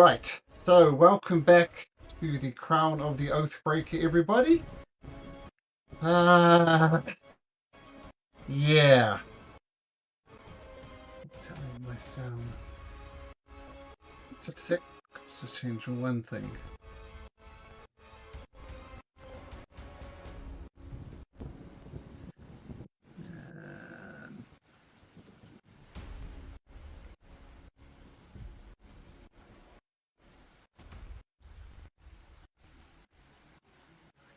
Right, so welcome back to the Crown of the Oathbreaker, everybody. Yeah. Tell me my sound. Just a sec. Let's just change one thing.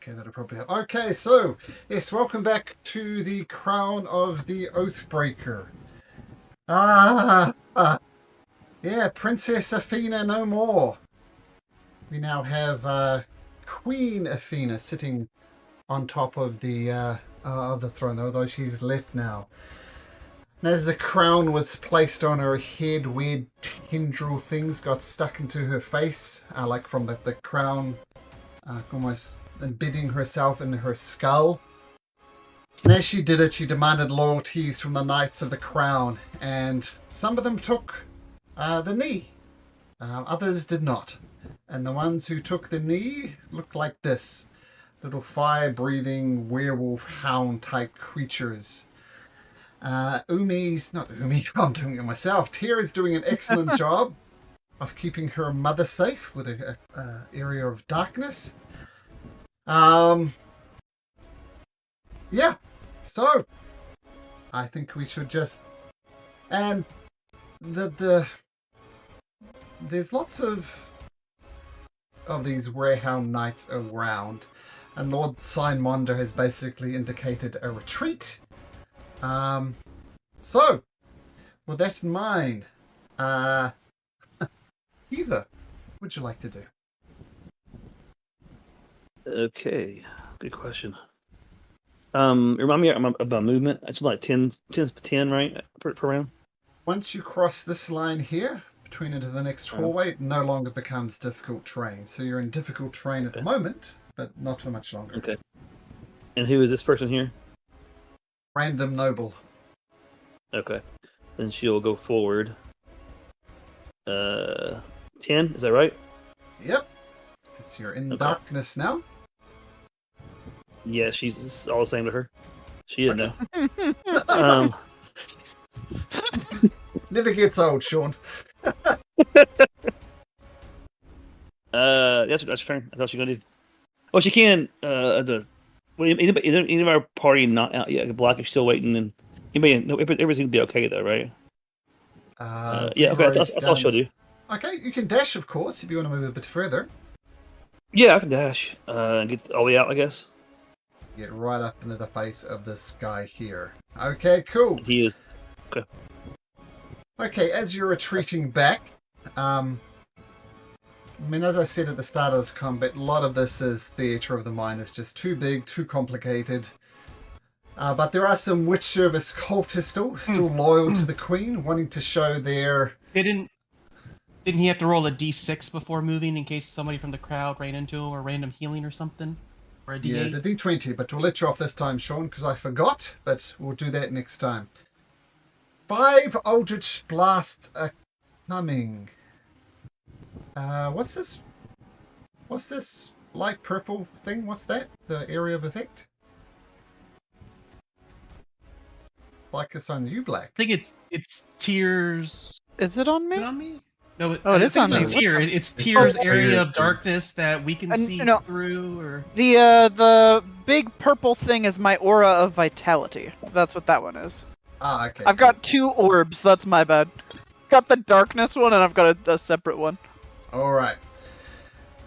Okay, that'll probably help. Okay, so, yes, welcome back to the Crown of the Oathbreaker. Yeah, Princess Athena no more. We now have Queen Athena sitting on top of the throne, although she's left now. And as the crown was placed on her head, weird tendril things got stuck into her face, like from the crown, almost embedding herself in her skull. And as she did it, she demanded loyalties from the Knights of the Crown, and some of them took the knee. Others did not. And the ones who took the knee looked like this. Little fire-breathing werewolf hound type creatures. Not Umi, I'm doing it myself. Tira's doing an excellent job of keeping her mother safe with a area of darkness. Yeah, so I think we should just, and there's lots of these Warehound Knights around, and Lord Signmonder has basically indicated a retreat. So with that in mind, Eva, what would you like to do? Okay, good question. Remind me about movement. It's like 10, right, per round? Once you cross this line here, between into the next hallway, it no longer becomes difficult terrain. So you're in difficult terrain at the moment, but not for much longer. Okay. And who is this person here? Random noble. Okay. Then she'll go forward. 10, is that right? Yep. Because you're in darkness now. Yeah, she's all the same to her. She didn't know. Never gets old, Sean. That's your turn. I thought she was gonna do. Oh, she can. Is any of our party not out yet? Black is still waiting, and everybody seems to be okay though, right? Yeah, okay. That's all she'll do. Okay, you can dash, of course, if you want to move a bit further. Yeah, I can dash and get all the way out, I guess. Get right up into the face of this guy here. Okay, cool. He is. Okay. Okay, as you're retreating back, I mean, as I said at the start of this combat, a lot of this is theatre of the mind. It's just too big, too complicated. But there are some witch service cultists still loyal to the Queen, wanting to show their... Didn't he have to roll a d6 before moving in case somebody from the crowd ran into him or random healing or something? Or a d8? Yeah, it's a d20, but we'll let you off this time, Sean, because I forgot, but we'll do that next time. 5 Eldritch Blasts are coming. What's this? What's this light purple thing? What's that? The area of effect? Like it's on you, Black. I think it's Tears. Is it on me? Is it on me? No, it is on me. It's Tears area of darkness that we can see through. Or the big purple thing is my aura of vitality. That's what that one is. Ah, okay. I've got 2 orbs. That's my bad. Got the darkness one, and I've got a separate one. All right.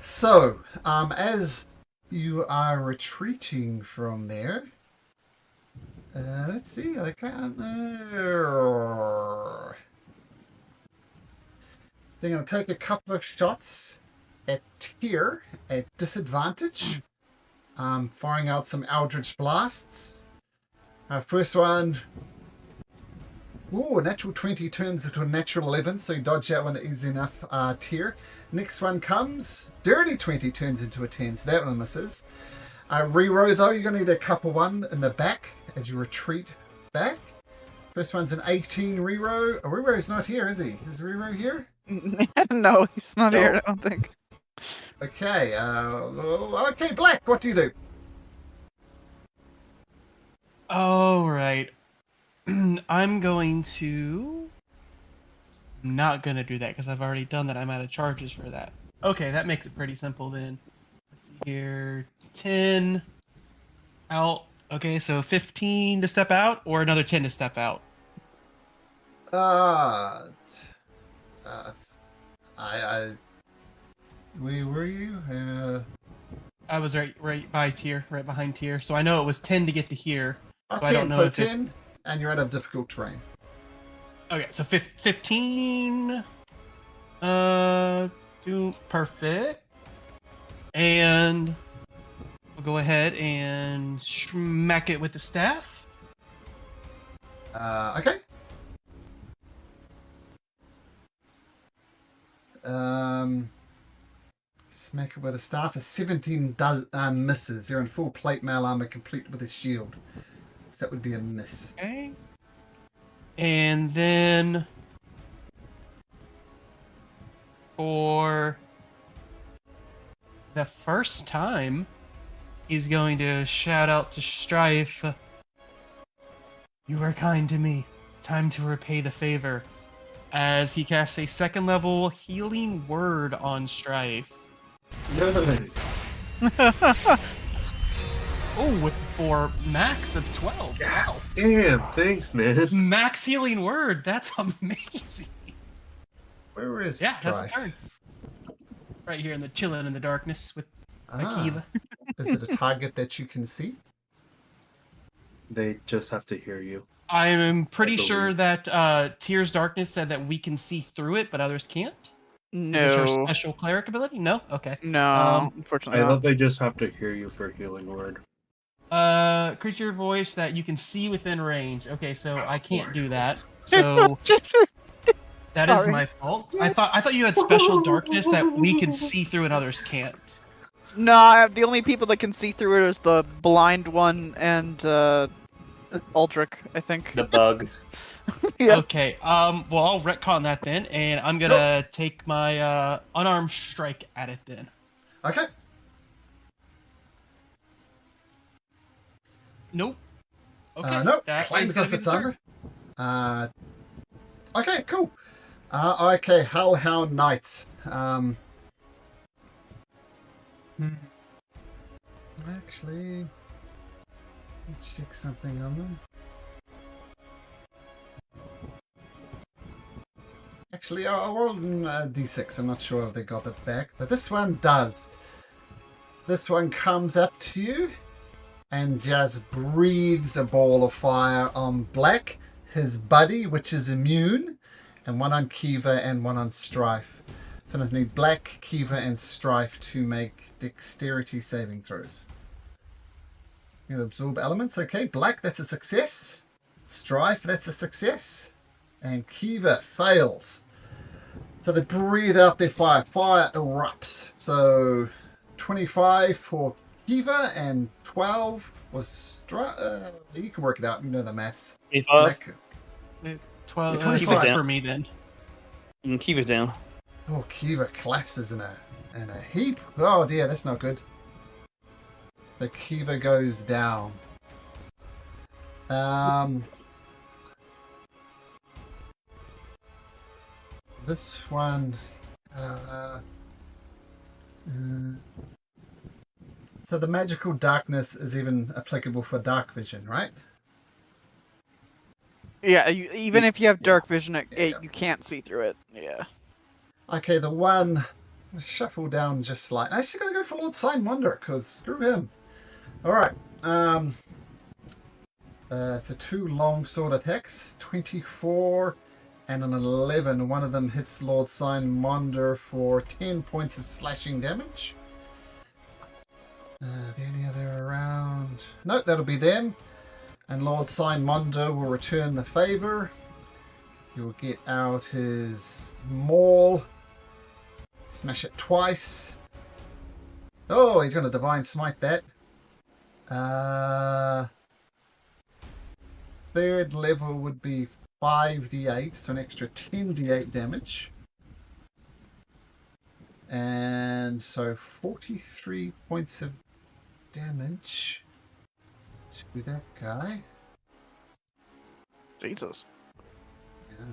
So, as you are retreating from there, let's see. I can't. They're going to take a couple of shots at Tyr at disadvantage, firing out some Eldritch Blasts. First one. Ooh, a natural 20 turns into a natural 11, so you dodge that one easy enough, Tyr. Next one comes, dirty 20 turns into a 10, so that one misses. Reroll though, you're going to need a couple one in the back as you retreat back. First one's an 18 reroll. Rero's not here, is he? Is Rero here? No, he's not No. here, I don't think. Okay, okay, Black, what do you do? All right. I'm going to. Not gonna do that because I've already done that. I'm out of charges for that. Okay, that makes it pretty simple then. Let's see here. 10 out. Okay, so 15 to step out, or another 10 to step out. Where were you? I was right by tier, right behind tier. So I know it was 10 to get to here. So 10, I don't know so if 10, and you're out of difficult terrain. Okay, so 15. Do perfect. And we'll go ahead and smack it with the staff. Okay. Smack it with a staff. A 17 does misses. They're in full plate mail armor, complete with a shield. So that would be a miss. Okay. And then for the first time, he's going to shout out to Strife. You were kind to me. Time to repay the favor. As he casts a second level healing word on Strife. Nice. Oh, for max of 12. Wow. Damn, thanks, man. Max healing word. That's amazing. Where is Yeah, Strife? that's the turn. Right here in the chilling in the darkness with Akiva. Is it a target that you can see? They just have to hear you. I'm pretty I believe. sure that Tears Darkness said that we can see through it, but others can't. Is it your No. special cleric ability? No? Okay. No, unfortunately I not. thought they just have to hear you for healing word. Creature voice that you can see within range. Okay, so I can't do that. So that is Sorry. my fault. I thought you had special darkness that we can see through and others can't. No, the only people that can see through it is the blind one and Aldrich, I think. The bug. Yeah. Okay, well, I'll retcon that then, and I'm gonna take my unarmed strike at it then. Okay. Nope. Okay. Nope. that Claims is gonna off be its the turn. armor. Okay, cool. Okay, Hellhound Knights. Actually, let me check something on them. Actually, I'll roll a d6. I'm not sure if they got it back, but this one does. This one comes up to you and just breathes a ball of fire on Black, his buddy, which is immune, and one on Kiva and one on Strife. So I need Black, Kiva, and Strife to make dexterity saving throws. You absorb elements. Okay, Black, that's a success. Strife, that's a success. And Kiva fails. So they breathe out their fire. Fire erupts. So 25 for Kiva and 12 for Strife. You can work it out. You know the maths. 85. Black. 12, 25. 6 down. for me then. And keep it down. Oh, Kiva collapses in a heap. Oh dear, that's not good. The Kiva goes down. This one. So the magical darkness is even applicable for dark vision, right? Yeah, even if you have dark vision, Yeah. you can't see through it. Yeah. Okay, the one shuffle down just slightly. Actually, gonna go for Lord Sign Wonder because screw him. All right. So 2 long sword attacks, 24 and an 11. One of them hits Lord Sign Wonder for 10 points of slashing damage. The only other around? Nope, that'll be them. And Lord Sign Mondo will return the favor. He'll get out his maul. Smash it twice. Oh, he's going to Divine Smite that. Third level would be 5d8, so an extra 10d8 damage. And so 43 points of damage to that guy. Jesus.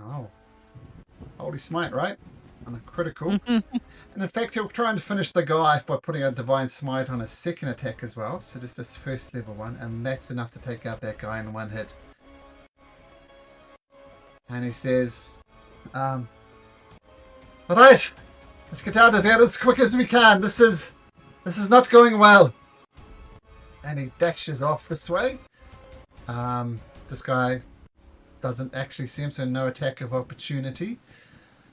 Oh. Holy smite, right? On a critical. And in fact, he'll try and finish the guy by putting a divine smite on his second attack as well. So just this first level one. And that's enough to take out that guy in one hit. And he says, Alright, let's get out of here as quick as we can. This is not going well. And he dashes off this way. This guy doesn't actually see him, so no attack of opportunity.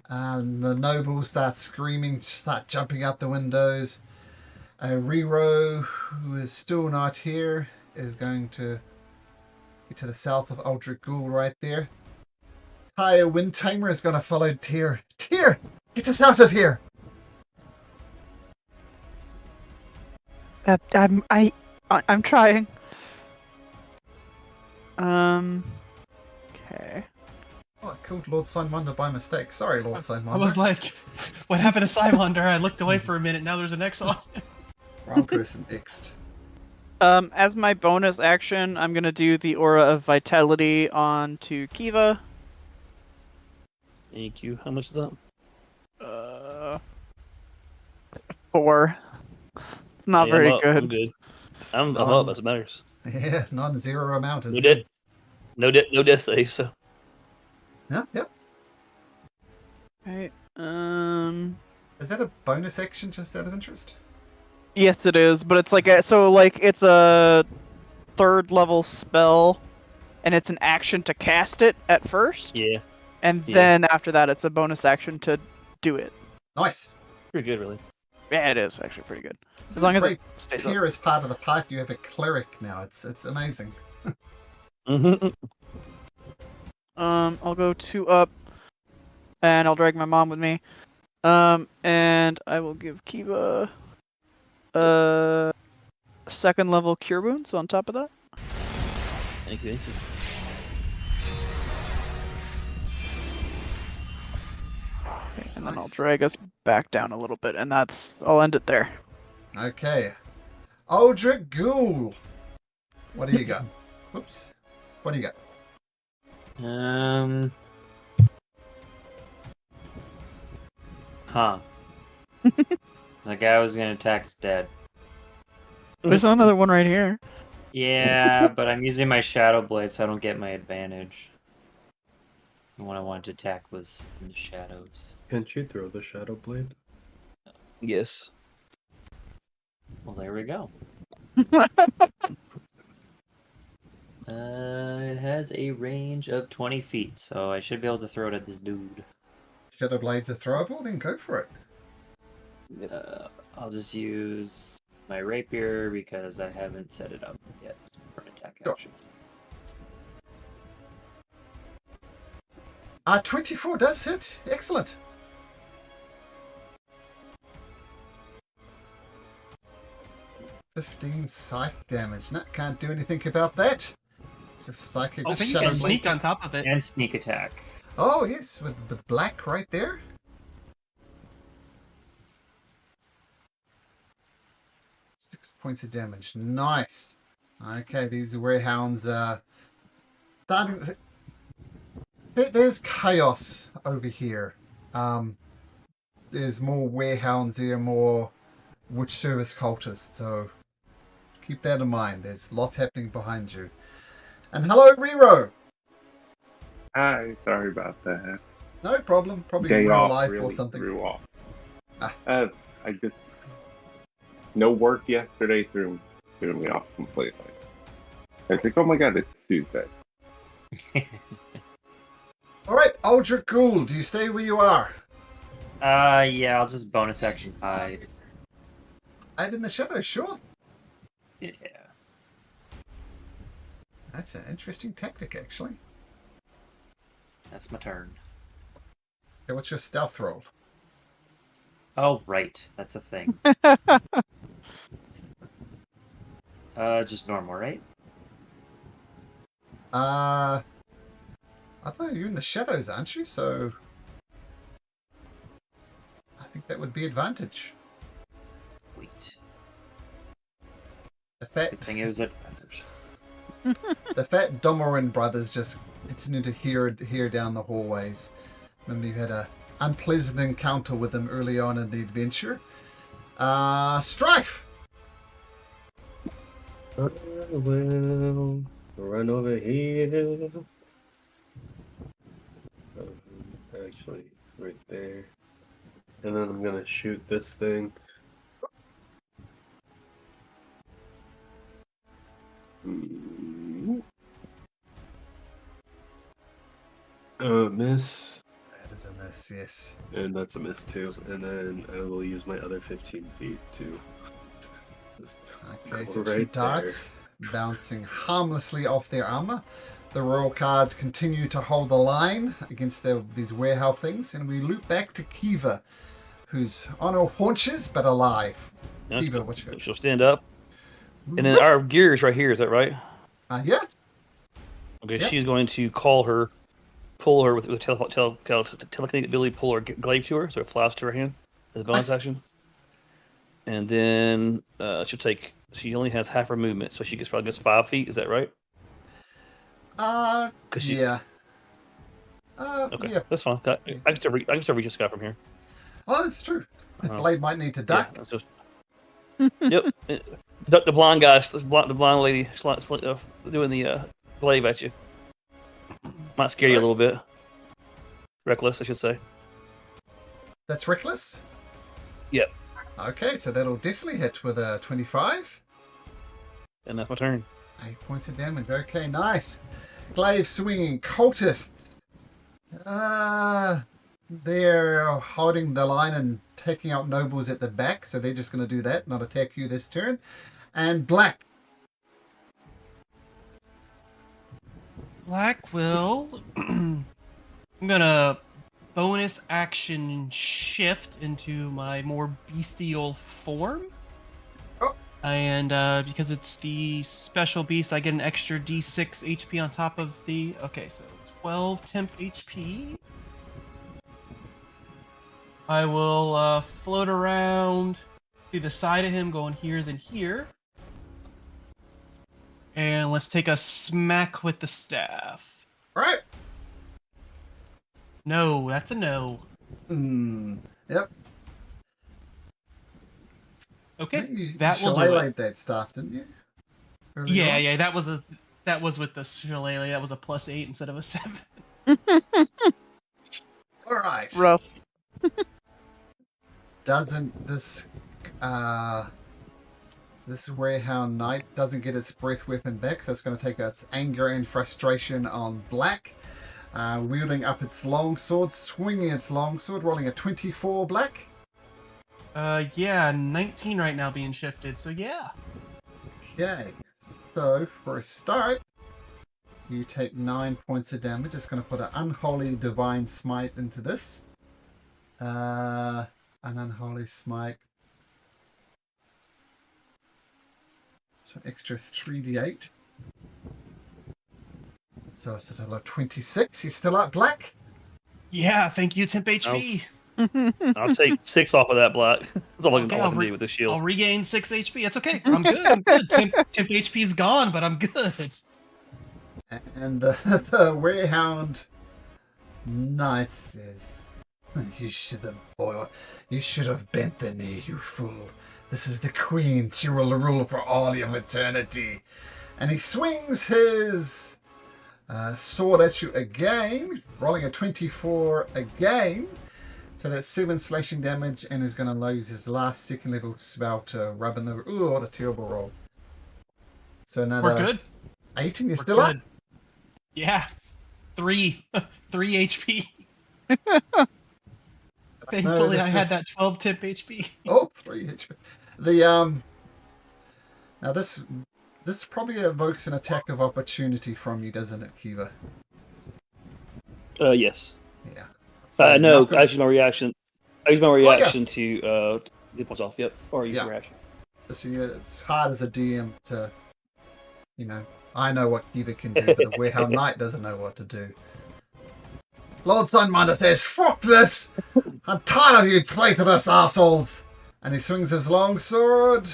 And the nobles start screaming, start jumping out the windows. Rero, who is still not here, is going to get to the south of Aldrich Ghoul right there. Tyre Wind Tamer is going to follow Tyr. Tyr, get us out of here! I'm trying. Okay. Oh, I killed Lord Simonda by mistake. Sorry, Lord Simonda. I was like, what happened to Simonder? I looked away for a minute. Now there's an X on. Wrong person next. As my bonus action, I'm gonna do the Aura of Vitality onto Kiva. Thank you. How much is that? 4. Not Yeah, very I'm up. good. I'm good. I'm up. That's what matters. Yeah, non-zero amount, No isn't death. it? No death save. So Yep. Right. Is that a bonus action just out of interest? Yes, it is, but it's like it's a 3rd level spell, and it's an action to cast it at first. yeah, And Yeah. then after that, it's a bonus action to do it. Nice. pretty good, really. Yeah, it is actually pretty good. As As long as great it stays up. Tyr is part of the party. You have a cleric now. It's amazing. Mm-hmm. I'll go 2 up, and I'll drag my mom with me. And I will give Kiva 2nd level Cure Wounds on top of that. Thank you. Okay, and then I'll Nice. drag us back down a little bit, and I'll end it there. Okay. Aldrich Ghoul. What do you got? Oops. What do you got? Huh. The guy I was gonna attack is dead. There's another one right here. Yeah, but I'm using my Shadow Blade, so I don't get my advantage. The one I wanted to attack was in the shadows. Can't you throw the Shadow Blade? Yes. Well, there we go. It has a range of 20 feet, so I should be able to throw it at this dude. Shadow Blades are throwable? Then go for it. I'll just use my rapier because I haven't set it up yet for an attack Sure. action. 24 does hit. Excellent. "15 psych damage. No, can't do anything about that. It's just psychic Oh, think you Shadow can Blade. sneak on top of it. And sneak attack. Oh, yes, with black right there. Six points of damage. Nice. Okay, these werehounds are starting. There's chaos over here. There's more werehounds here, more witch service cultists. So keep that in mind. There's lots happening behind you. And hello, Rero. Hi, sorry about that. No problem. Probably Day in real off life really or something. threw off. Ah. I just no work yesterday threw me off completely. I was like, oh my god, it's Tuesday. All right, Aldrich Ghoul, do you stay where you are? Yeah, I'll just bonus action hide. Hide in the shadows, sure. Yeah. That's an interesting tactic, actually. That's my turn. Okay, what's your stealth roll? Oh, right. That's a thing. Just normal, right? I don't know, you're in the shadows, aren't you? So I think that would be advantage. Sweet. The Good fat, thing it was advantage. the fat Domorin brothers just continue to hear down the hallways. Remember, you had a unpleasant encounter with them early on in the adventure. Strife. Well, run over here. Actually, right there. And then I'm gonna shoot this thing. Miss. That is a miss, yes. And that's a miss too. And then I will use my other 15 feet to just Okay, go so two right darts bouncing harmlessly off their armor. The royal cards continue to hold the line against these warehouse things, and we loop back to Kiva, who's on her haunches but alive. Yeah, Kiva, what you got? she'll stand up. And then our gear is right here, is that right? Yeah. Okay, Yep. she's going to pull her with telekinetic ability, pull her glaive to her, so it flies to her hand as a bonus Nice. action. And then she only has half her movement, so she probably gets 5 feet, is that right? Yeah. Okay, Yeah. that's fine. I can still reach this guy from here. Oh, that's true. Uh-huh. Blade might need to duck. Yeah, that's just... Yep. Duck the blind guy, the blind lady doing the glaive at you. Might scare you a little bit. Reckless, I should say. That's reckless? Yep. Okay, so that'll definitely hit with a 25. And that's my turn. 8 points of damage. Okay, nice. Glaive swinging cultists. They're holding the line and taking out nobles at the back, so they're just going to do that, not attack you this turn. And Black. Black will. I'm gonna bonus action shift into my more bestial form. Oh. And because it's the special beast, I get an extra d6 HP on top of the. Okay, so 12 temp HP. I will float around to the side of him, going here, then here. And let's take a smack with the staff. Right. No, that's a no. Yep. Okay, You that will do shillelaghed it. that stuff, didn't you? Early Yeah, on? yeah, that was with the shillelagh. That was a +8 instead of a 7. All right. Rough. Doesn't this Greyhound Knight doesn't get its breath weapon back, so it's going to take its anger and frustration on Black, wielding up its longsword, swinging its longsword, rolling a 24 Black. Yeah, 19 right now being shifted, so yeah. Okay, so for a start, you take 9 points of damage. It's going to put an Unholy Divine Smite into this. An Unholy Smite. So an extra 3d8. So it's a total of 26. He's still up, Black? Yeah, thank you, temp HP. I'll take 6 off of that, Black. That's all I Okay, can do with the shield. I'll regain 6 HP. It's okay. I'm good. I'm good. Temp HP's gone, but I'm good. And the Werehound Knight says, You should have bent the knee, you fool. This is the Queen. She will rule for all of eternity. And he swings his sword at you again, rolling a 24 again. So that's 7 slashing damage, and is going to lose his last second level spell to rub in the... Ooh, what a terrible roll. So another... We're good. 8, and you're We're still up. good. Yeah. 3 HP. Thankfully, I had that 12 temp HP. Oh, 3 HP. The now this probably evokes an attack of opportunity from you, doesn't it, Kiva? Yes. Yeah. No, Malcolm- I use my reaction. To get points off. Yep. Or use Yeah. the reaction. See, it's hard as a DM to, I know what Kiva can do, but the Warehound Knight doesn't know what to do. Lord Sunminder says, "Fuck this! I'm tired of you traitorous assholes! And he swings his longsword.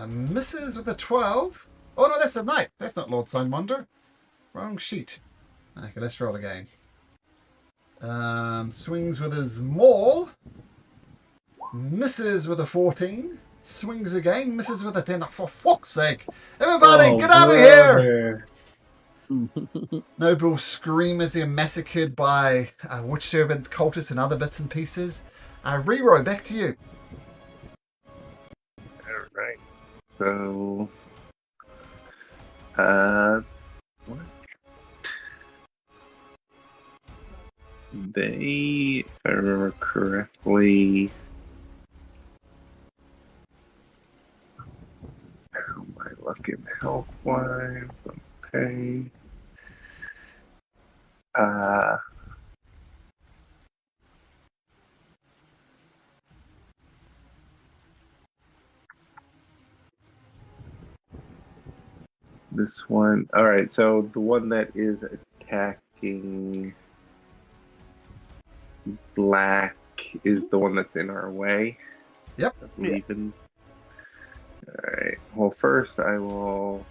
Misses with a 12. Oh no, that's a knight. That's not Lord Wonder. Wrong sheet. Okay, let's roll again. Swings with his maul. Misses with a 14. Swings again. Misses with a 10. For fuck's sake. Everybody, get out of here! Noble scream as they're massacred by witch servant cultists and other bits and pieces. Rero, back to you. Alright. So, what? They, if I remember correctly, how am I looking health-wise? Okay. This one, alright, so the one that is attacking black is the one that's in our way. Yep. Leaving. Alright, well, first I will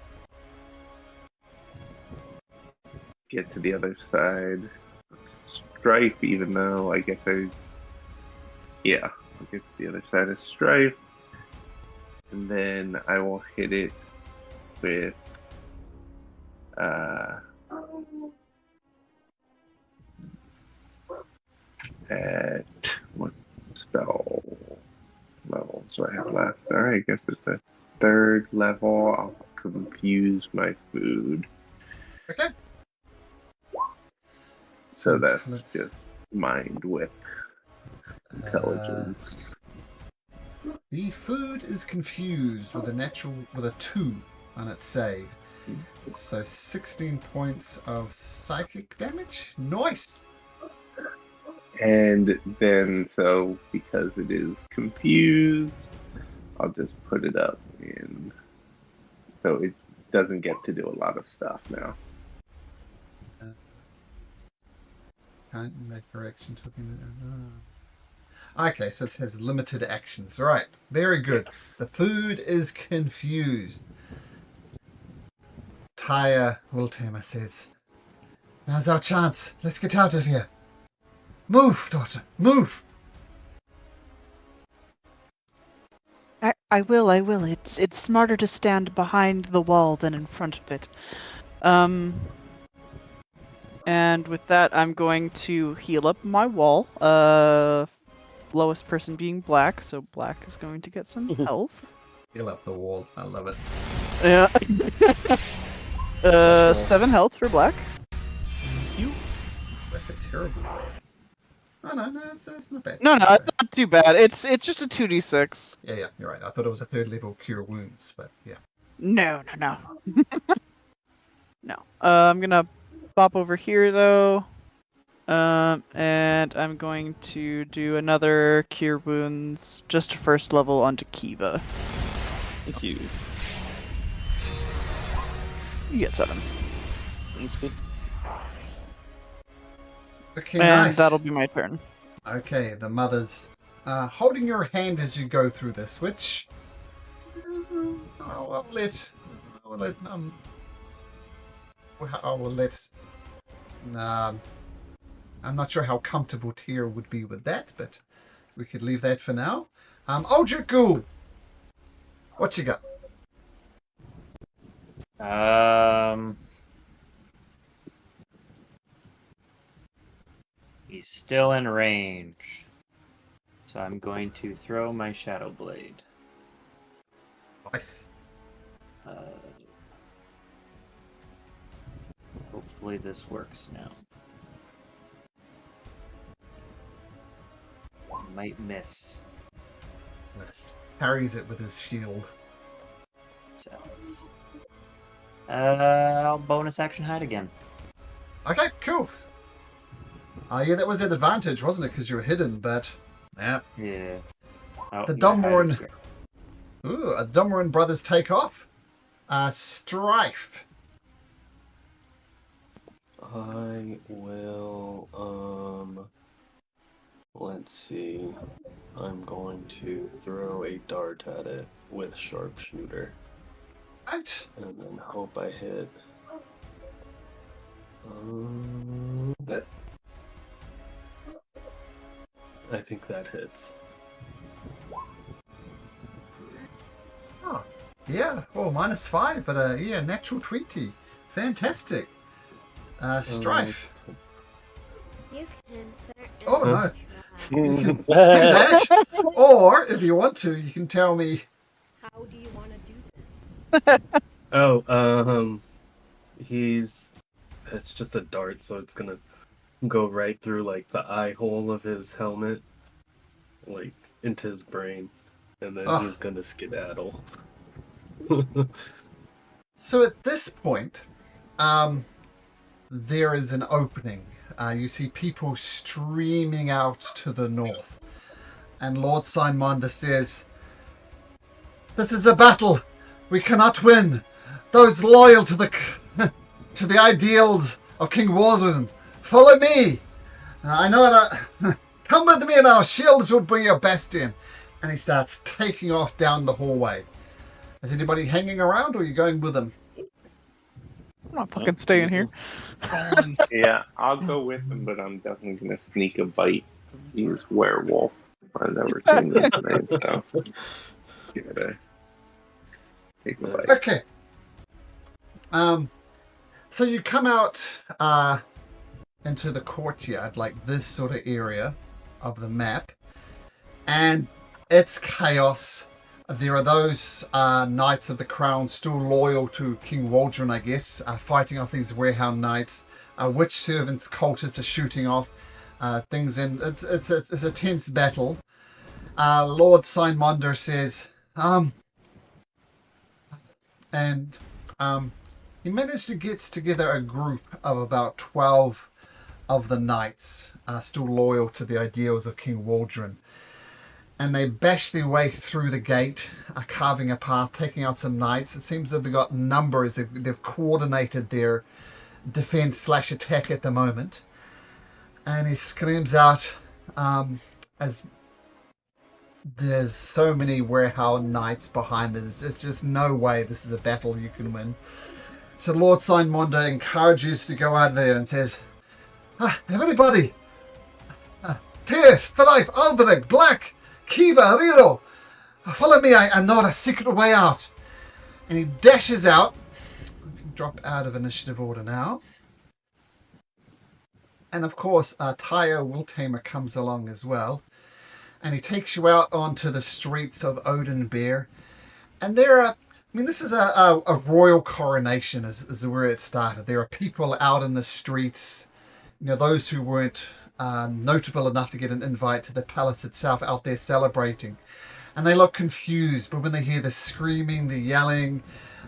get to the other side of Strife, even though I guess I'll get to the other side of Strife, and then I will hit it with at what spell levels do I have left? Alright, I guess it's a 3rd level. I'll confuse my food. Okay. So that's just mind whip intelligence. The food is confused with a 2 on its save. So 16 points of psychic damage. Nice. And then, so because it is confused, I'll just put it up in, so it doesn't get to do a lot of stuff now. Can't make correction. Okay, so it says limited actions. Right, very good. Yes. The food is confused. Taya Wiltamer says, "Now's our chance. Let's get out of here. Move, daughter, move." I will. It's smarter to stand behind the wall than in front of it. And with that, I'm going to heal up my wall. Lowest person being black, so black is going to get some health. Heal up the wall. I love it. Yeah. 7 health for black. That's a terrible roll. Oh no, it's not bad. No, it's not too bad. It's just a 2d6. Yeah, you're right. I thought it was a 3rd level cure wounds, but yeah. No. No. I'm gonna pop over here though. And I'm going to do another cure wounds, just 1st level onto Kiva. Thank you. You get 7. That's good. Okay, And nice. that'll be my turn. Okay, the mother's holding your hand as you go through this, which I will let. I'm not sure how comfortable Tyr would be with that, but we could leave that for now. Aldrich Ghoul, what you got? He's still in range. So I'm going to throw my Shadow Blade. Nice. Hopefully this works now. Might miss. Nice. Parries it with his shield. Cells. I'll bonus action hide again. Okay, cool. Yeah, that was an advantage, wasn't it? Because you were hidden, but yeah. Yeah. Oh, The yeah, Dummoran. hide is great. Ooh, a Dummoran brothers take off. Strife. I will Let's see. I'm going to throw a dart at it with sharpshooter. Right. And then hope I hit. I think that hits. Oh, yeah. Well, -5, but yeah, natural 20. Fantastic. Strife. You can certainly Oh, no. try. You can do that. Or, if you want to, you can tell me. How do you want to do this? Oh, it's just a dart, so it's gonna go right through like the eye hole of his helmet, like into his brain, and then he's gonna skedaddle. So at this point, there is an opening. You see people streaming out to the north. And Lord Simonda says, "This is a battle. We cannot win. Those loyal to the ideals of King Waldron, follow me. I know that. Come with me and our shields will be your bastion." And he starts taking off down the hallway. Is anybody hanging around, or are you going with him? I'm not fucking staying here. Yeah, I'll go with him, but I'm definitely gonna sneak a bite. Use werewolf. I've never seen this name, so give it a take a bite. Okay. So you come out into the courtyard, like this sort of area of the map, and it's chaos. There are those Knights of the Crown still loyal to King Waldron, I guess, fighting off these Warehound Knights. Witch servants, cultists are shooting off things in. It's a tense battle. Lord Simonda says, he managed to get together a group of about 12 of the knights still loyal to the ideals of King Waldron. And they bash their way through the gate, carving a path, taking out some knights. It seems that they've got numbers. They've coordinated their defense/attack at the moment. And he screams out, as there's so many Warehound Knights behind this. There's just no way this is a battle you can win. So Lord Simonda encourages you to go out there and says, everybody, Tyr, Strife, Albrecht, Black, Kiva, Riro, follow me, I know a secret way out. And he dashes out. We can drop out of initiative order now. And of course, Tyr Wiltamer comes along as well. And he takes you out onto the streets of Oathbreaker. And this is a royal coronation is where it started. There are people out in the streets, those who weren't notable enough to get an invite to the palace itself, out there celebrating. And they look confused, but when they hear the screaming, the yelling,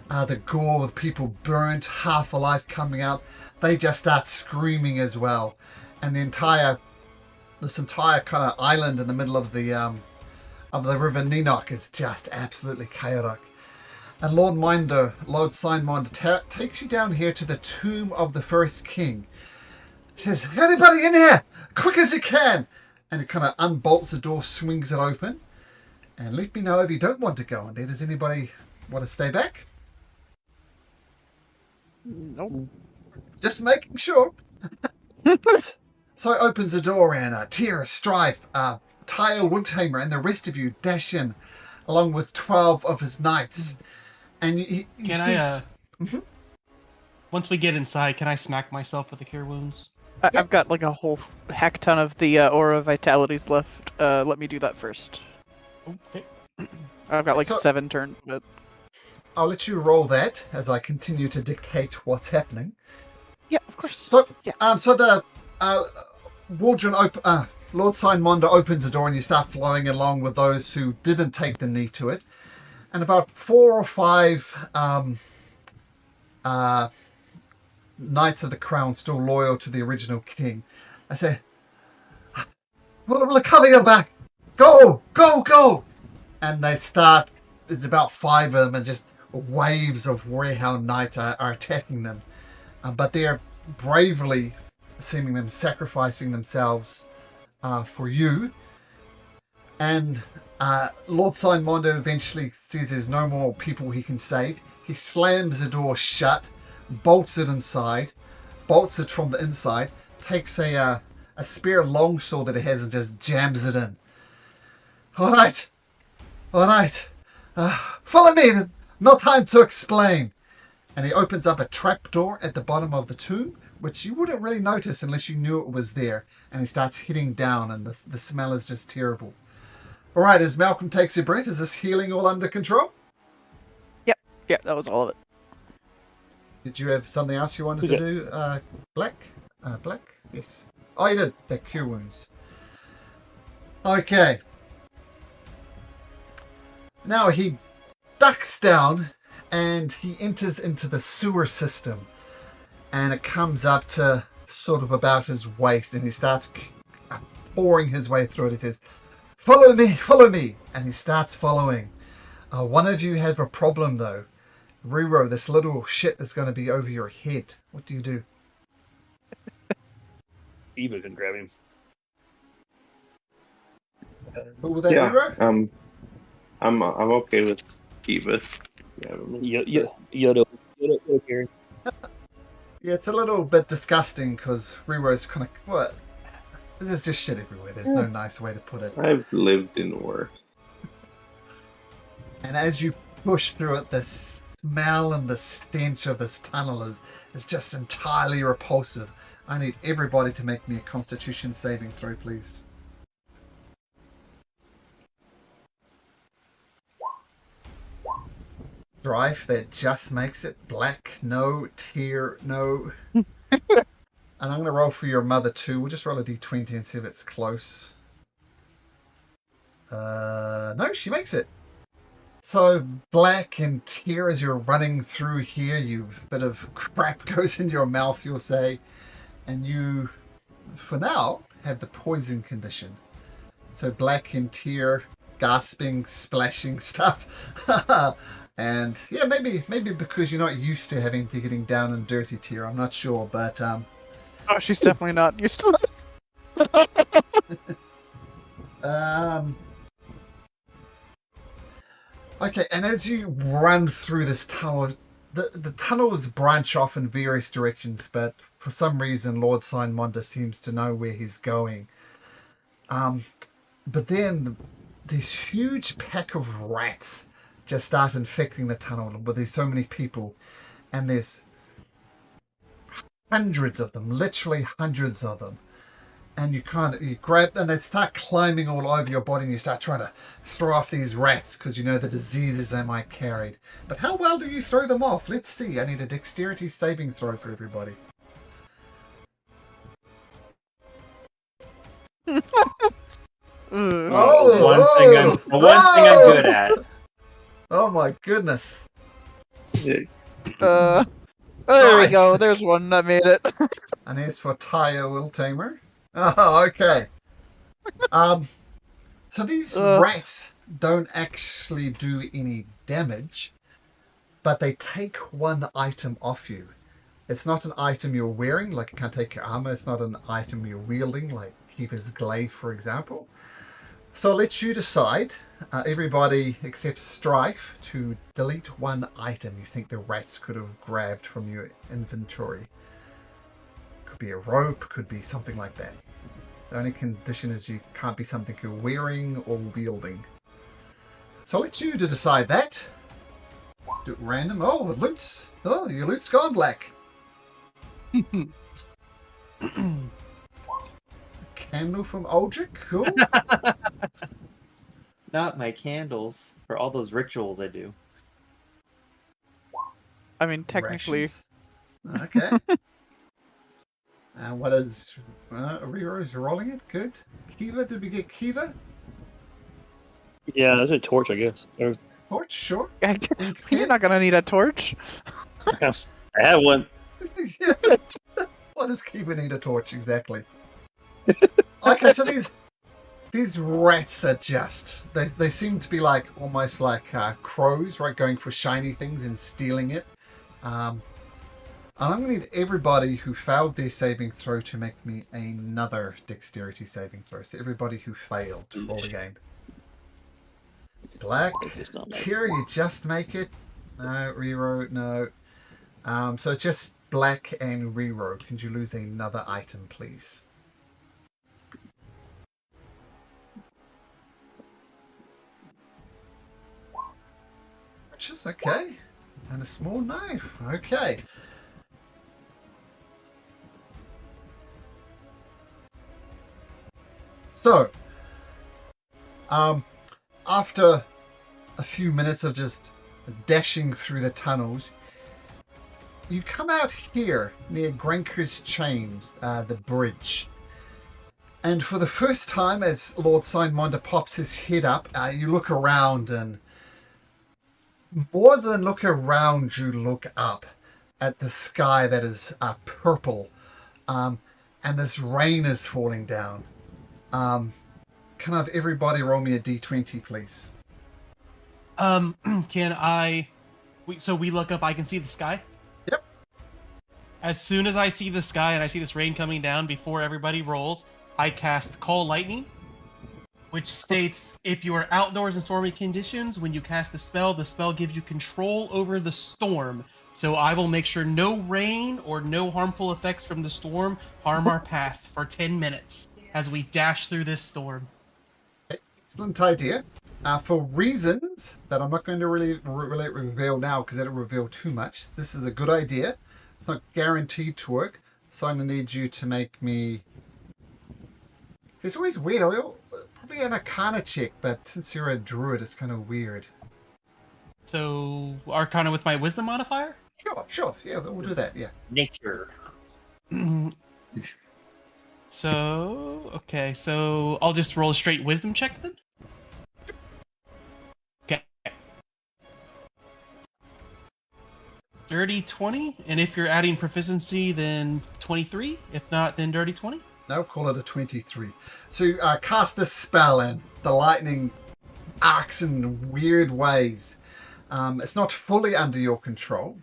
the gore with people burnt, half alive coming out, they just start screaming as well. And this entire kind of island in the middle of the river Ninok is just absolutely chaotic. And Lord Simonda takes you down here to the tomb of the first king. He says, "Everybody in here, quick as you can!" And he kind of unbolts the door, swings it open. And let me know if you don't want to go in there. Does anybody want to stay back? Nope. Just making sure. So he opens the door and Tyr, Strife, Tyr Wiltamer, and the rest of you dash in, along with 12 of his knights. And he sees... Once we get inside, can I smack myself with the cure wounds? I've got like a whole heck ton of the aura vitalities left. Let me do that first. Okay. I've got like 7 turns, but I'll let you roll that as I continue to dictate what's happening. yeah, of course. So, Yeah. so the Lord Simonda opens the door and you start flowing along with those who didn't take the knee to it. And about 4 or 5 Knights of the Crown still loyal to the original king. I say, "We'll cover your back. Go, go, go!" And they start, there's about 5 of them, and just waves of Warehound Knights are attacking them. But they're bravely sacrificing themselves for you. And Lord Mondo eventually says there's no more people he can save. He slams the door shut, bolts it inside, bolts it from the inside, takes a spare longsword that he has and just jams it in. All right. Follow me. No time to explain. And he opens up a trapdoor at the bottom of the tomb, which you wouldn't really notice unless you knew it was there. And he starts heading down, and the smell is just terrible. All right, as Malcolm takes a breath, is this healing all under control? Yeah, that was all of it. Did you have something else you wanted to do, Black? Black? Yes. Oh, you did. The cure wounds. Okay. Now he ducks down and he enters into the sewer system. And it comes up to sort of about his waist, and he starts pouring his way through it. He says, follow me. And he starts following. One of you have a problem, though. Rero, this little shit is going to be over your head. What do you do? Eva can grab him. Cool with that, Yeah, Rero? I'm okay with Eva. Yeah, Yoda here. Yeah, it's a little bit disgusting because Rero's kind of... What? There's just shit everywhere. There's no nice way to put it. I've lived in worse. And as you push through it, the smell and the stench of this tunnel is just entirely repulsive. I need everybody to make me a Constitution saving throw, please. Strife, that just makes it. Black, no. Tear, no. And I'm going to roll for your mother too. We'll just roll a d20 and see if it's close. No, she makes it. So, Black and Tear, as you're running through here, a bit of crap goes in your mouth, you'll say. And you, for now, have the poison condition. So, Black and Tear, gasping, splashing stuff. And, yeah, maybe because you're not used to having to getting down and dirty, Tear. I'm not sure, but... Oh, she's definitely not used to it. Okay, and as you run through this tunnel, the tunnels branch off in various directions, but for some reason Lord Simonda seems to know where he's going. But then these huge pack of rats just start infecting the tunnel where there's so many people, and there's hundreds of them, literally hundreds of them. And you grab, and they start climbing all over your body, and you start trying to throw off these rats because you know the diseases they might carry. But how well do you throw them off? Let's see. I need a dexterity saving throw for everybody. One thing I'm good at. Oh my goodness. Yeah. There we go. There's one that made it. And as for Taya Willtamer. Oh, okay. So these rats don't actually do any damage, but they take one item off you. It's not an item you're wearing, like you can't take your armor. It's not an item you're wielding, like Keeper's Glaive, for example. So I'll let you decide, everybody except Strife, to delete one item you think the rats could have grabbed from your inventory. Could be a rope, could be something like that. The only condition is you can't be something you're wearing or wielding. So I'll let you to decide that. Do it random. Oh, loot's... Oh, your loot's gone, Black. Candle from Aldrich, cool. Not my candles for all those rituals I do. I mean, technically. Rations. Okay. And what is Rero's rolling it? Good. Kiva, did we get Kiva? Yeah, there's a torch, I guess. Torch, sure. You're not gonna need a torch. I have one. What does Kiva need a torch exactly? Okay, so these rats are just they seem to be like almost like crows, right? Going for shiny things and stealing it. And I'm going to need everybody who failed their saving throw to make me another dexterity saving throw. So everybody who failed, roll again. Black. Terry, you just make it. No, reroll, no. So it's just black and reroll. Can you lose another item, please? Which is okay. And a small knife. Okay. So, after a few minutes of just dashing through the tunnels, you come out here near Granker's Chains, the bridge. And for the first time, as Lord Signmonder pops his head up, you look around, and more than look around, you look up at the sky that is purple, and this rain is falling down. Can I have everybody roll me a d20, please? Can I... So we look up, I can see the sky? Yep. As soon as I see the sky and I see this rain coming down, before everybody rolls, I cast Call Lightning, which states, if you are outdoors in stormy conditions, when you cast the spell gives you control over the storm. So I will make sure no rain or no harmful effects from the storm harm our path for 10 minutes as we dash through this storm. Excellent idea. For reasons that I'm not going to really reveal now, because that'll reveal too much, this is a good idea. It's not guaranteed to work, so I'm going to need you to make me... It's always weird. Probably an Arcana check, but since you're a druid, it's kind of weird. So, Arcana with my Wisdom modifier? Sure. Yeah, we'll do that, yeah. Nature. Okay, so I'll just roll a straight Wisdom check then? Okay. Dirty 20, and if you're adding proficiency, then 23. If not, then dirty 20. No, call it a 23. So you cast this spell, and the lightning arcs in weird ways. It's not fully under your control.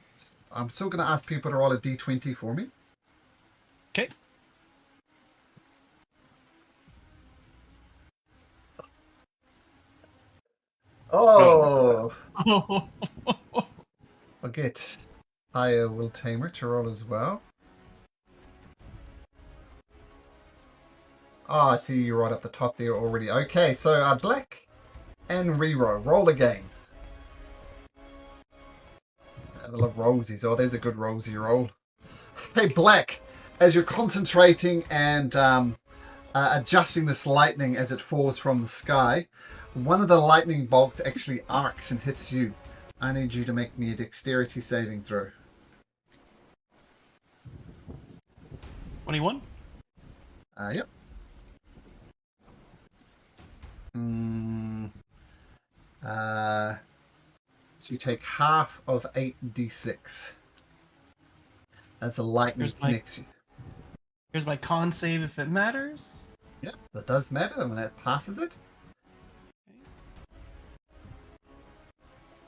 I'm still going to ask people to roll a d20 for me. Okay. Oh! I'll get higher Will Tamer to roll as well. Oh, I see you right up the top there already. Okay, so black and reroll. Roll again. I love rollsies. Oh, there's a good rollsy roll. Hey, black, as you're concentrating and adjusting this lightning as it falls from the sky, one of the lightning bolts actually arcs and hits you. I need you to make me a dexterity saving throw. 21? Yep. So you take half of 8d6. That's a lightning connects you. Here's my con save if it matters. Yep, that does matter when that passes it.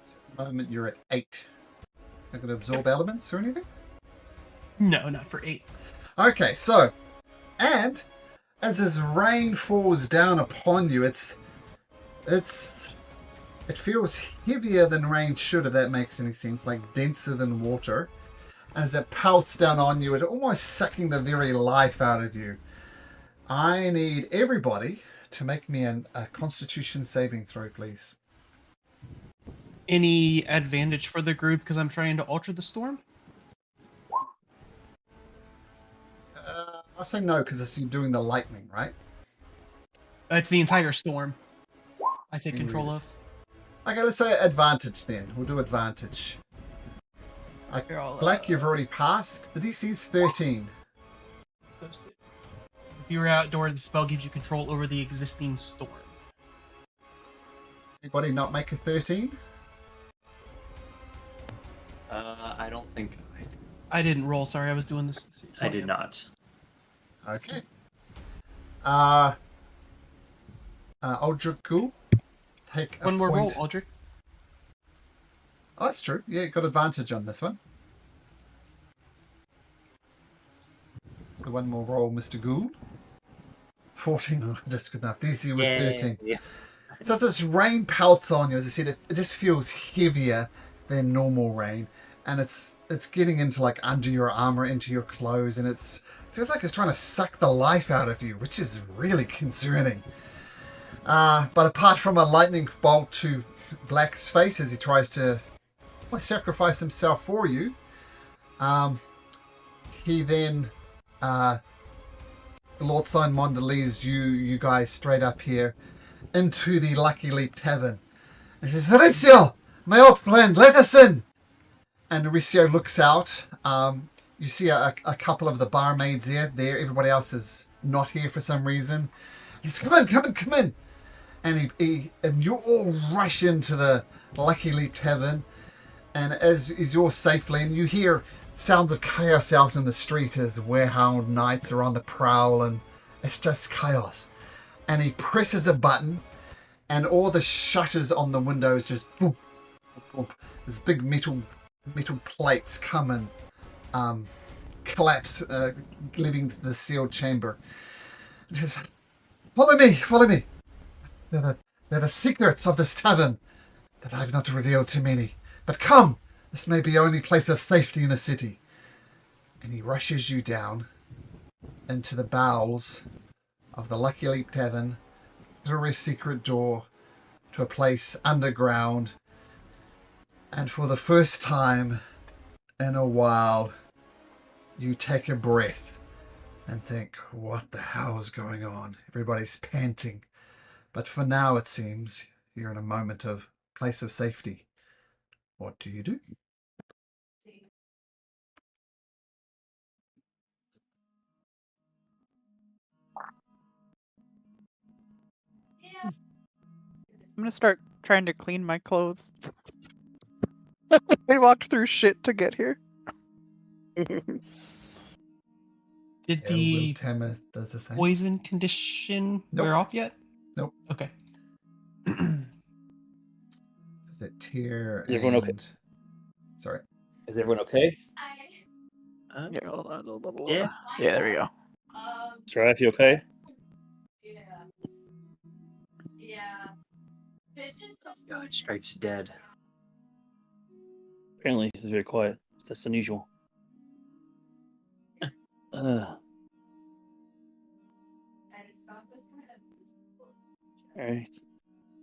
So at the moment you're at 8. Not going to absorb elements or anything? No, not for 8. Okay, so, and as this rain falls down upon you, it feels heavier than rain should, if that makes any sense, like denser than water. And as it pelts down on you, it's almost sucking the very life out of you. I need everybody to make me a Constitution saving throw, please. Any advantage for the group because I'm trying to alter the storm? I'll say no because you're doing the lightning, right? It's the entire storm I take control of. I gotta say advantage then. We'll do advantage. Black, you've already passed. The DC is 13. If you're outdoors, the spell gives you control over the existing storm. Anybody not make a 13? I don't think I didn't roll. Sorry, I was doing this. I did not. Okay. Aldrich Ghoul, take a One more roll, point. Aldrich. Oh, that's true. Yeah, got advantage on this one. So one more roll, Mr. Gould. 14, oh, just good enough. DC was 13. Yeah. So this rain pelts on you. As I said, it just feels heavier than normal rain. And it's getting into like under your armor, into your clothes, and it feels like it's trying to suck the life out of you, which is really concerning. But apart from a lightning bolt to Black's face as he tries to sacrifice himself for you, he then Lord Simonda leads you guys straight up here into the Lucky Leap Tavern. He says, Horatio, my old friend, let us in. And Horatio looks out. You see a couple of the barmaids there. Everybody else is not here for some reason. He says, come in. And and you all rush into the Lucky Leap Tavern. And as you're safely in, you hear sounds of chaos out in the street as Warehound Knights are on the prowl, and it's just chaos. And he presses a button, and all the shutters on the windows just boop, boop, boop. There's big metal plates come and collapse, leaving the sealed chamber. He says, follow me. They're the secrets of this tavern that I've not revealed to many. But come, this may be the only place of safety in the city. And he rushes you down into the bowels of the Lucky Leap Tavern, through a secret door to a place underground. And for the first time in a while, you take a breath and think, what the hell's going on? Everybody's panting. But for now, it seems, you're in a moment of place of safety. What do you do? I'm gonna start trying to clean my clothes. I walked through shit to get here. Did Yeah, the Will Tammer does the same. poison condition wear off yet? Nope. Okay. Is it Tyr Is everyone okay? Sorry. Is everyone okay? Yeah, hold on. Yeah. Yeah, there we go. Strife, you okay? God, Strife's dead. Apparently, he's very quiet. That's unusual. Alright.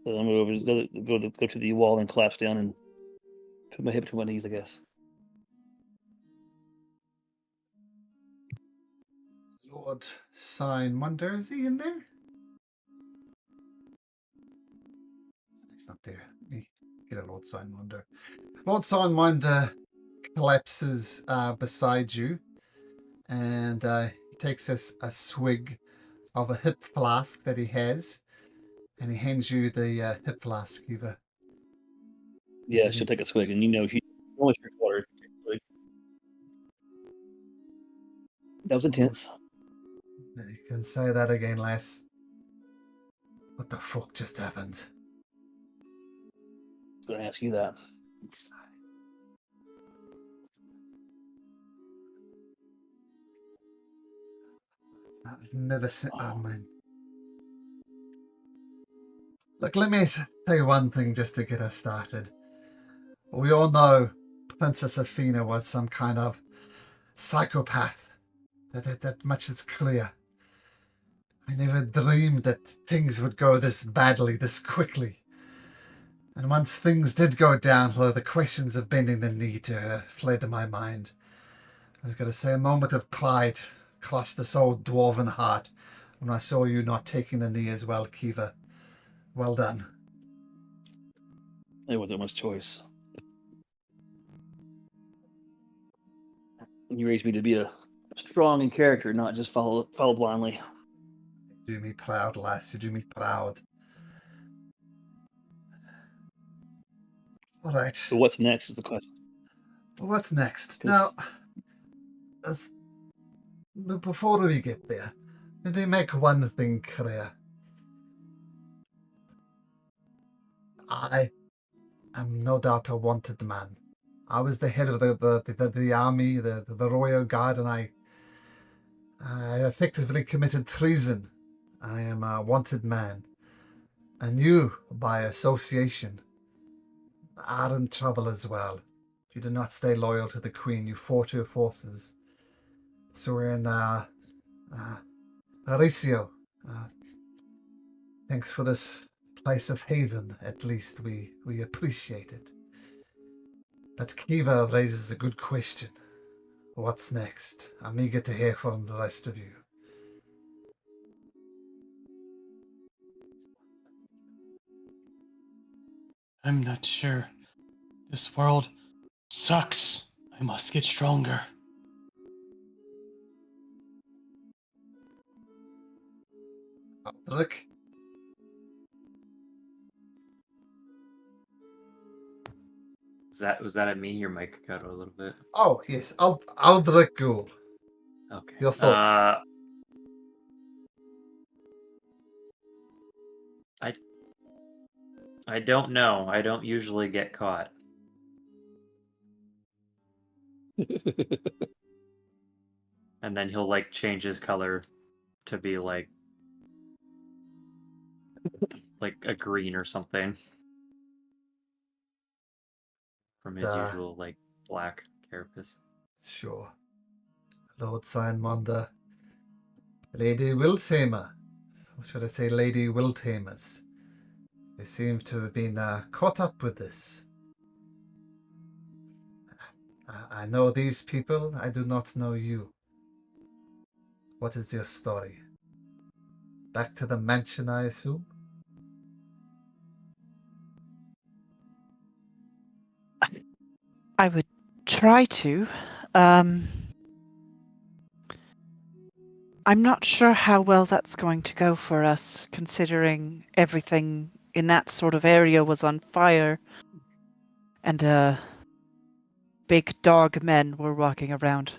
So I'm going to go to the wall and collapse down and put my hip to my knees, I guess. Lord Simonda, is he in there? He's not there. Get a Lord Simonda. Lord Simonda collapses beside you, and he takes a swig of a hip flask that he has, and he hands you the hip flask, Eva. Yeah, she'll take a swig, and she only drinks water. That was intense. You can say that again, lass. What the fuck just happened? I was going to ask you that. I've never seen... Oh, man. Look, let me say one thing just to get us started. We all know Princess Athena was some kind of psychopath. That much is clear. I never dreamed that things would go this badly, this quickly. And once things did go downhill, the questions of bending the knee to her fled to my mind. I was going to say a moment of pride crossed this old dwarven heart when I saw you not taking the knee as well, Kiva. Well done. It wasn't much choice. You raised me to be a strong in character, not just follow blindly. You do me proud, lass. You do me proud. All right. So what's next is the question. Well, what's next? Now, before we get there, let me make one thing clear. I am no doubt a wanted man. I was the head of the army, the royal guard, and I effectively committed treason. I am a wanted man. And you, by association, are in trouble as well. You did not stay loyal to the Queen. You fought your forces. So we're in Horatio. Thanks for this place of haven, at least. We appreciate it. But Kiva raises a good question. What's next? I'm eager to hear from the rest of you. I'm not sure. This world sucks. I must get stronger. Look, Was that at me? Your mic cut a little bit. oh yes, Aldrich Ghoul. Okay. Your thoughts? I don't know. I don't usually get caught. And then he'll like change his color to be like a green or something from his usual like black carapace. Sure. Lord Signmonder, Lady Wiltamer, or should I say Lady Wiltamers? They seem to have been caught up with this. I know these people, I do not know you. What is your story? Back to the mansion, I assume? I would try to. I'm not sure how well that's going to go for us, considering everything in that sort of area was on fire, and big dog men were walking around.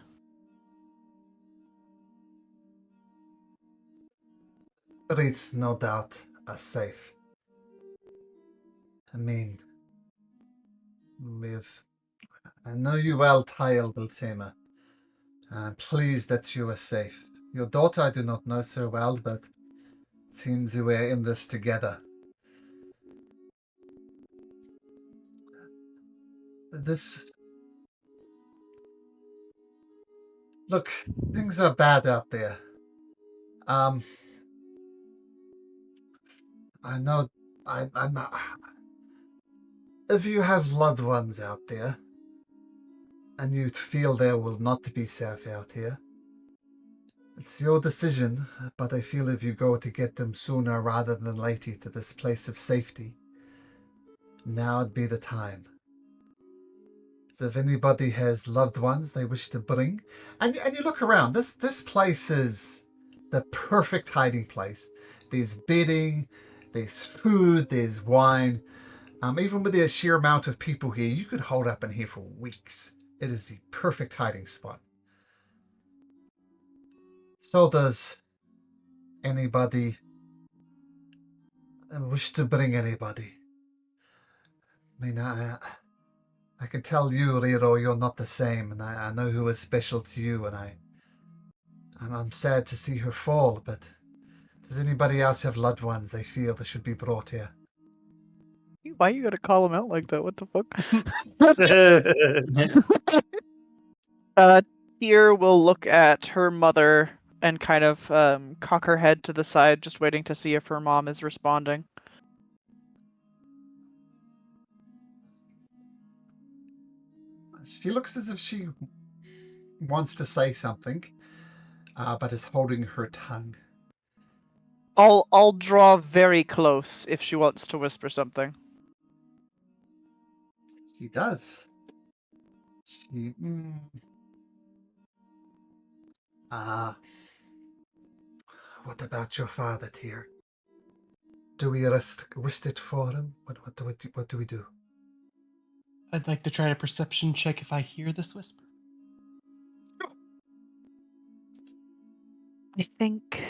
Streets, no doubt, are safe. I mean, I know you well, Tyle Wiltamer. I'm pleased that you are safe. Your daughter I do not know so well, but it seems we are in this together. Look, things are bad out there. I know, I'm not... If you have loved ones out there, and you feel they will not be safe out here, it's your decision, but I feel if you go to get them sooner rather than later to this place of safety, now would be the time. So if anybody has loved ones they wish to bring, and you look around, this place is the perfect hiding place. There's bedding, there's food, there's wine. Even with the sheer amount of people here, you could hold up in here for weeks. It is the perfect hiding spot. So does anybody wish to bring anybody? I mean, I can tell you, Riro, you're not the same, and I know who is special to you, and I'm sad to see her fall, but does anybody else have loved ones they feel that should be brought here? Why you gotta call him out like that? What the fuck? Tyr will look at her mother and kind of cock her head to the side, just waiting to see if her mom is responding. She looks as if she wants to say something, but is holding her tongue. I'll draw very close if she wants to whisper something. She does. What about your father, Tyr? Do we risk it for him? What do we do? I'd like to try a perception check if I hear this whisper. I think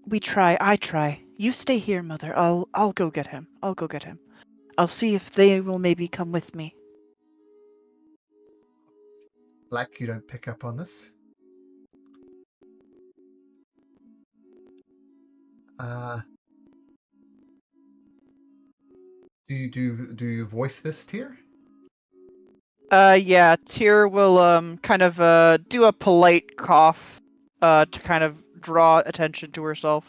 we try. I try. You stay here, Mother. I'll go get him. I'll see if they will maybe come with me. Black, you don't pick up on this. Do you voice this, Tyr? Yeah, Tyr will kind of do a polite cough to kind of draw attention to herself.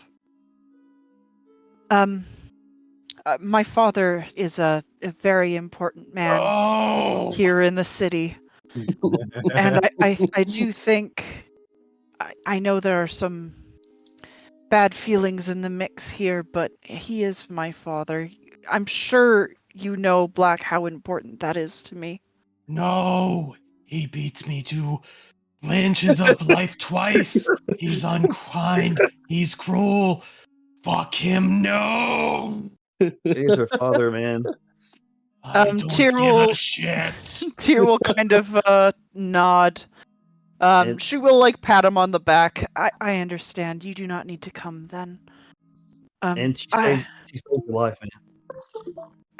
My father is a very important man Oh! here in the city, and I do think I know there are some bad feelings in the mix here, but he is my father. I'm sure you know, Black, how important that is to me. No! He beats me to inches of life twice. He's unkind. He's cruel. Fuck him, no! He is her father, man. I don't Tyr give a will shit. Tyr will kind of nod. And- She will like pat him on the back. I understand. You do not need to come then. And she saved your life, man.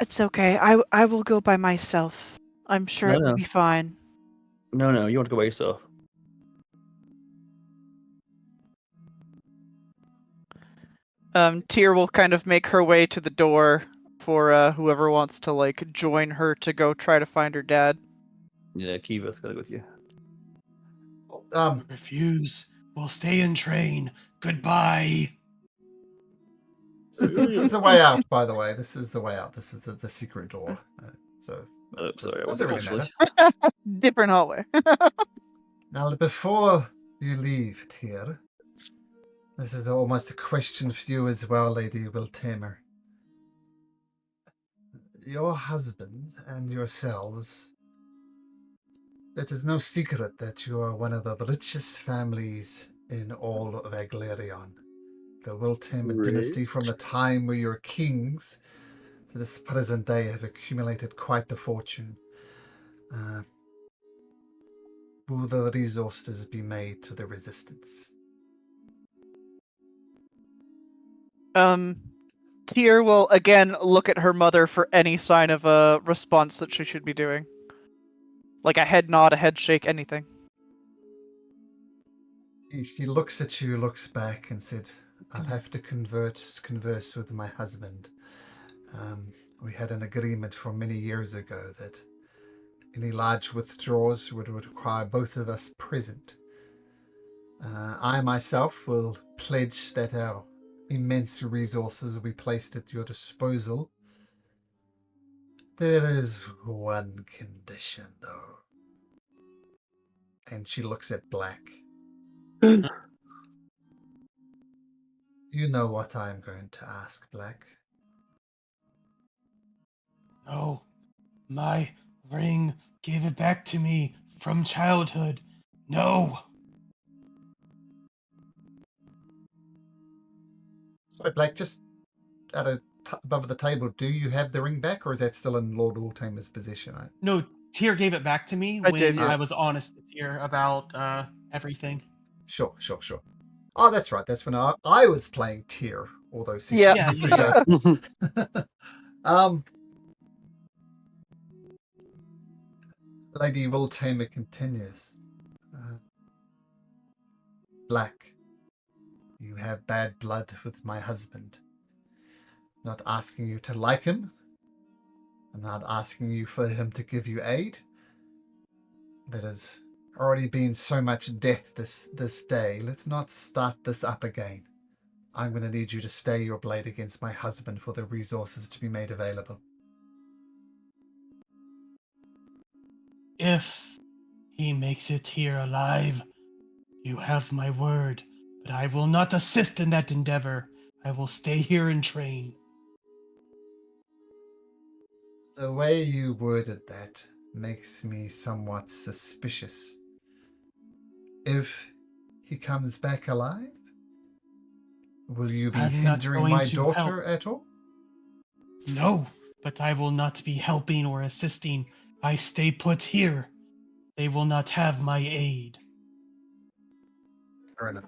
It's okay. I will go by myself. I'm sure it will No. be fine. No, you want to go by yourself. Tyr will kind of make her way to the door for whoever wants to like join her to go try to find her dad. Yeah, Kiva's gotta go with you. Refuse. We'll stay and train. Goodbye. This is the way out, by the way. This is the way out. This is the secret door. So Oh, sorry, I doesn't really wasn't matter. Different hallway. Now, before you leave, Tyr, this is almost a question for you as well, Lady Wiltamer. Your husband and yourselves, it is no secret that you are one of the richest families in all of Aglarion. The Wiltamer dynasty, from the time where you're kings to this present day, have accumulated quite the fortune. Will the resources be made to the resistance? Tyr will again look at her mother for any sign of a response that she should be doing. Like a head nod, a head shake, anything. He looks at you, looks back, and said, I'll have to converse with my husband. We had an agreement from many years ago that any large withdrawals would require both of us present. I myself will pledge that our immense resources will be placed at your disposal. There is one condition, though. And she looks at Black. You know what I'm going to ask, Black. No. My ring gave it back to me from childhood. No. Sorry, Black, just above the table, do you have the ring back, or is that still in Lord Wiltamer's possession? No, Tyr gave it back to me I when did, yeah. I was honest with Tyr about everything. Sure. Oh, that's right. That's when I was playing Tyr, although Yeah. Yes, ago. Lady Wiltamer continues. Black, you have bad blood with my husband. Not asking you to like him. I'm not asking you for him to give you aid. There has already been so much death this day. Let's not start this up again. I'm going to need you to stay your blade against my husband for the resources to be made available. If he makes it here alive, you have my word, but I will not assist in that endeavor. I will stay here and train. The way you worded that makes me somewhat suspicious. If he comes back alive, will you be I'm not hindering going my to daughter help. at all? No, but I will not be helping or assisting. I stay put here. They will not have my aid. Fair enough.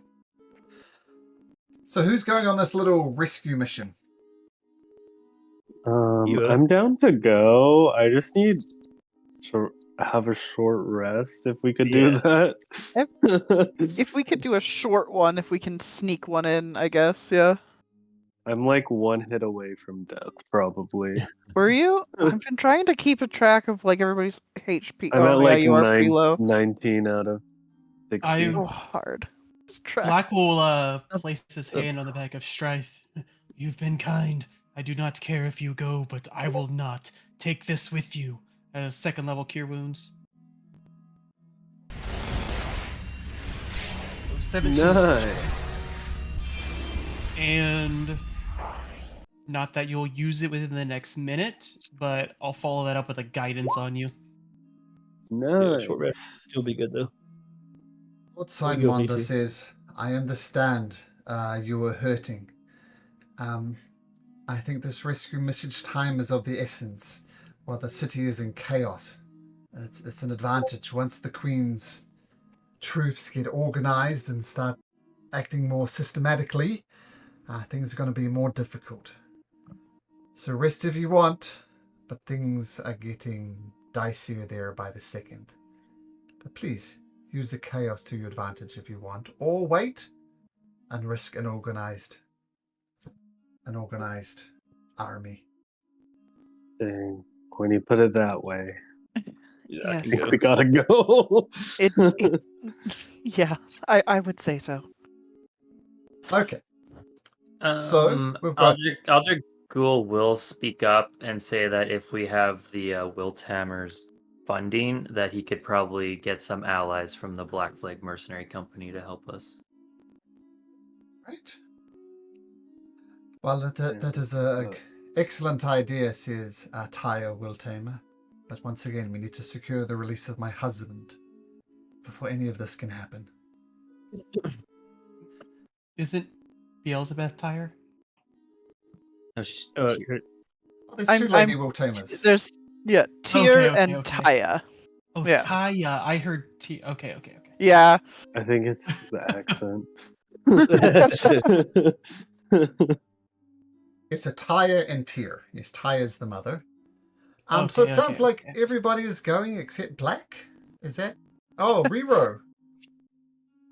So who's going on this little rescue mission? I'm down to go. I just need to have a short rest if we could do that. If we could do a short one, if we can sneak one in, I guess, yeah. I'm like one hit away from death, probably. Were you? I've been trying to keep a track of like everybody's HP. I'm at Oh yeah, like you are pretty low. 19 out of 60. Oh, hard. Track. Black will place his hand on the back of Strife. You've been kind. I do not care if you go, but I will not. Take this with you. Second level cure wounds. So 17. Nice. And not that you'll use it within the next minute, but I'll follow that up with a guidance on you. Nice. Short rest. It'll be good though. Lord There you go, Simonda VT. says, I understand you were hurting. I think this rescue message time is of the essence while the city is in chaos. It's an advantage. Once the Queen's troops get organized and start acting more systematically, things are going to be more difficult. So rest if you want, but things are getting dicier there by the second. But please, use the chaos to your advantage if you want, or wait and risk an organized army. Dang. When you put it that way, Yeah, I Yes. can I think go. we gotta go. Yeah, I would say so. Okay. So, we've got- Aldrich Ghoul will speak up and say that if we have the Wilthammer's funding, that he could probably get some allies from the Black Flag Mercenary Company to help us. Right. Well, that is an excellent idea, says Tyre Wiltamer. But once again, we need to secure the release of my husband before any of this can happen. Isn't Beelzebeth Tyre? No, she's Oh, there's two Lady Wiltamers. There's Tyr Okay, and okay. Taya. Oh, Yeah. Taya. I heard T. Okay. Yeah. I think it's the accent. It's a Tyre and Tyr. Yes, Tyre's the mother. So Okay, it sounds okay, like okay. everybody is going except Black. Is that? Oh, Rero.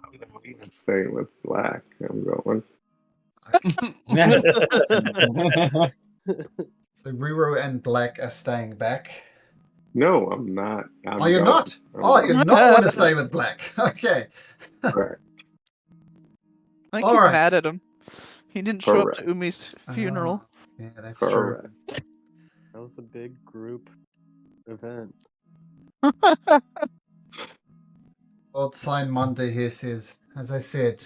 I'm staying with Black. I'm going. So Rero and Black are staying back. No, I'm not. I'm You're going. not? I'm You're not want to stay with Black. Okay. Correct. I think All he's right. mad at him. He didn't show up Correct. to Umi's funeral. Yeah, that's true. Correct. That was a big group event. Old Sign Monday here says, as I said,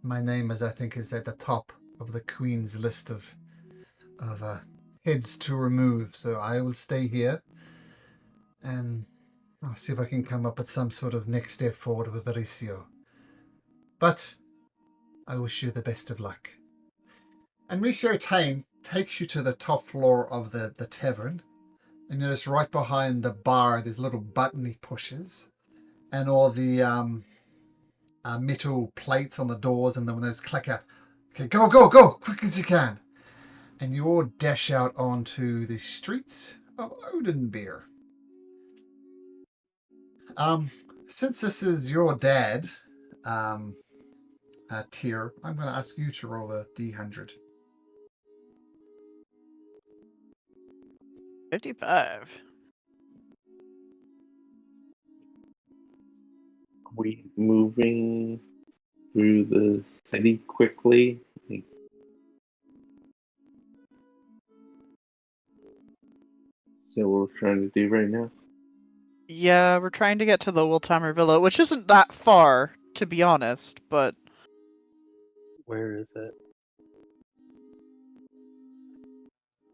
my name is at the top of the Queen's list of heads to remove. So I will stay here and I'll see if I can come up with some sort of next step forward with Aricio. But I wish you the best of luck. And Ricio Tane takes you to the top floor of the tavern. And you notice right behind the bar, there's a little button he pushes. And all the metal plates on the doors, and then when those click out, okay, go, quick as you can. And you all dash out onto the streets of Odenbeer. Since this is your dad, Tyr, I'm going to ask you to roll a D100. 55. We moving through the city quickly. So what we're trying to do right now. Yeah, we're trying to get to the Wiltamer Villa, which isn't that far, to be honest, but Where is it?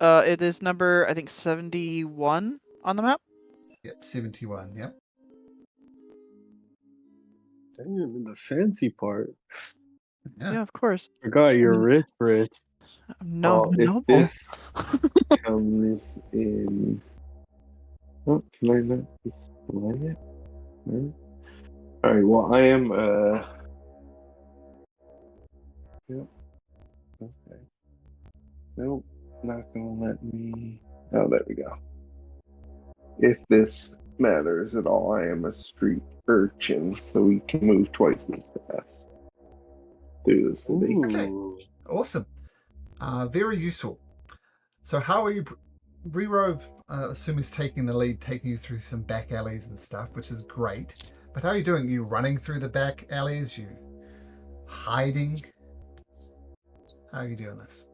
it is number, I think, 71 on the map. Yep, 71, yep. Dang, I'm in the fancy part. Yeah, of course. Forgot you're rich. No, Well, if noble. this comes in. Oh, can I not display it? No? Alright, well, I am. Yep. Okay. Nope, not gonna let me. Oh, there we go. If this matters at all, I am a street urchin, so we can move twice as fast through the city. Okay. Ooh. Awesome. Very useful. So how are you... Rero, assume is taking the lead, taking you through some back alleys and stuff, which is great. But how are you doing? Are you running through the back alleys? You hiding? How are you doing this?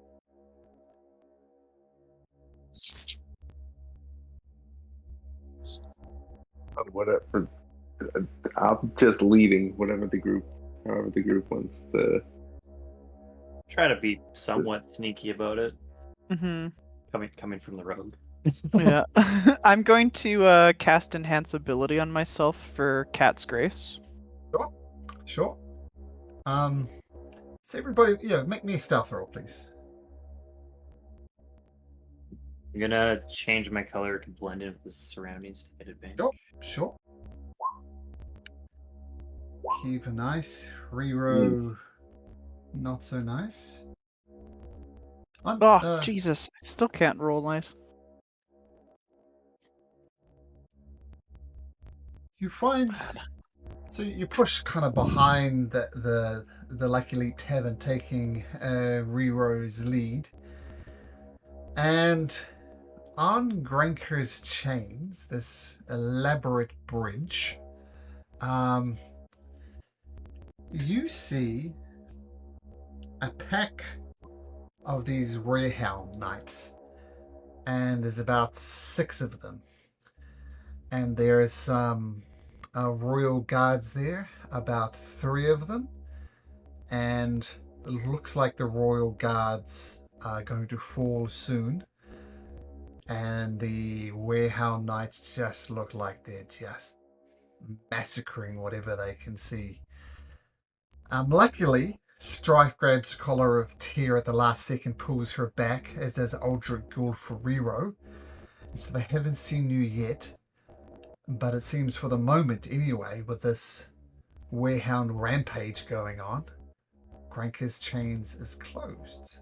Whatever. I'm just leading however the group wants to. Try to be somewhat sneaky about it. Mm-hmm. Coming from the rogue. Yeah. I'm going to cast Enhance Ability on myself for Cat's Grace. Sure. So everybody, make me a stealth roll, please. I'm gonna change my color to blend in with the surroundings to get advantage. Sure. Keep a nice. Rero, not so nice. Oh, Jesus. I still can't roll nice. You find... So you push kind of behind the Lucky Leap Tavern, taking Rero's lead. And on Granker's chains, this elaborate bridge, you see a pack of these Rarehound Knights. And there's about 6 of them. And there's some royal guards there, about 3 of them. And it looks like the royal guards are going to fall soon. And the Warehound Knights just look like they're just massacring whatever they can see. Luckily, Strife grabs collar of Tear at the last second, pulls her back, as does Aldrich Gould for Rero. And so they haven't seen you yet. But it seems for the moment anyway, with this Warehound rampage going on, Granker's chains is closed.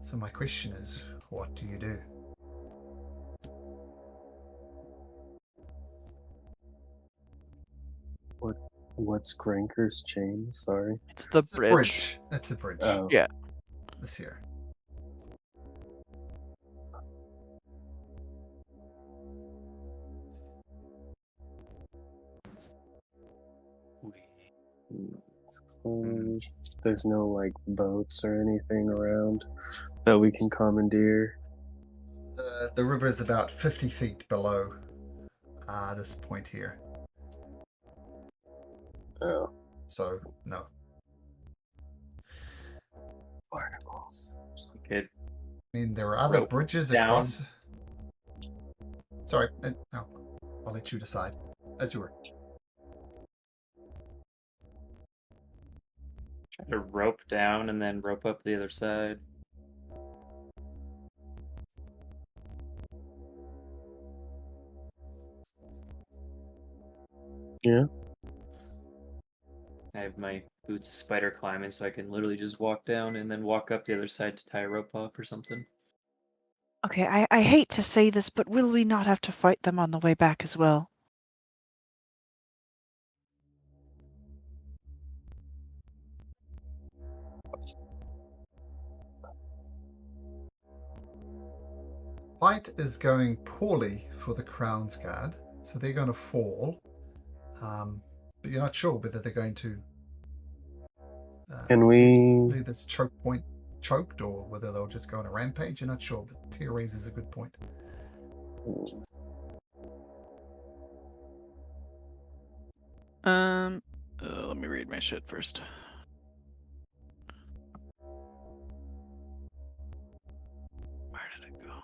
So my question is, what do you do? What's Granker's chain? Sorry. It's the It's bridge. It's a bridge. Oh. Yeah. This here. There's no like boats or anything around that we can commandeer. The river is about 50 feet below this point here. Oh. So, no. Barnacles. Good. I mean, there are other Rope bridges down. across... Sorry, no. I'll let you decide. As you were. Try to rope down and then rope up the other side. Yeah. I have my boots of spider climbing, so I can literally just walk down and then walk up the other side to tie a rope off or something. Okay, I hate to say this, but will we not have to fight them on the way back as well? Fight is going poorly for the Crown's Guard, so they're going to fall. But you're not sure whether they're going to Can we? leave this choke point choked or whether they'll just go on a rampage. You're not sure, but Tear raises a good point. Let me read my shit first. Where did it go?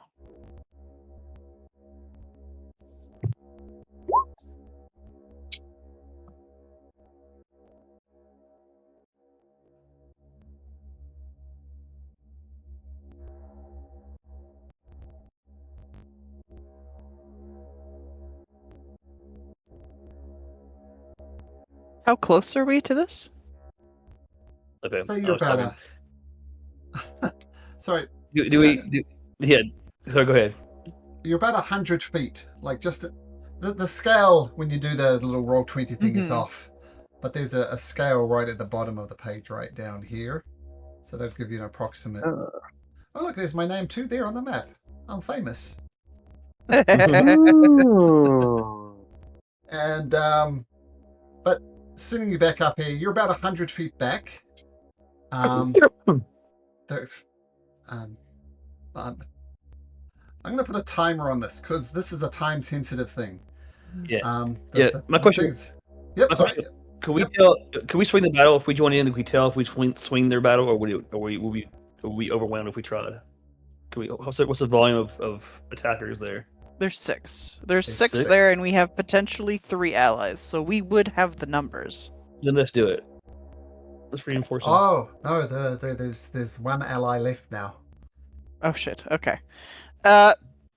How close are we to this? Okay. So you're about a... Sorry. Yeah. Sorry, go ahead. You're about 100 feet. Like, just... The scale, when you do the little roll 20 thing, is off. But there's a scale right at the bottom of the page, right down here. So they'll give you an approximate. Oh. Oh, look, there's my name too there on the map. I'm famous. Ooh. And, but sending you back up here, you're about 100 feet back. There's, I'm going to put a timer on this because this is a time-sensitive thing. Yeah. My question. Things... Yep. Sorry. Question, can we tell? Can we swing the battle if we join in? Can we tell if we swing their battle, or will we overwhelmed if we try? Can we? What's the volume of attackers there? There's 6. There's There's 6 6. there, and we have potentially 3 allies, so we would have the numbers. Then let's do it. Let's reinforce them. Oh no, there's one ally left now. Oh shit. Okay.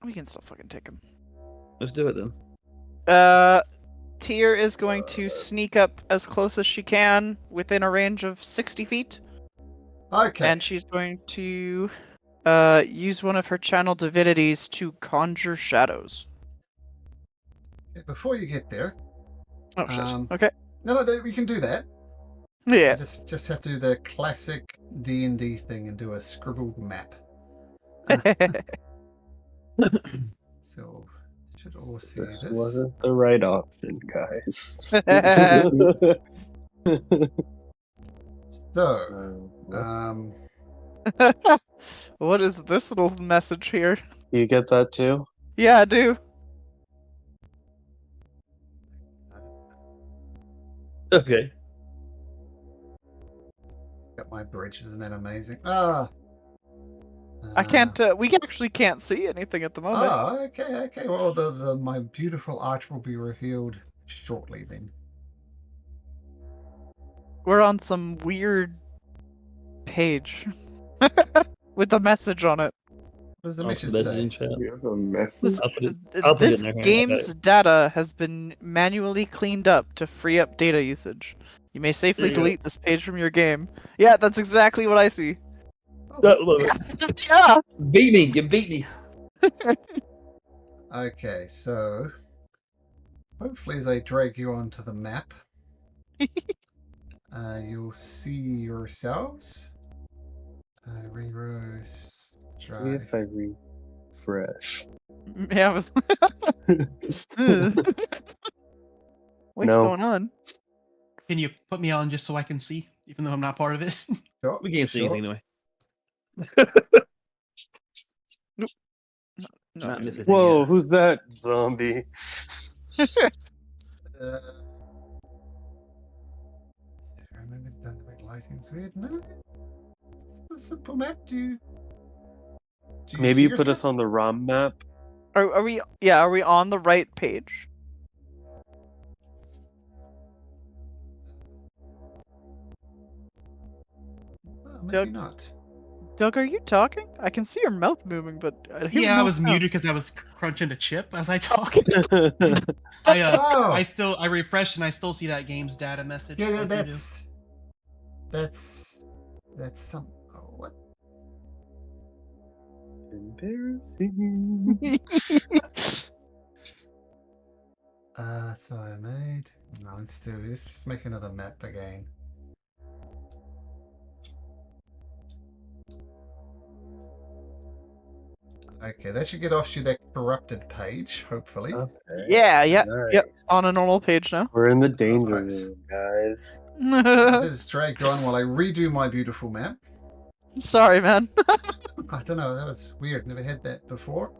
We can still fucking take him. Let's do it then. Tyr is going to sneak up as close as she can within a range of 60 feet. Okay. And she's going to use one of her channel divinities to conjure shadows. Before you get there. Oh shit. Okay. No, we can do that. Yeah. Just have to do the classic D&D thing and do a scribbled map. So should all see This this. wasn't the right option, guys. So, What is this little message here? You get that too? Yeah, I do. Okay. got my bridge, isn't that amazing? I can't. We actually can't see anything at the moment. Oh, okay. Well, my beautiful art will be revealed shortly then. We're on some weird page with a message on it. What does the I'll message put that say? in chat. You have a message? This, I'll put it this in there. game's data has been manually cleaned up to free up data usage. You may safely There you go. delete this page from your game. Yeah, that's exactly what I see. Yeah. Beat me. You beat me. Okay, so hopefully as I drag you onto the map, you'll see yourselves. Reroast. Drive. Yes, I refresh. Yeah, I was... What's No. going on? Can you put me on just so I can see, even though I'm not part of it? Sure, We can't see sure. anything anyway. No, Not missing. Whoa, who's that zombie? I remember the lighting's weird. No, it's a simple map. Do you Maybe see you put us yourselves? on the ROM map. Are we? Yeah, are we on the right page? Maybe Doug? not. Doug, are you talking? I can see your mouth moving, but I hear Yeah, I no was muted sounds. because I was crunching a chip as I talk. Oh! I refreshed and I still see that game's data message. Yeah, like you do. that's some. Oh, what? Embarrassing. So I made. No, let's just make another map again. Okay, that should get off you that corrupted page, hopefully. Okay. Yeah, yep, Nice. on a normal page now. We're in the danger Alright. room, guys. I'll just drag you on while I redo my beautiful map. Sorry, man. I don't know, that was weird. Never had that before.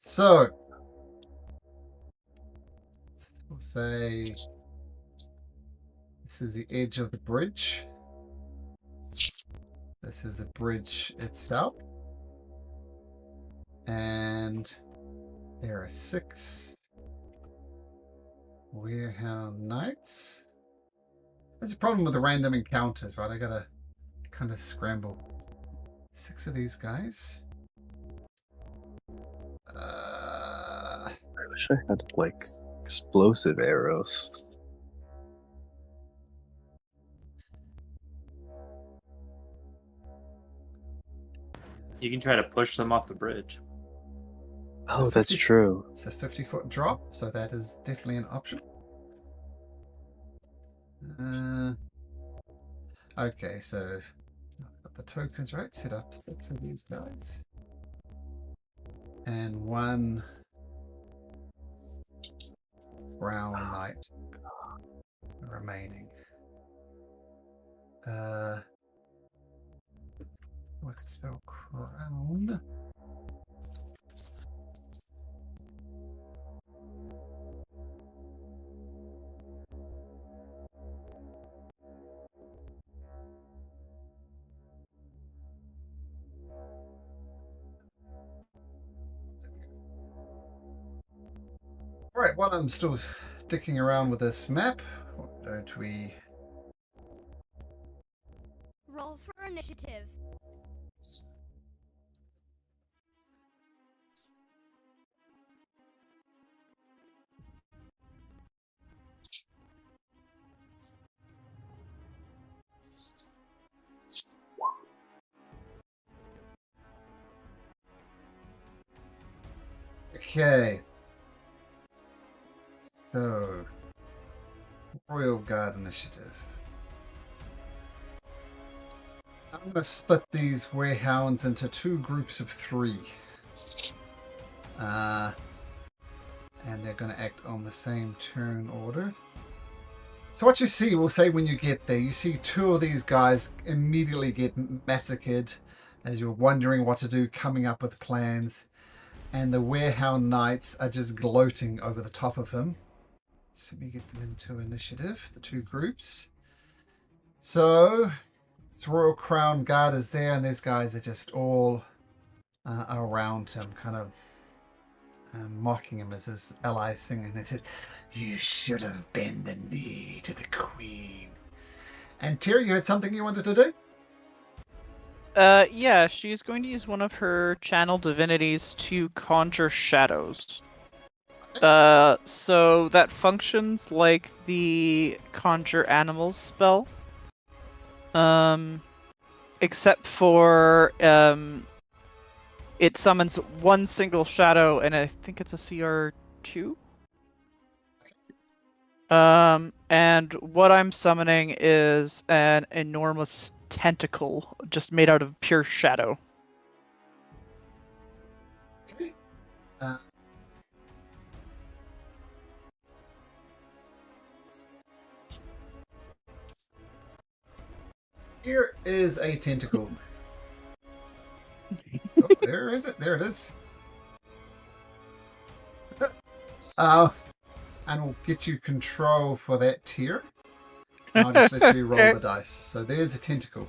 So, we'll say this is the edge of the bridge. This is the bridge itself. And there are 6 Warehound Knights. There's a problem with the random encounters, right? I gotta kind of scramble. 6 of these guys. I wish I had, like, explosive arrows. You can try to push them off the bridge. Oh, that's true. It's a 50-foot drop, so that is definitely an option. Okay, so the tokens right. Set up 6 of these guys. And 1 brown knight remaining. What's the crown? Alright, while I'm still dicking around with this map, why don't we... Roll for initiative. Okay. So, Royal Guard Initiative. I'm going to split these Werehounds into 2 groups of 3. And they're going to act on the same turn order. So what you see, we'll say when you get there, you see 2 of these guys immediately get massacred as you're wondering what to do, coming up with plans. And the Werehound Knights are just gloating over the top of him. So let me get them into initiative, the 2 groups. So, this Royal Crown Guard is there, and these guys are just all around him, kind of mocking him as his allies sing. And they says, "You should have bent the knee to the Queen." And Terry, you had something you wanted to do? Yeah, she's going to use one of her channel divinities to conjure shadows. So that functions like the conjure animals spell. Except for, it summons 1 single shadow, and I think it's a CR2? And what I'm summoning is an enormous tentacle just made out of pure shadow. Okay. Here is a tentacle. Oh, there is it. There it is. And we'll get you control for that tier. And I'll just let you roll Okay. the dice. So there's a tentacle.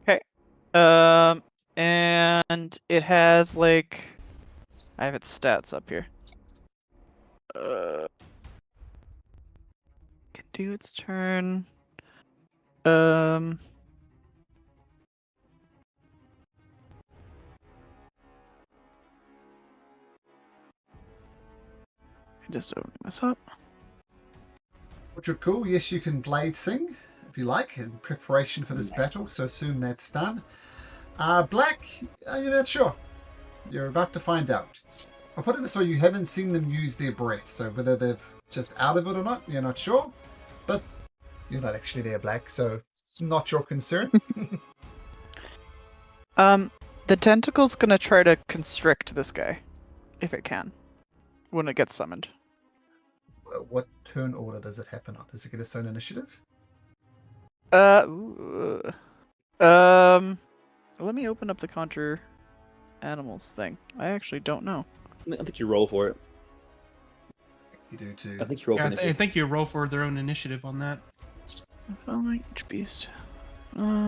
Okay. And it has like, I have its stats up here. Can do its turn. Just opening this up. Which are cool. Yes, you can blade sing if you like in preparation for this battle. So assume that's done. Black, you're not sure. You're about to find out. I'll put it this way: you haven't seen them use their breath, so whether they're just out of it or not, you're not sure. But you're not actually there, Black, so not your concern. The tentacle's gonna try to constrict this guy, if it can, when it gets summoned. What turn order does it happen on? Does it get its own initiative? Let me open up the conjure animals thing. I actually don't know. I think you roll for it. You do too. I think you roll Yeah, for I initiative. think you roll for their own initiative on that. Each beast. I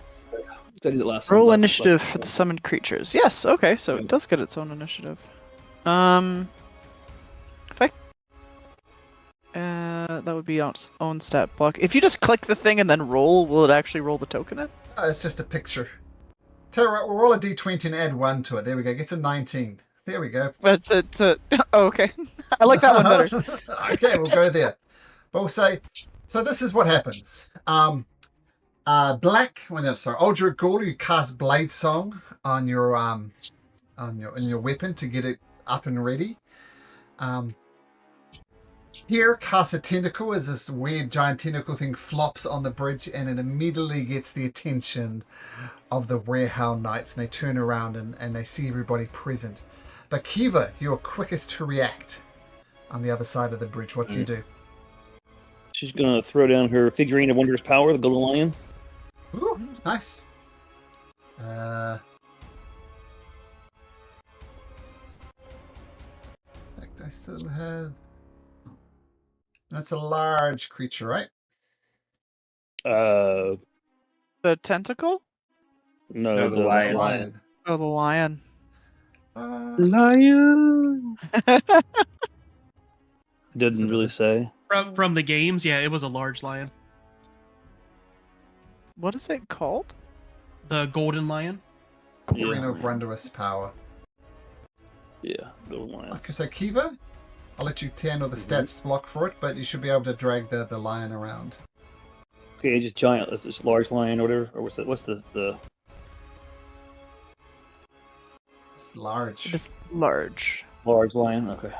did it last Roll last- initiative last- for the summoned creatures. Yes, okay, so it does get its own initiative. If I... that would be on its own stat block. If you just click the thing and then roll, will it actually roll the token in? It's just a picture. Tell you what, we'll roll a d20 and add 1 to it. There we go. Gets a 19. There we go. Oh, okay. I like that one better. Okay, we'll go there. But we'll say, so this is what happens. Black, Oldric Ghoul, you cast Blade Song on your in your weapon to get it up and ready. Here casts a tentacle as this weird giant tentacle thing flops on the bridge, and it immediately gets the attention of the Warehound Knights, and they turn around and they see everybody present. But Kiva, you're quickest to react on the other side of the bridge. What do you do? She's gonna throw down her figurine of wondrous power, the golden lion. Ooh, nice. I still have. That's a large creature, right? Uh, The tentacle? no, No, the the lion. lion. Oh, the lion. Lion. Didn't really say. From the games, yeah, it was a large lion. What is it called? The golden lion. Figurine Yeah. of wondrous power. Yeah, golden lion. Okay, so Kiva, I'll let you handle the stats block for it, but you should be able to drag the lion around. Okay, just giant. That's just large lion or whatever. Or what's the? It's large. It is large. Large lion. Okay.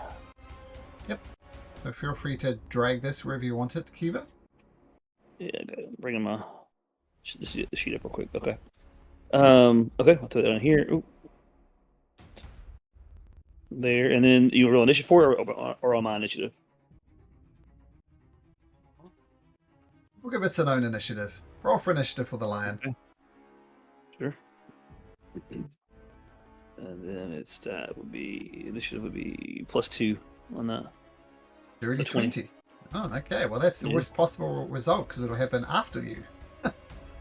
So feel free to drag this wherever you want it, Kiva. Yeah, okay. Bring him the sheet up real quick. Okay. Okay, I'll throw that on here. Ooh. There, and then you roll initiative for it or on my initiative. We'll give it an own initiative. Roll for initiative for the lion. Okay. Sure. And then its stat would be initiative would be +2 on that. Dirty So 20. 20. Oh, okay. Well, that's the Yeah. worst possible result because it'll happen after you.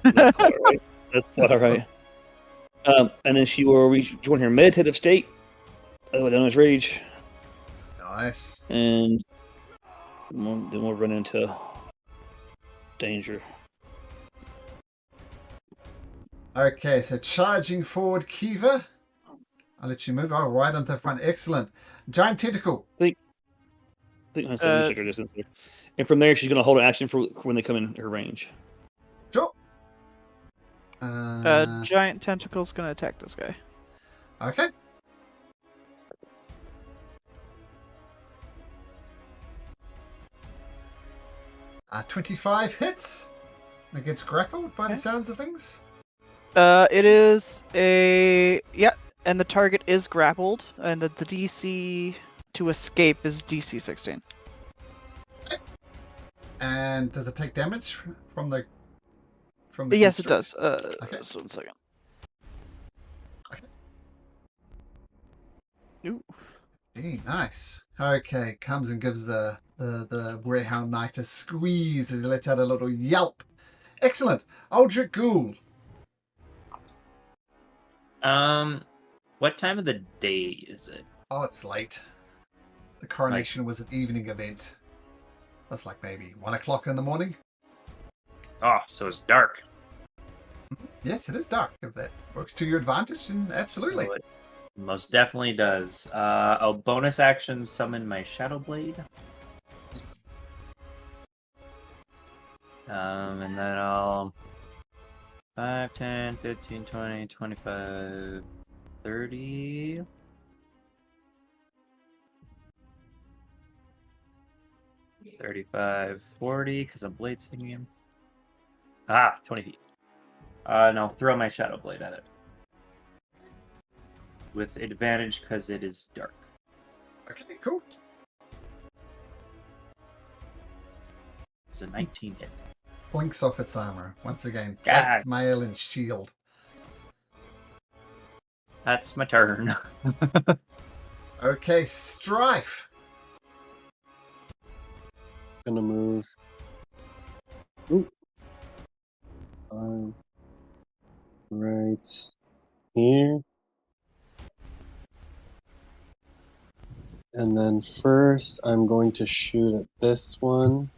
That's quite all right. That's quite all right. And then she will rejoin her meditative state. Down his rage, Nice. and then we'll run into danger. Okay, so charging forward, Kiva. I'll let you move. Oh, right onto the front. Excellent. Giant tentacle. I think I said check her distance there. And from there, she's going to hold an action for when they come in her range. Sure. Giant tentacle's gonna attack this guy. Okay. 25 hits. And it gets grappled by the sounds of things. It is and the target is grappled, and the DC to escape is DC 16. And does it take damage from the Yes, it constrict? does. Okay. Just 1 second. Okay. Ooh. Hey, nice. Okay, comes and gives the Warehound Knight a squeeze as he lets out a little yelp. Excellent. Aldrich Ghoul. What time of the day is it? Oh, it's late. The coronation was an evening event. That's like maybe 1 o'clock in the morning. Oh, so it's dark. Yes, it is dark. If that works to your advantage, then absolutely. So it most definitely does. I'll bonus action summon my Shadow Blade. And then I'll 5, 10, 15, 20, 25, 30. 35, 40, because I'm blade singing. 20 feet. And I'll throw my Shadow Blade at it. With advantage because it is dark. Okay, cool. It's a 19 hit. Blinks off its armor. Once again, God. plate, mail, and shield. That's my turn. Okay, Strife. Gonna move. Ooh. Right here. And then first, I'm going to shoot at this one.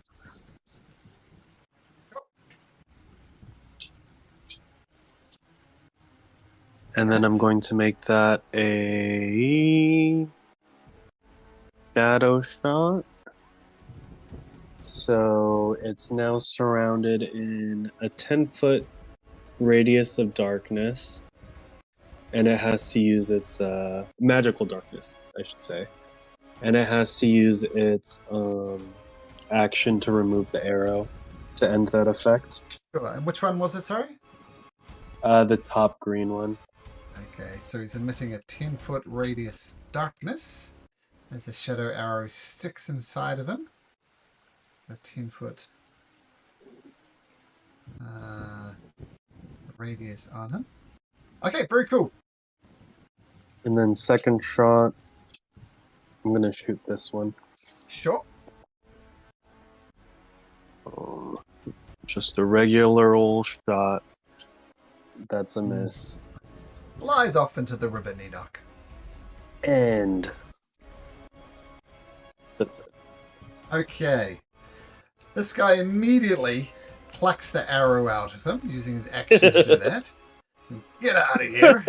And then I'm going to make that a shadow shot. So it's now surrounded in a 10-foot radius of darkness. And it has to use its magical darkness, I should say. And it has to use its action to remove the arrow to end that effect. Sure. And which one was it, sorry? The top green one. Okay, so he's emitting a 10-foot radius darkness as a shadow arrow sticks inside of him. A 10-foot radius on him. Okay, very cool. And then second shot, I'm going to shoot this one. Sure. Just a regular old shot. That's a miss. Flies off into the river, Ninoc. And that's it. Okay. This guy immediately plucks the arrow out of him, using his action to do that. Get out of here!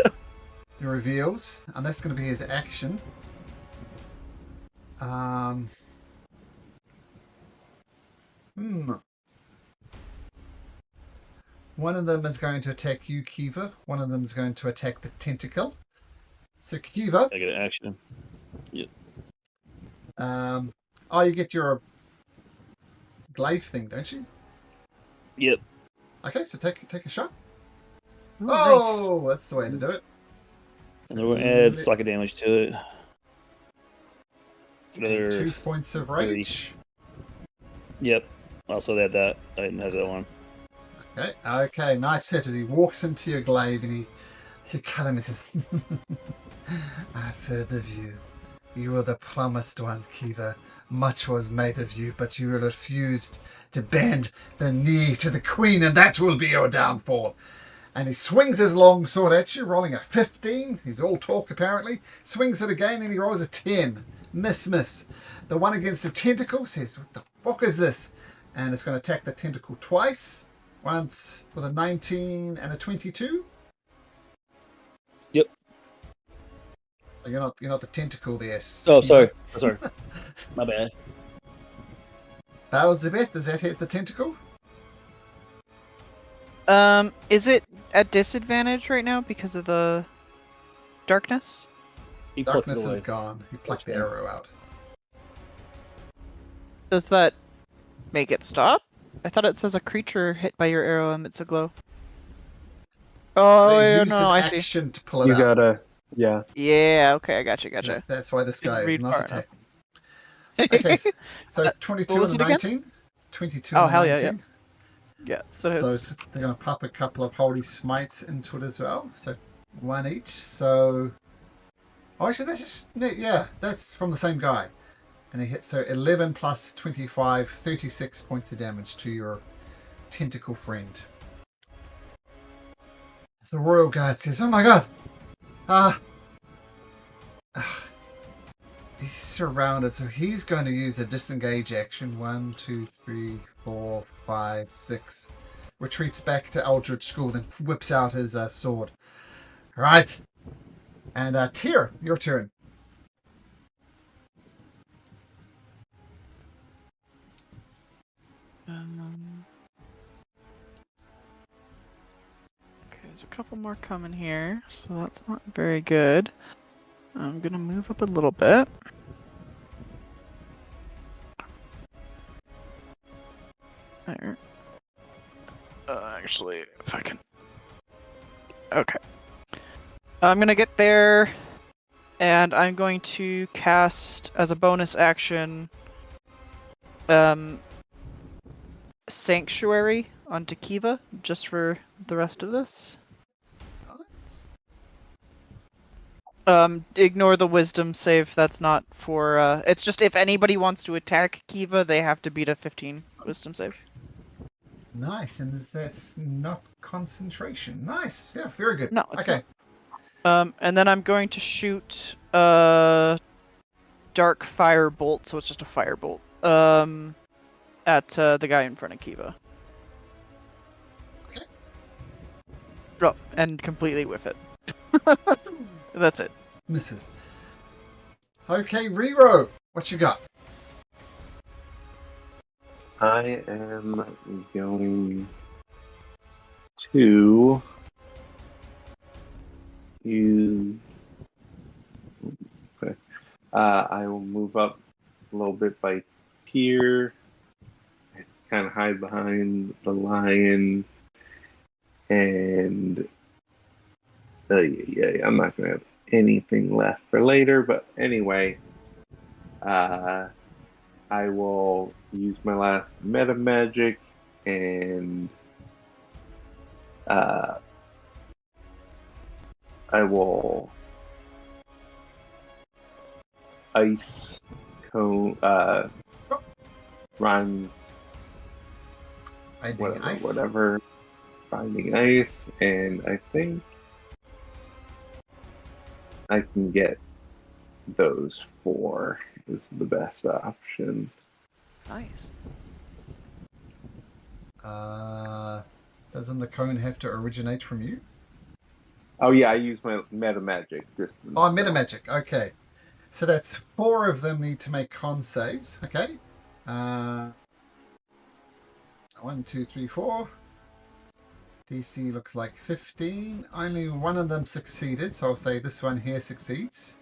He reveals, and that's going to be his action. One of them is going to attack you, Kiva. One of them is going to attack the tentacle. So, Kiva. I get an action. Yep. You get your glaive thing, don't you? Yep. Okay, so take a shot. Ooh, Oh, that's the way to do it. And then we'll add psychic damage to it. Another 2 points of rage. Yep. Also add that. I didn't have that one. Okay, nice hit as he walks into your glaive and you cut him and says, I've heard of you. You were the promised one, Kiva. Much was made of you, but you refused to bend the knee to the queen, and that will be your downfall. And he swings his long sword at you, rolling a 15. He's all talk, apparently. Swings it again, and he rolls a 10. Miss. The one against the tentacle says, what the fuck is this? And it's going to attack the tentacle twice. Once with a 19 and a 22. Yep. Oh, you're not the tentacle there. Oh, sorry. My bad. That was the bet. Does that hit the tentacle? Is it at disadvantage right now because of the darkness? He plucked it Darkness away. is gone. He plucked the arrow out. Does that make it stop? I thought it says a creature hit by your arrow emits a glow. Oh, They use no, an I see. action to pull it You out. gotta, yeah. Yeah, okay, I gotcha. That's why this guy Didn't is read not far attacking. Okay, so 22 was and it again? 19. 22 Oh, and hell yeah, 19. Yeah, So they're going to pop a couple of holy smites into it as well. So one each. So, actually, that's just that's from the same guy. And he hits 11 plus 25, 36 points of damage to your tentacle friend. The Royal Guard says, "Oh my God, he's surrounded, so he's going to use a disengage action. 1, 2, 3, 4, 5, 6. Retreats back to Eldritch School, then whips out his sword. Right. And Tyr, your turn. Okay, there's a couple more coming here, so that's not very good. I'm gonna move up a little bit. There. Actually, if I can. Okay. I'm gonna get there, and I'm going to cast as a bonus action, Sanctuary onto Kiva, just for the rest of this. Ignore the wisdom save. That's not for. It's just if anybody wants to attack Kiva, they have to beat a 15 wisdom save. Nice, and that's not concentration. Nice, yeah, very good. No, it's okay. not. And then I'm going to shoot dark fire bolt, so it's just a fire bolt. At the guy in front of Kiva. Okay. Oh, and completely whiff it. That's it. Misses. Okay, Rero, what you got? I am going to use. Okay. I will move up a little bit by tier. Kind of hide behind the lion. And I'm not going to have anything left for later. But anyway, I will use my last meta magic and I will ice cone rhymes whatever finding ice, and I think I can get those 4 is the best option. Nice. Doesn't the cone have to originate from you? Oh yeah, I use my meta magic. Oh, meta magic. Okay, so that's 4 of them need to make con saves. Okay. 1, 2, 3, 4. DC looks like 15. Only one of them succeeded, so I'll say this one here succeeds.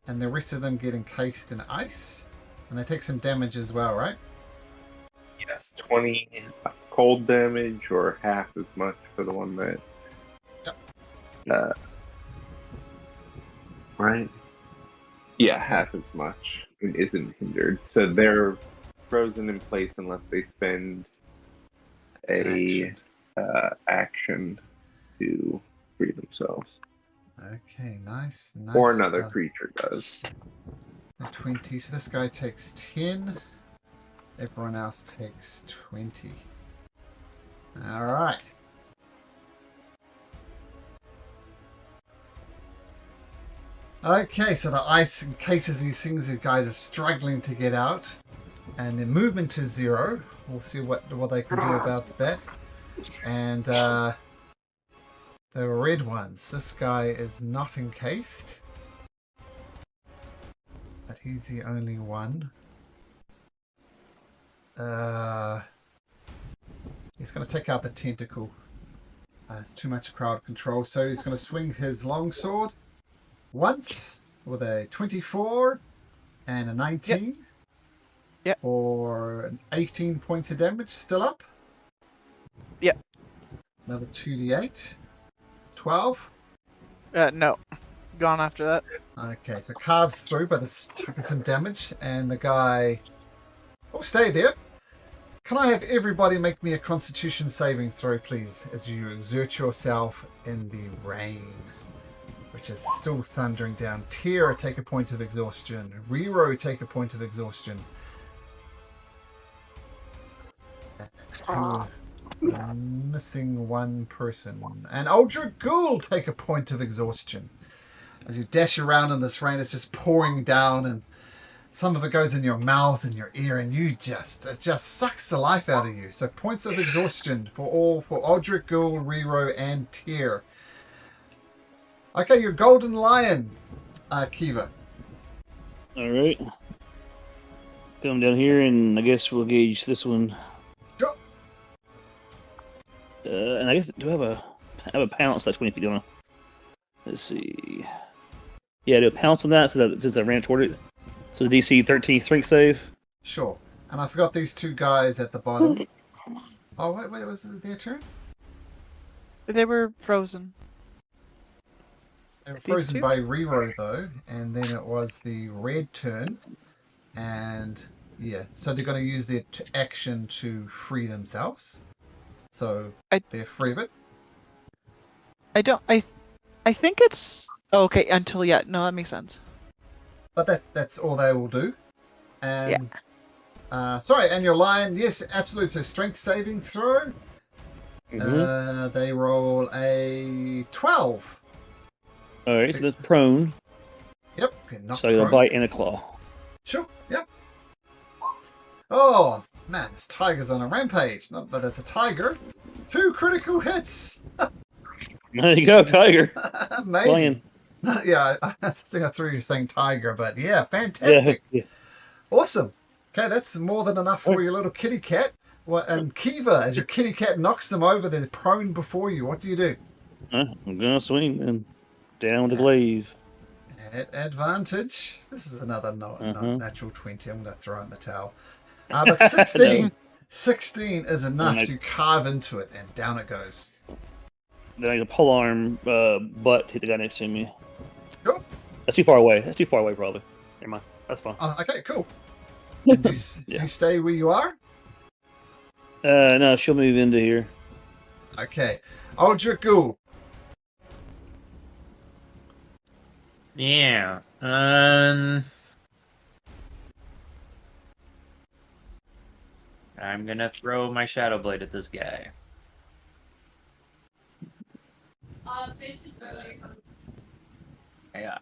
And the rest of them get encased in ice. And they take some damage as well, right? Yes, 20 cold damage, or half as much for the one that... Yep. Right? Yeah, half as much. It isn't hindered. So they're frozen in place unless they spend a action to free themselves. Okay, nice. Or another creature does. 20. So this guy takes 10. Everyone else takes 20. Alright. Okay, so the ice encases these things. These guys are struggling to get out. And their movement is 0. We'll see what they can do about that. And the red ones. This guy is not encased. But he's the only one. He's going to take out the tentacle. It's too much crowd control. So he's going to swing his longsword once with a 24 and a 19. Yep. For 18 points of damage. Still up? Yep. Another 2d8. 12. No. Gone after that. Okay, so carves through, but it's taking some damage, and the guy... Oh, stay there. Can I have everybody make me a Constitution saving throw, please, as you exert yourself in the rain, which is still thundering down. Tira, take a point of exhaustion. Rero, take a point of exhaustion. Missing one person. And Aldrich Ghoul, take a point of exhaustion. As you dash around in this rain, it's just pouring down, and some of it goes in your mouth and your ear, and it just sucks the life out of you. So points of exhaustion for Aldrich Ghoul, Rero, and Tyr. Okay, your Golden Lion, Kiva. Alright. Come down here, and I guess we'll gauge this one. Sure. And I guess, do I have a pounce like 20 feet, don't I? Let's see. Yeah, do a pounce on that since I ran toward it. So the DC 13 strength save. Sure. And I forgot these 2 guys at the bottom. Oh, wait, was it their turn? They were frozen. They were frozen by Rero, though, and then it was the red turn. And, yeah, so they're going to use their action to free themselves. So, they're free of it. I think it's... Oh, okay, until, yeah, no, that makes sense. But that's all they will do. And, sorry, and your lion, yes, absolutely. So strength saving throw. Mm-hmm. They roll a 12. Alright, so that's prone. Yep. So a bite and a claw. Sure, yep. Oh, man, this tiger's on a rampage. Not that it's a tiger. 2 critical hits. There you go, tiger. Amazing. Lion. Yeah, I think I threw you saying tiger, but yeah, fantastic. Yeah. Awesome. Okay, that's more than enough for your little kitty cat. Well, and Kiva, as your kitty cat knocks them over, they're prone before you. What do you do? I'm going to swing and down with the glaive. At advantage. This is another natural 20. I'm going to throw in the towel. But 16. 16 is enough to carve into it, and down it goes. Then I can pull arm butt hit the guy next to me. Sure. That's too far away. That's too far away, probably. Never mind. That's fine. Okay, cool. And do you stay where you are? No, she'll move into here. Okay. Oathbreaker. Yeah. I'm gonna throw my Shadow Blade at this guy. Yeah.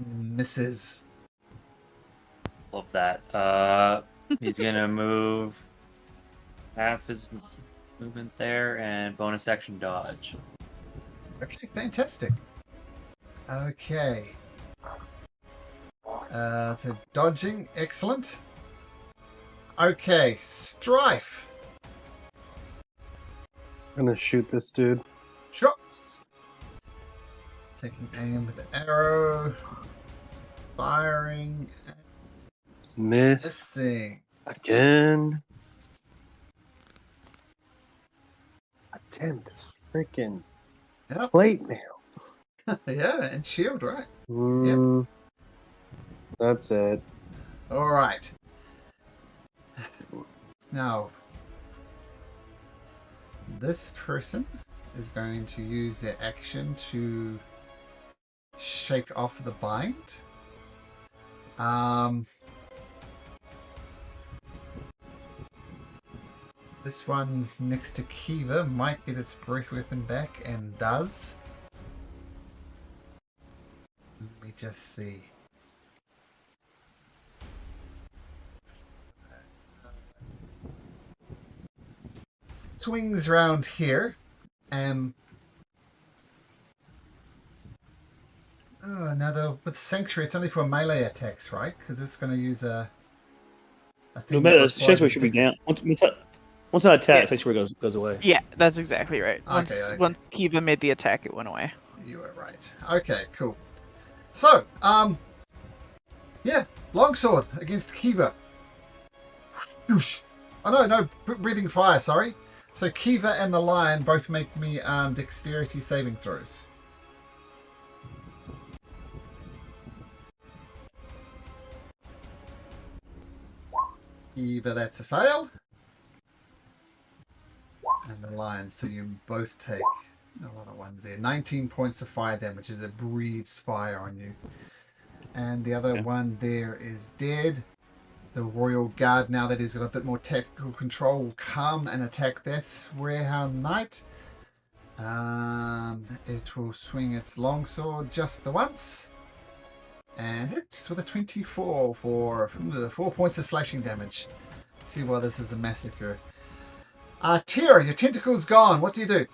Misses. Love that. He's gonna move half his movement there and bonus action dodge. Okay, fantastic. Okay. So dodging, excellent. Okay, Strife. I'm gonna shoot this dude. Sure. Taking aim with the arrow. Firing. Missing. Again. God damn this freaking plate mail. Yeah, and shield, right? Yep. That's it. All right. Now, this person is going to use their action to shake off the bind. This one next to Kiva might get its breath weapon back, and does. Let me just see. Swings around here, and another with Sanctuary. It's only for melee attacks, right? Because it's going to use a thing. The Sanctuary should be down. Once that attack, Sanctuary goes away. Yeah, that's exactly right. Okay. Once Kiva made the attack, it went away. You were right. Okay, cool. So, yeah, longsword against Kiva. Whoosh. Oh no, breathing fire. Sorry. So Kiva and the lion both make me dexterity saving throws. Kiva, that's a fail. And the lion, so you both take a lot of ones there. 19 points of fire damage as it breathes fire on you. And the other one there is dead. The Royal Guard, now that he's got a bit more tactical control, will come and attack this Warehound Knight. It will swing its longsword just the once. And hits with a 24 for 4 points of slashing damage. Let's see why this is a massacre. Tyr, your tentacle's gone. What do you do?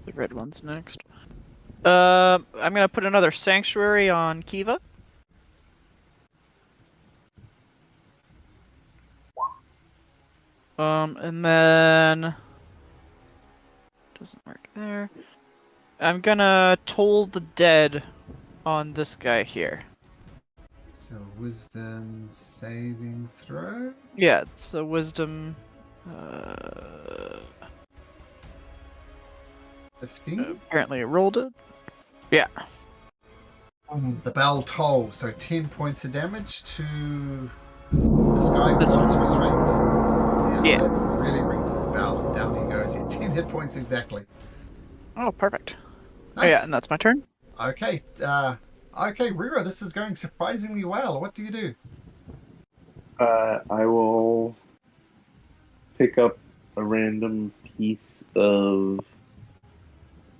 The red one's next. I'm gonna put another sanctuary on Kiva. And then doesn't work there. I'm gonna toll the dead on this guy here. So wisdom saving throw? Yeah, it's a wisdom 15? Apparently it rolled it. Yeah. The bell tolls, so 10 points of damage to this guy who was restrained. Yeah. That really rings his bell, and down he goes. 10 hit points exactly. Oh, perfect. Nice. Oh, yeah, and that's my turn. Okay, Rira, this is going surprisingly well. What do you do? I will pick up a random piece of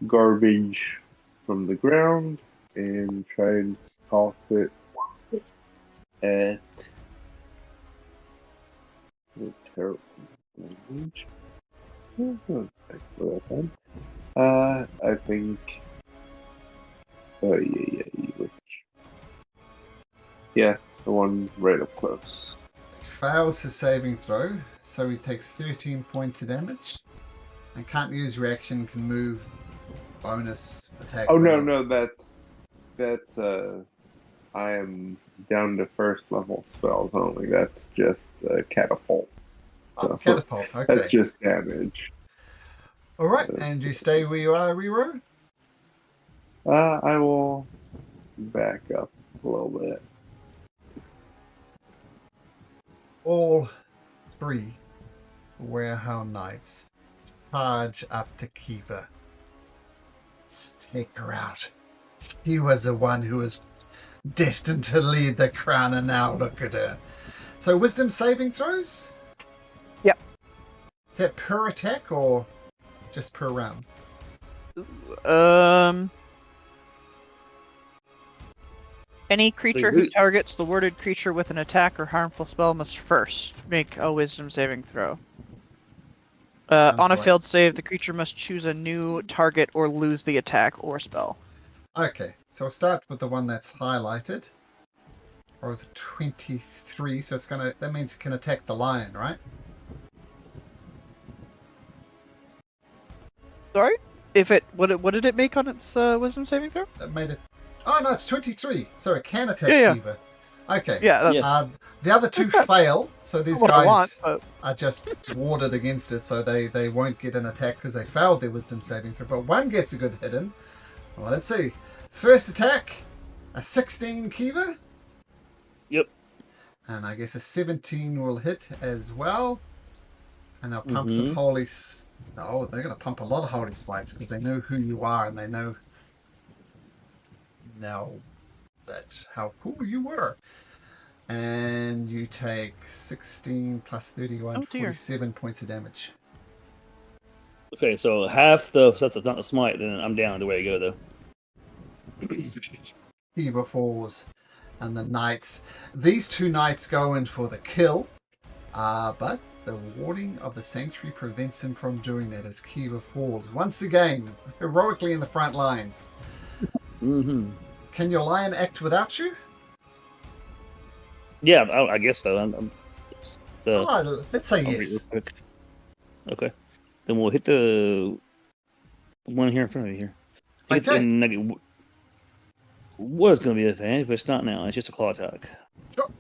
garbage from the ground and try and toss it at the terrible language. I think. Oh yeah, The one right up close. Fails his saving throw, so he takes 13 points of damage. And can't use reaction, can move, bonus attack. Oh no, that's I am down to first level spells only. That's just catapult. Oh, catapult, okay. That's just damage. Alright, and you stay where you are, Rero? I will back up a little bit. All 3 Warehound Knights charge up to Kiva. Let's take her out. She was the one who was destined to lead the crown, and now look at her. So wisdom saving throws? Yep. Is that per attack or just per round? Any creature who targets the warded creature with an attack or harmful spell must first make a wisdom saving throw. On a failed save, the creature must choose a new target or lose the attack or spell. Okay, so we'll start with the one that's highlighted. Or is it 23? So it's gonna, that means it can attack the lion, right? Sorry? If it what did it make on its wisdom saving throw? That made it. Oh no, it's 23. So it can attack Kiva. Okay. Yeah. The other 2 fail, so these What I guys want, are just warded against it, so they won't get an attack because they failed their wisdom saving throw. But one gets a good hit in. Well, let's see. First attack, a 16 Kiva. Yep. And I guess a 17 will hit as well. And they'll pump some holy... No, they're going to pump a lot of holy smites because they know who you are and they know now that how cool you were. And you take 16 plus 31, 47 points of damage. Okay, so half the... So that's not a smite, then I'm down the way to go, though. Kiva falls. And the knights... These 2 knights go in for the kill. But the warding of the sanctuary prevents him from doing that as Kiva falls. Once again, heroically in the front lines. Can your lion act without you? Yeah, I guess so. Let's say yes. Okay. Then we'll hit the one here in front of you here. Okay. Was going to be an advantage, but it's not now. It's just a claw attack. Sure.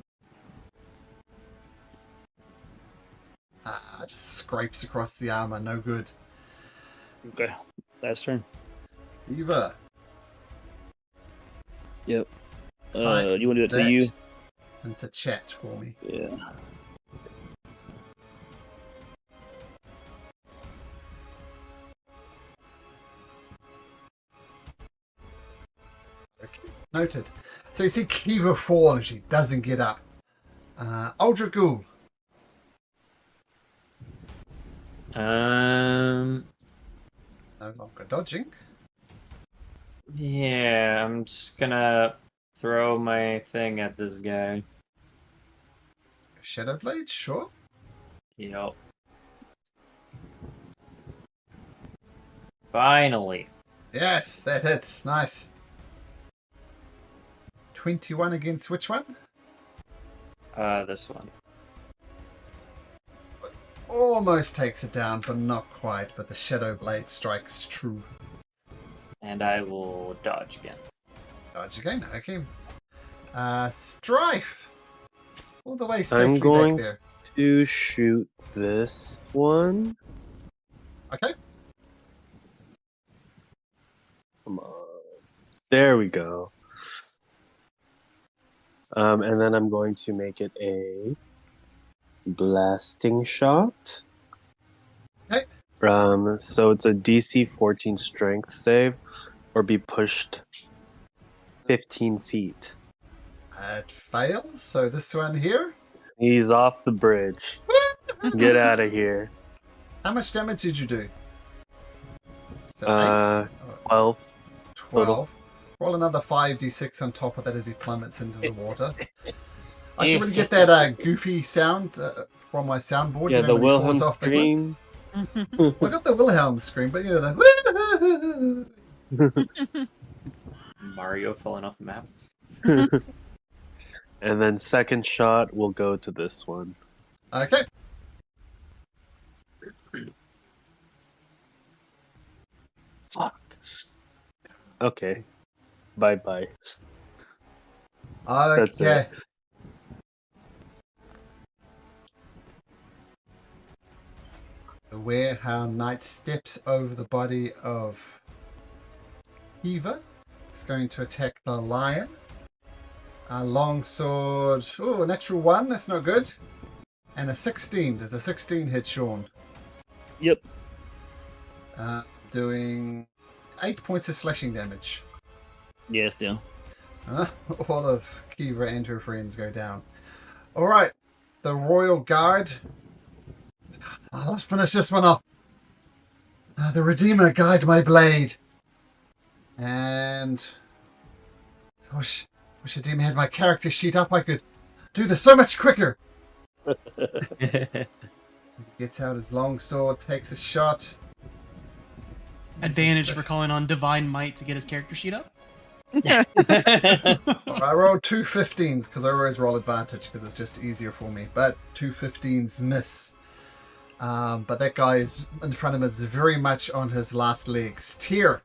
Just scrapes across the armor. No good. Okay. Last turn. Eva. Yep. You want to do it to you? And to chat for me. Yeah. Okay. Noted. So you see Kiva fall and she doesn't get up. Aldra Ghoul. No longer dodging. Yeah, I'm just gonna throw my thing at this guy. Shadow Blade, sure. Yep. Finally. Yes, that hits. Nice. 21 against which one? This one. Almost takes it down, but not quite. But the Shadow Blade strikes true. And I will dodge again. Dodge again, okay. Strife! All the way safely I'm going back there. to shoot this one. Okay. Come on. There we go. And then I'm going to make it a blasting shot. Okay. So it's a DC 14 strength save, or be pushed 15 feet. It fails, so this one here. He's off the bridge. Get out of here. How much damage did you do? So 12. 12. Roll another 5d6 on top of that as he plummets into the water. I should really get that goofy sound from my soundboard. Yeah, you know, the Wilhelm scream. I got the Wilhelm scream, but you know the Mario falling off the map. And then second shot will go to this one. Okay. Fuck. Okay. Bye-bye. That's Okay. it. Aware how Knight steps over the body of Eva. It's going to attack the lion. Longsword. Oh, a natural 1. That's not good. And a 16. Does a 16 hit Sean? Yep. Doing 8 points of slashing damage. Yeah, it's down. All of Kiva and her friends go down. Alright. The Royal Guard. Let's finish this one up. The Redeemer, guide my blade. And wish Redeemer had my character sheet up. I could do this so much quicker. Gets out his longsword, takes a shot. Advantage for calling on Divine Might to get his character sheet up. I rolled 2 15s because I always roll advantage because it's just easier for me. But 2 15s miss. But that guy is in front of him is very much on his last legs. Tyr.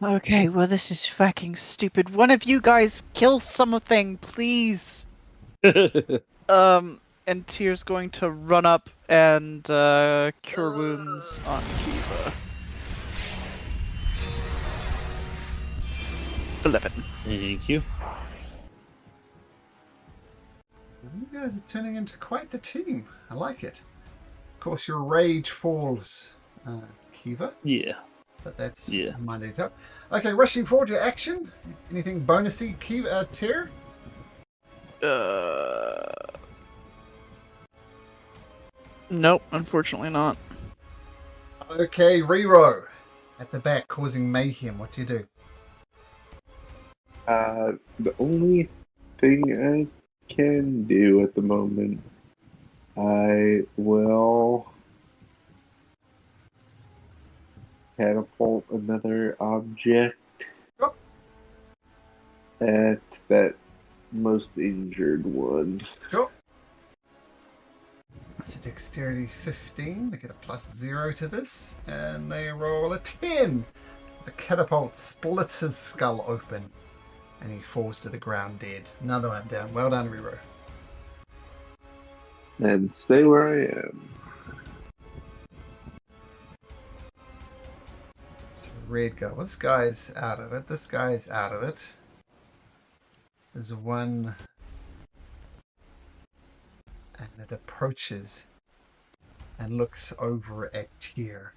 Okay, well this is fucking stupid. One of you guys kill something, please. And Tyr's going to run up and cure wounds on Kiva. 11. Thank you. You guys are turning into quite the team. I like it. Of course, your rage falls, Kiva. Yeah. But that's Yeah. Monday up. Okay, rushing forward to action. Anything bonusy, Kiva, Tyr? Nope, unfortunately not. Okay, Rero. At the back, causing mayhem. What do you do? The only thing I can do at the moment, I will catapult another object Oh. at that most injured one. Sure. That's a dexterity 15. They get a +0 to this. And they roll a 10. So the catapult splits his skull open. And he falls to the ground dead. Another one down. Well done, Rero. And stay where I am. So red go. Well, this guy's out of it. This guy's out of it. There's one. And it approaches and looks over at Tyr.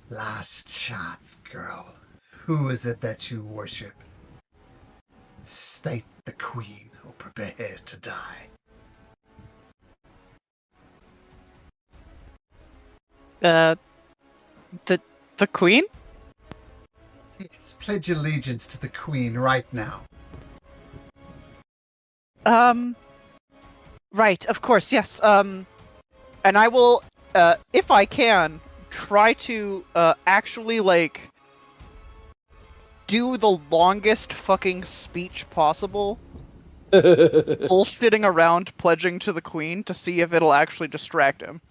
Last chance, girl. Who is it that you worship? State the queen or prepare to die. The queen? Yes, pledge allegiance to the queen right now. Right, of course, yes. And I will, if I can, try to, actually, like, do the longest fucking speech possible. Bullshitting around pledging to the queen to see if it'll actually distract him.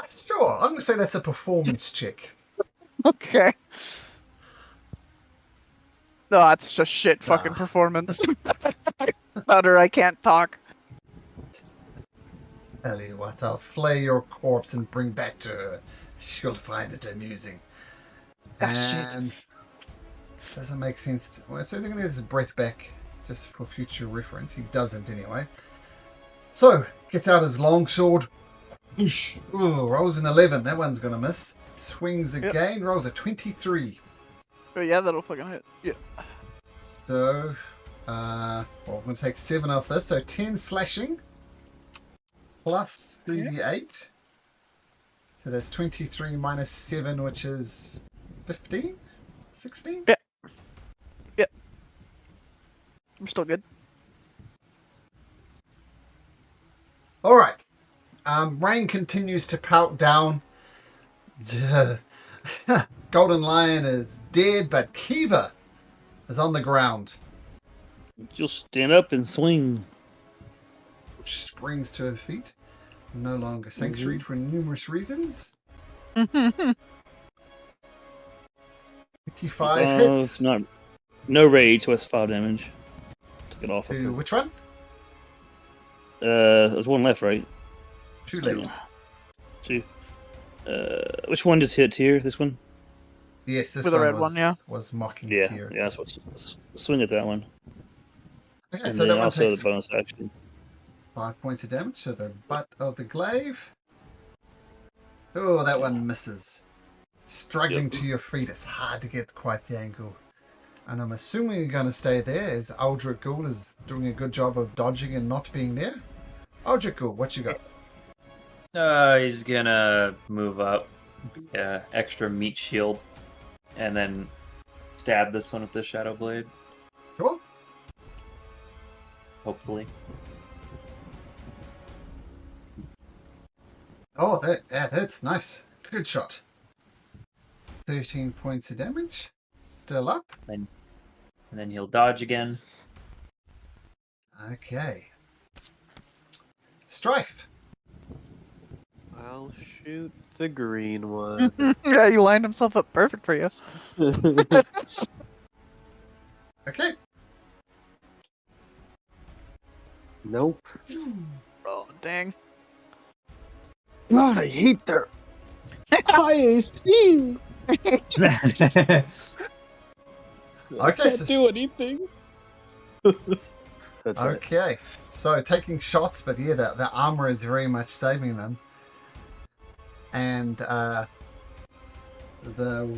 Sure. I'm going to say that's a performance check. Okay. No, that's just shit fucking performance. Better, I can't talk. Tell you what, I'll flay your corpse and bring back to her. She'll find it amusing. Shit. Doesn't make sense. Well, so they're going to get his breath back just for future reference. He doesn't anyway. So, gets out his longsword. Ooh, rolls an 11. That one's going to miss. Swings again. Rolls a 23. Oh, yeah, that'll fucking hit. Yeah. So, well, I'm going to take 7 off this. So 10 slashing plus 3d8. So that's 23 minus 7, which is 15? 16? Yeah. Yep. I'm still good. All right. Rain continues to pout down. Golden Lion is dead, but Kiva is on the ground. She'll stand up and swing. She springs to her feet. No longer sanctuaried for numerous reasons. 55 hits. No rage, so that's 5 damage. Took it off. To which one? There's one left, right? 2 left. 2. Which one just hit here? This one? Yes, this With one the red was, one, yeah. was mocking Yeah, Tyr. yeah. So swing at that one. Okay, And so then that one also takes the bonus action. 5 points of damage to the butt of the glaive. Oh, that one misses. Struggling to your feet. It's hard to get quite the angle. And I'm assuming you're going to stay there as Aldrich Ghoul is doing a good job of dodging and not being there. Aldrich Ghoul, what you got? He's gonna move up, extra meat shield, and then stab this one with the Shadow Blade. Cool. Hopefully. Oh, that's nice. Good shot. 13 points of damage. Still up. And then he'll dodge again. Okay. Strife. I'll shoot the green one. Yeah, he lined himself up perfect for you. Okay. Nope. Oh, dang. God, I hate that. I see. Okay. Can't do anything. That's it. Okay. So taking shots, but yeah, the armor is very much saving them. And the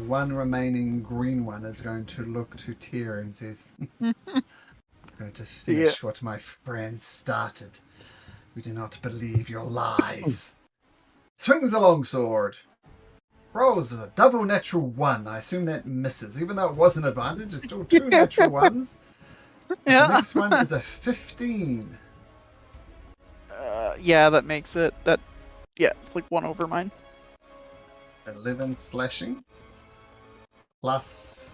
one remaining green one is going to look to Tyr and says, I'm going to finish what my friends started. We do not believe your lies. Swings a longsword. Rolls a double natural 1. I assume that misses. Even though it was an advantage, it's still 2 natural 1s. Yeah. The next one is a 15. Yeah, that makes it. It's like 1 over mine. 11 slashing. Plus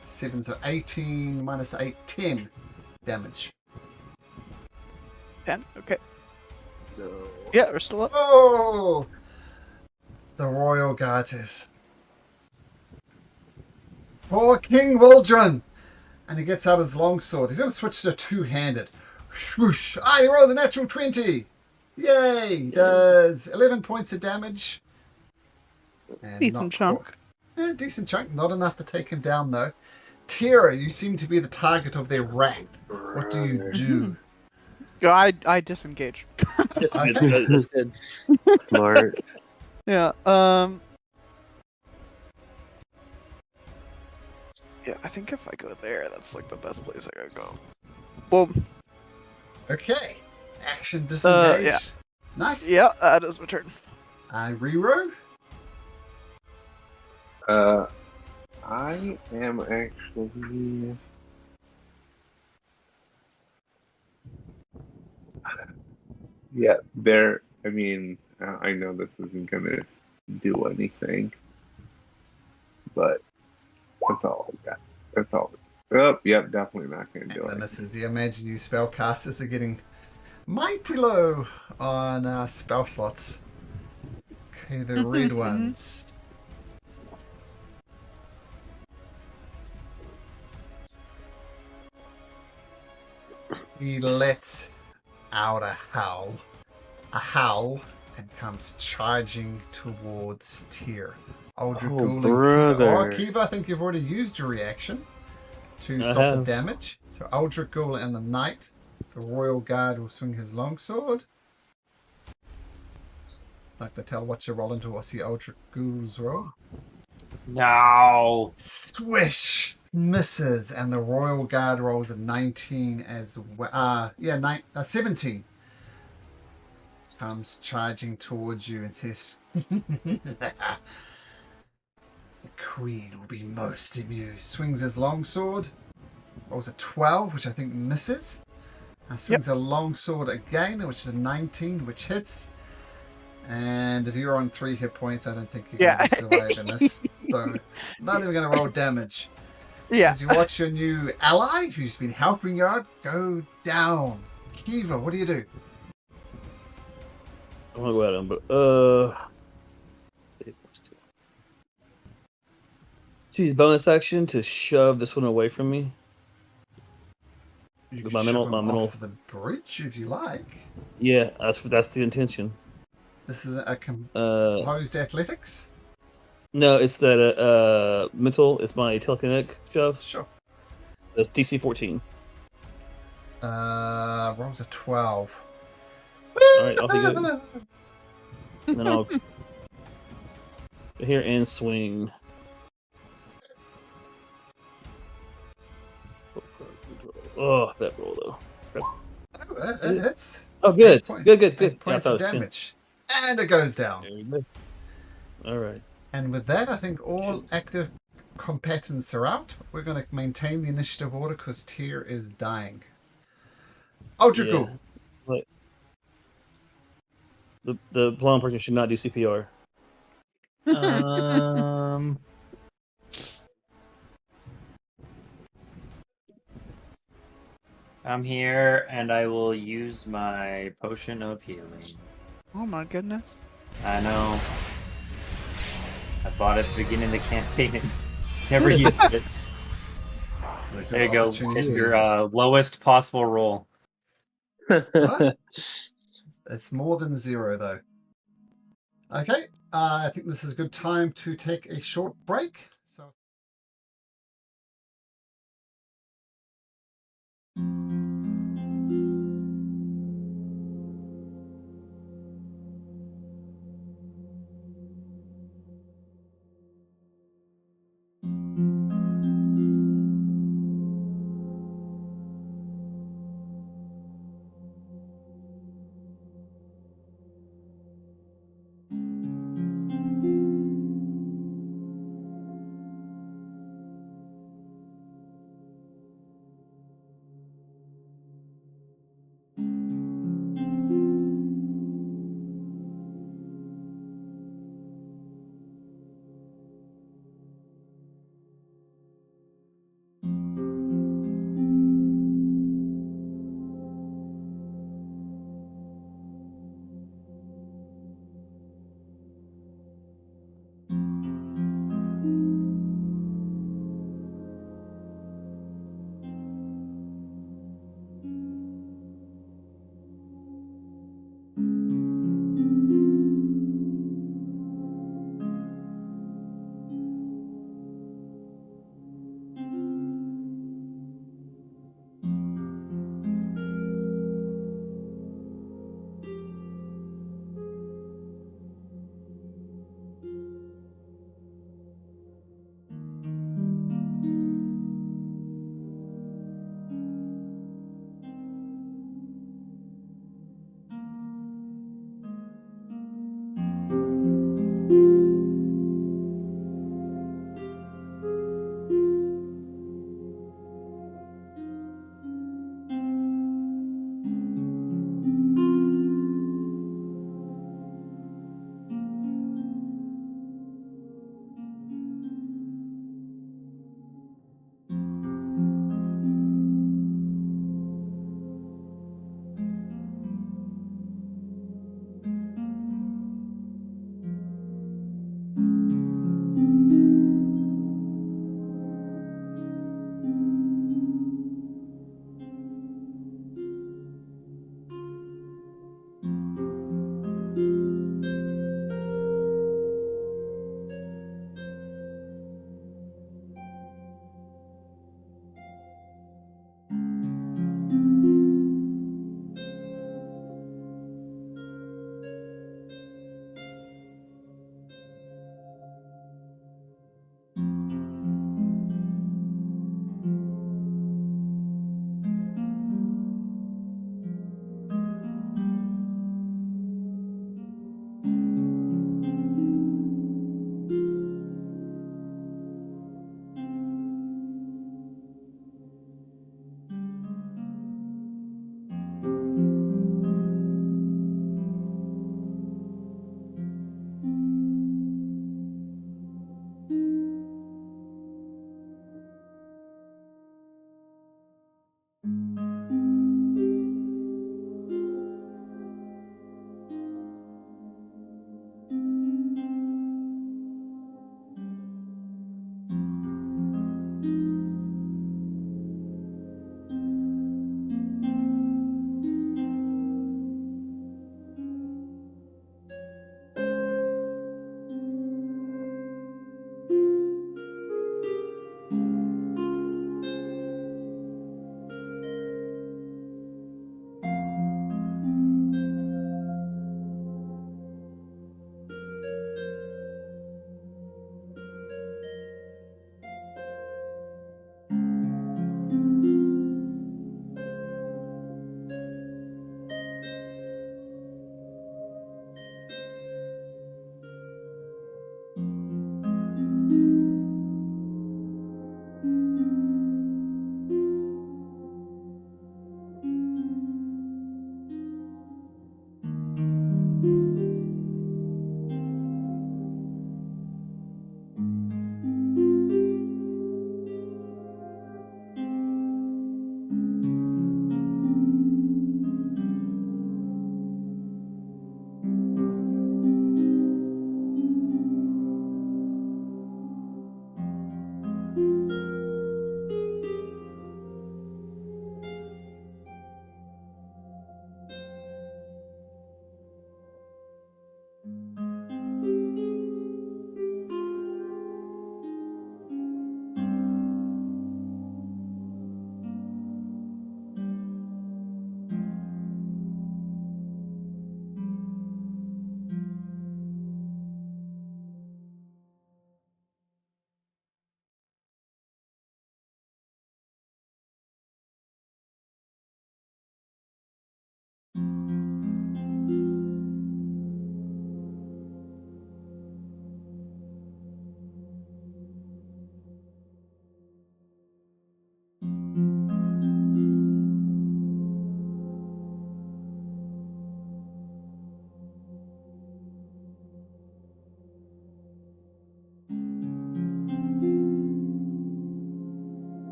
7, so 18 minus 8, 10 damage. 10. Okay. No. Yeah, we're still up. Oh! The Royal Guard is. For King Waldron! And he gets out his longsword. He's going to switch to two-handed. Swoosh! Ah, he rolls a natural 20! Yay! He does 11 points of damage. And Decent chunk. Yeah, decent chunk. Not enough to take him down, though. Tira, you seem to be the target of their wrath. What do you do? I disengage. That's Okay. good. That's good. Smart. Yeah. Yeah, I think if I go there, that's like the best place I gotta go. Boom. Okay. Action disengage. Yeah. Nice. Yeah, that is my turn. Reroll. I am actually. Yeah, there. I mean, I know this isn't gonna do anything, but that's all I got. That's all. Oh, yep, definitely not gonna do And it. this is, you imagine you spellcasters are getting mighty low on spell slots. Okay, the red ones. He lets out a howl, and comes charging towards Tyr. Aldrich Oh, Ghoul and brother. Kiva, I think you've already used your reaction to I stop the have. damage. So Aldrich Ghoul and the Knight, the Royal Guard, will swing his longsword. Like to tell what you roll into what's the Aldrich Ghoul's roll. No. Swish! Misses, and the Royal Guard rolls a 19 as well. 17. Comes charging towards you and says, the Queen will be most amused. Swings his longsword. Rolls a 12, which I think misses. Swings a longsword again, which is a 19, which hits. And if you're on 3 hit points, I don't think you're Yeah. going to be surviving this. So, not even going to roll damage. Yeah. As you watch your new ally, who's been helping you out, go down. Kiva, what do you do? I want to go at him, but Geez, bonus action to shove this one away from me. You With can my shove mental, him off the bridge if you like. Yeah, that's the intention. This is a composed athletics. No, it's that mental. It's my telekinetic shove. Sure. The DC 14. Rolls a 12. All right, off you go. And then I'll go here and swing. Oh, that roll though. Oh, it hits. Oh, good. 8 Good. 8 Yeah, points I of thought it was 10. damage. And it goes down. There you go. All right. And with that, I think all active combatants are out. We're going to maintain the initiative order because Tyr is dying. Ultra cool. But the blonde person should not do CPR. I'm here, and I will use my potion of healing. Oh my goodness. I know. I bought it at the beginning of the campaign and never used it. There you go. It's your lowest possible roll. What? It's more than 0, though. Okay, I think this is a good time to take a short break. So.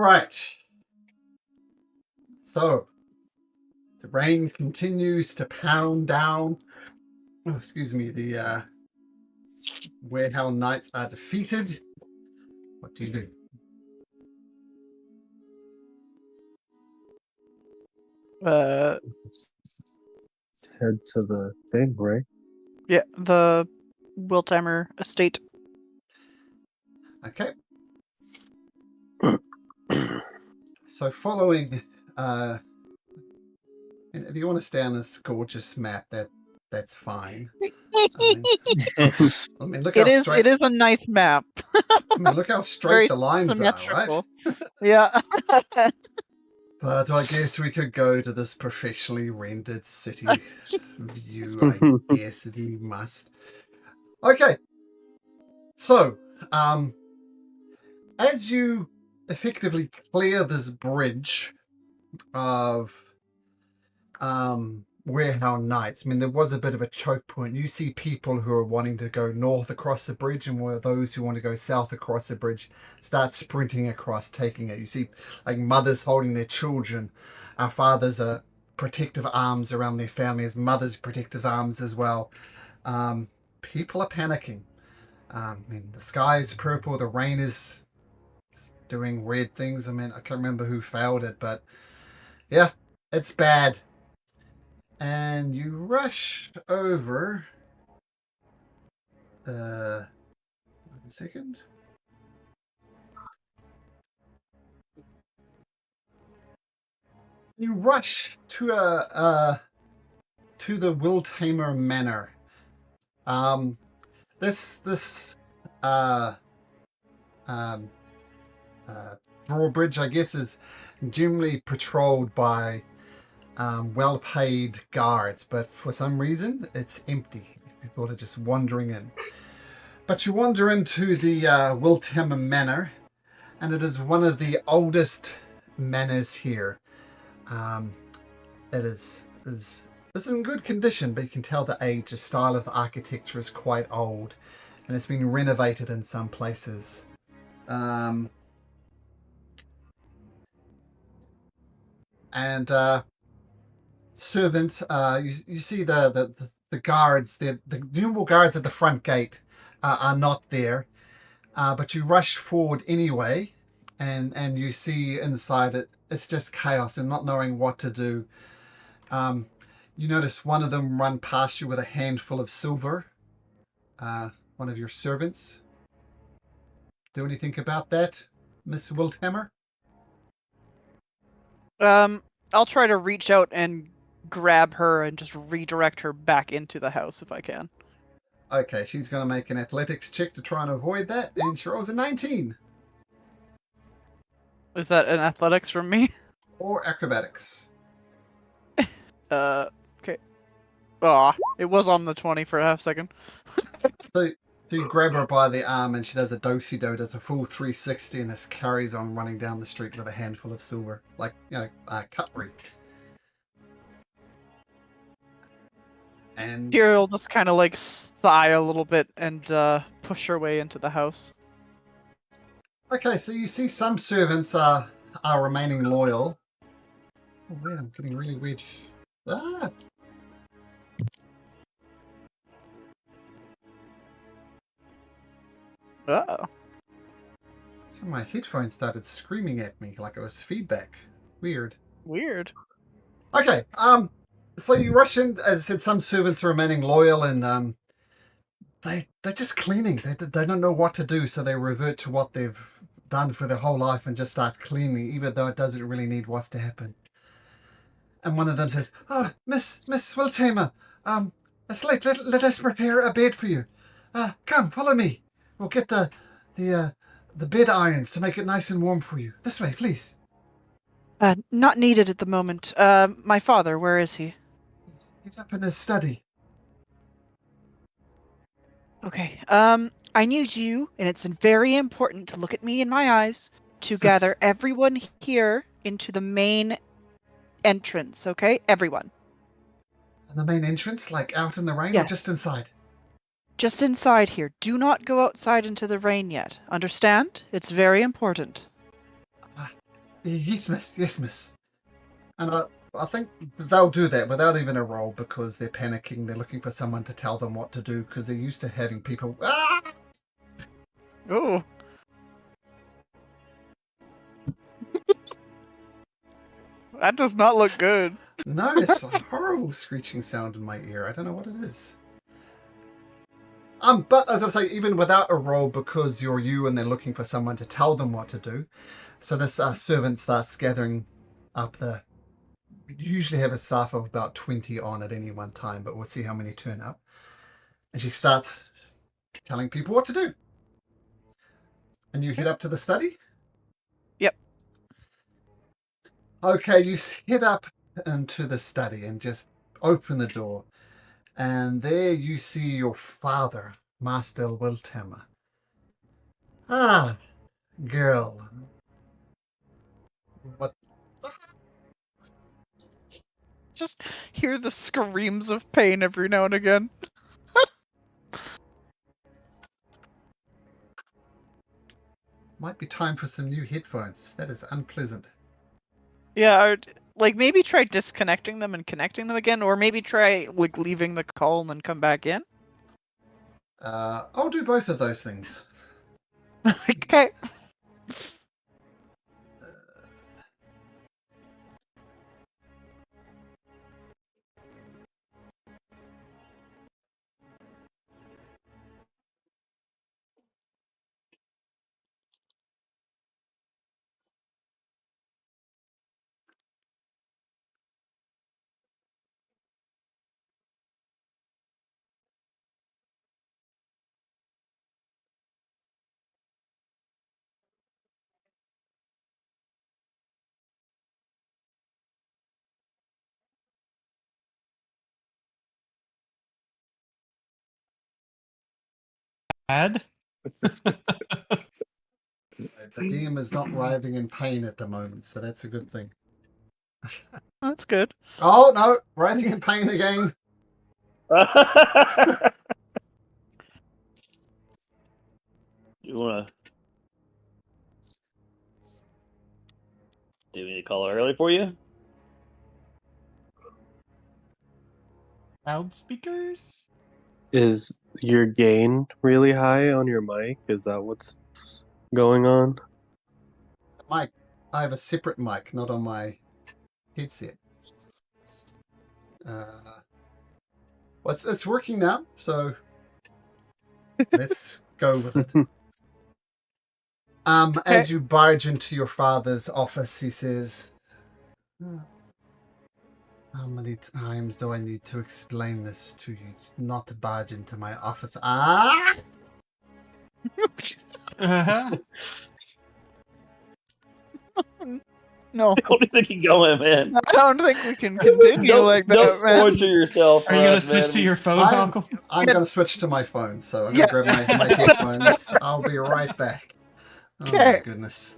right. So, the rain continues to pound down. Oh, excuse me. The Warehouse Knights are defeated. What do you do? Head to the thing, right? Yeah, the Wiltimer estate. Okay. So following, if you want to stay on this gorgeous map, that's fine. I mean, look how straight. It is a nice map. I mean, look how straight Very the lines are, right? symmetrical. Yeah. But I guess we could go to this professionally rendered city view, I guess, if you must. Okay. So, as you effectively clear this bridge of Warehouse Knights, I mean, there was a bit of a choke point. You see people who are wanting to go north across the bridge, and where those who want to go south across the bridge start sprinting across, taking it. You see, like, mothers holding their children. Our fathers are protective arms around their families, mothers' protective arms as well. People are panicking. I mean, the sky is purple, the rain is doing weird things. I mean, I can't remember who failed it, but yeah, it's bad. And you rush over. 1 second. You rush to to the Wiltamer Manor. This drawbridge, I guess, is generally patrolled by well-paid guards, but for some reason it's empty. People are just wandering in. But you wander into the Wiltamer Manor, and it is one of the oldest manors here. It is in good condition, but you can tell the age. The style of the architecture is quite old, and it's been renovated in some places. Servants, you see the guards, the numerable guards at the front gate are not there, but you rush forward anyway, and you see inside it's just chaos and not knowing what to do. You notice one of them run past you with a handful of silver. One of your servants. Do anything about that, Miss Wilthammer? I'll try to reach out and grab her and just redirect her back into the house if I can. Okay, she's going to make an athletics check to try and avoid that, and she rolls a 19. Is that an athletics from me? Or acrobatics. Okay. Ah, it was on the 20 for a half second. So you grab her by the arm and she does a do-si-do, does a full 360, and this carries on running down the street with a handful of silver, like, cutlery. And Kira will just kind of like sigh a little bit and push her way into the house. okay, so you see some servants are remaining loyal. Oh, weird, I'm getting really weird. Ah! Oh. So my headphones started screaming at me like it was feedback. Weird. Weird. Okay, so you rush in, as I said, some servants are remaining loyal, and they're just cleaning. They don't know what to do, so they revert to what they've done for their whole life and just start cleaning, even though it doesn't really need what's to happen. And one of them says, "Oh, Miss Wiltamer, it's late. Let us prepare a bed for you. Come, follow me. We'll get the bed irons to make it nice and warm for you. This way, please." Not needed at the moment. My father, where is he? He's up in his study. Okay. I need you, and it's very important to look at me in my eyes, to gather everyone here into the main entrance, okay? Everyone. The main entrance, like out in the rain, yes. Or just inside? Just inside here. Do not go outside into the rain yet. Understand? It's very important. Yes, miss. Yes, miss. And I think they'll do that without even a roll because they're panicking. They're looking for someone to tell them what to do because they're used to having people. Ah! Oh. That does not look good. No, it's a horrible screeching sound in my ear. I don't know what it is. But as I say, even without a roll, because you're you and they're looking for someone to tell them what to do, so this servant starts gathering up the. You usually have a staff of about 20 on at any one time, but we'll see how many turn up. And she starts telling people what to do. And you head up to the study? Yep. Okay, you head up into the study and just open the door. And there you see your father, Master Wiltamer. Ah, girl. What? Just hear the screams of pain every now and again. Might be time for some new headphones. That is unpleasant. Yeah, like maybe try disconnecting them and connecting them again, or maybe try like leaving the call and then come back in. I'll do both of those things. Okay. Bad. The DM is not writhing in pain at the moment, so that's a good thing. That's good. Oh, no, writhing in pain again. You wanna do we need to call it early for you? Loudspeakers? Is your gain really high on your mic? Is that what's going on? Mic. I have a separate mic, not on my headset. Well, it's working now, so let's go with it. As you barge into your father's office, he says, how many times do I need to explain this to you? Not to barge into my office. Ah! No, Don't be thinking going, man. I don't think we can continue like that, Don't man. torture yourself. Are you gonna switch to your phone, I'm Uncle? going to switch to my phone, so I'm Yeah. going to grab my headphones. I'll be right back. Oh my Okay. goodness.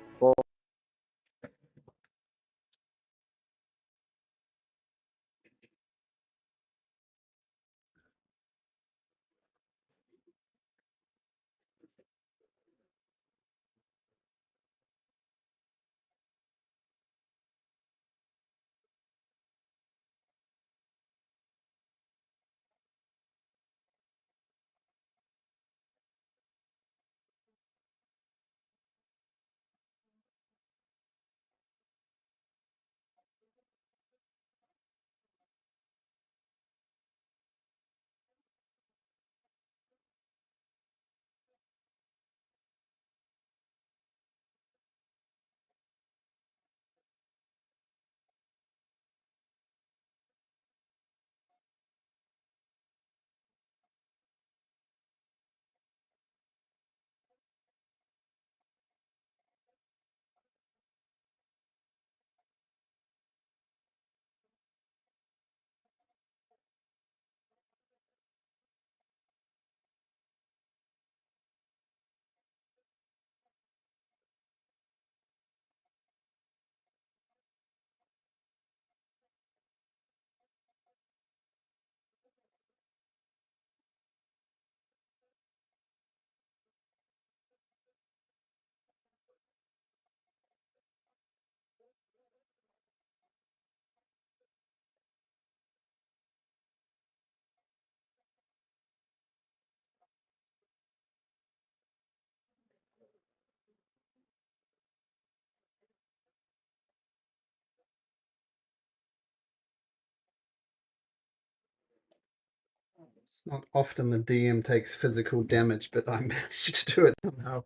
It's not often the DM takes physical damage, but I managed to do it somehow.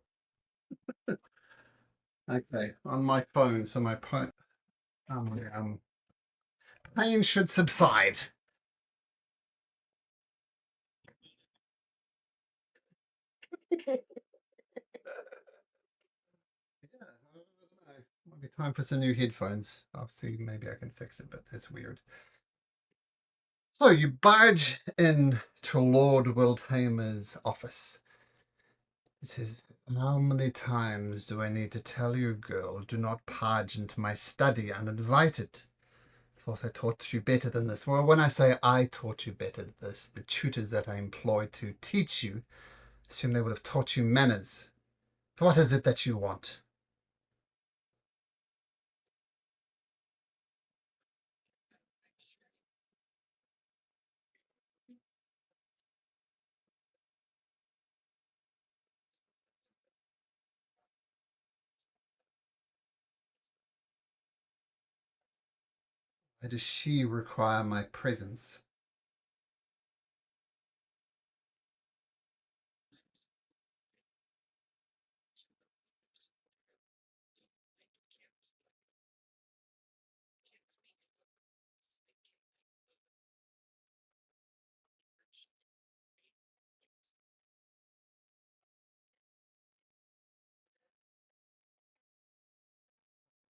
Okay, on my phone, so my pain should subside. Yeah, I don't know. Might be time for some new headphones. I'll see. Maybe I can fix it, but it's weird. So you barge in to Lord Wildhamer's office. He says, "How many times do I need to tell you, girl, do not barge into my study uninvited? Thought I taught you better than this." Well, when I say I taught you better than this, the tutors that I employed to teach you assume they would have taught you manners. What is it that you want? Why does she require my presence?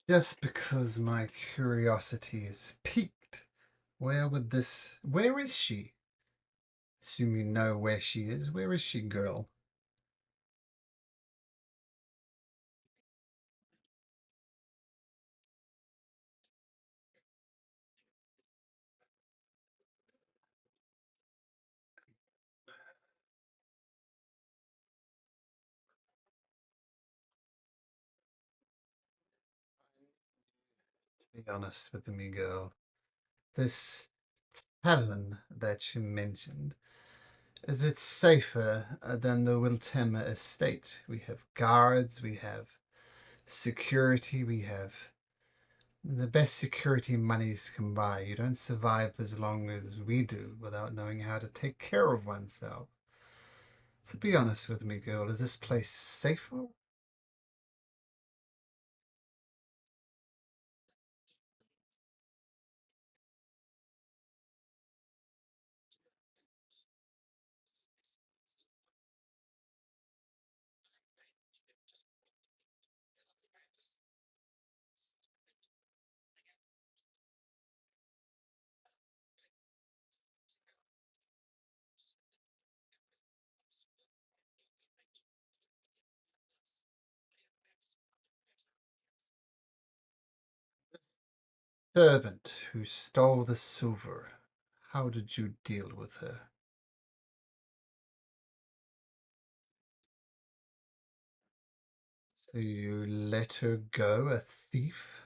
Just because my curiosity is piqued. Where is she? Assume you know where she is. Where is she, girl? Be honest with me, girl. This tavern that you mentioned, is it safer than the Wiltema estate? We have guards, we have security, we have the best security monies can buy. You don't survive as long as we do without knowing how to take care of oneself. So be honest with me, girl. Is this place safer? Servant who stole the silver. How did you deal with her? So you let her go, a thief?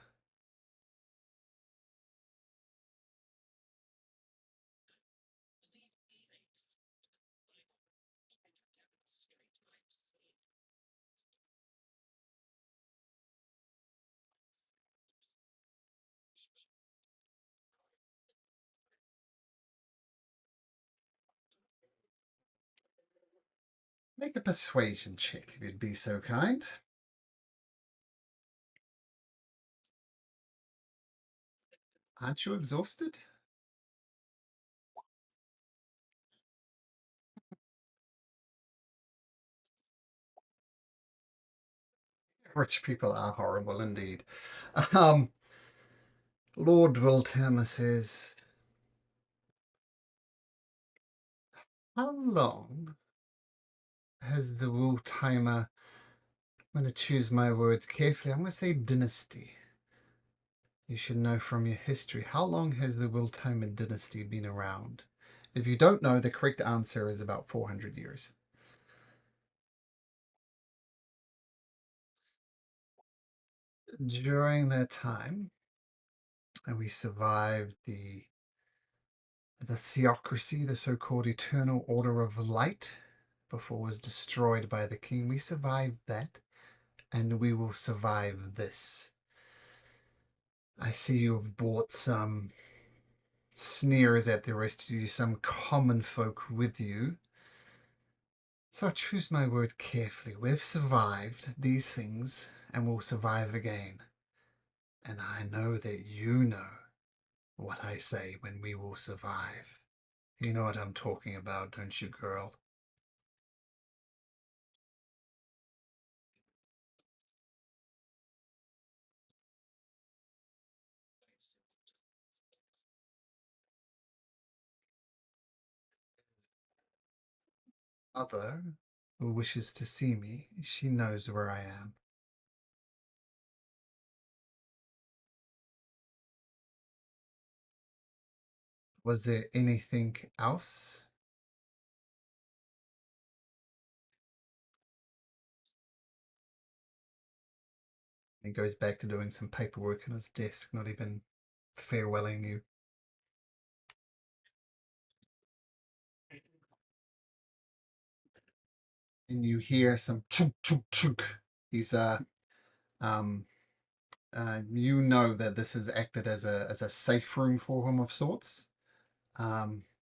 Make a persuasion check if you'd be so kind. Aren't you exhausted? Rich people are horrible indeed. Lord Wiltama says, how long has the Wiltimer, I'm going to choose my words carefully, I'm going to say dynasty. You should know from your history, how long has the Wiltimer dynasty been around? If you don't know, the correct answer is about 400 years. During that time, we survived the theocracy, the so-called Eternal Order of Light, before it was destroyed by the king. We survived that, and we will survive this. I see you've bought some sneers at the rest of you, some common folk with you. So I choose my word carefully. We've survived these things and will survive again. And I know that you know what I say when we will survive. You know what I'm talking about, don't you, girl? Mother, who wishes to see me, she knows where I am. Was there anything else? He goes back to doing some paperwork on his desk, not even farewelling you. And you hear some chunk chunk chunk. He's um you know that this has acted as a safe room for him of sorts.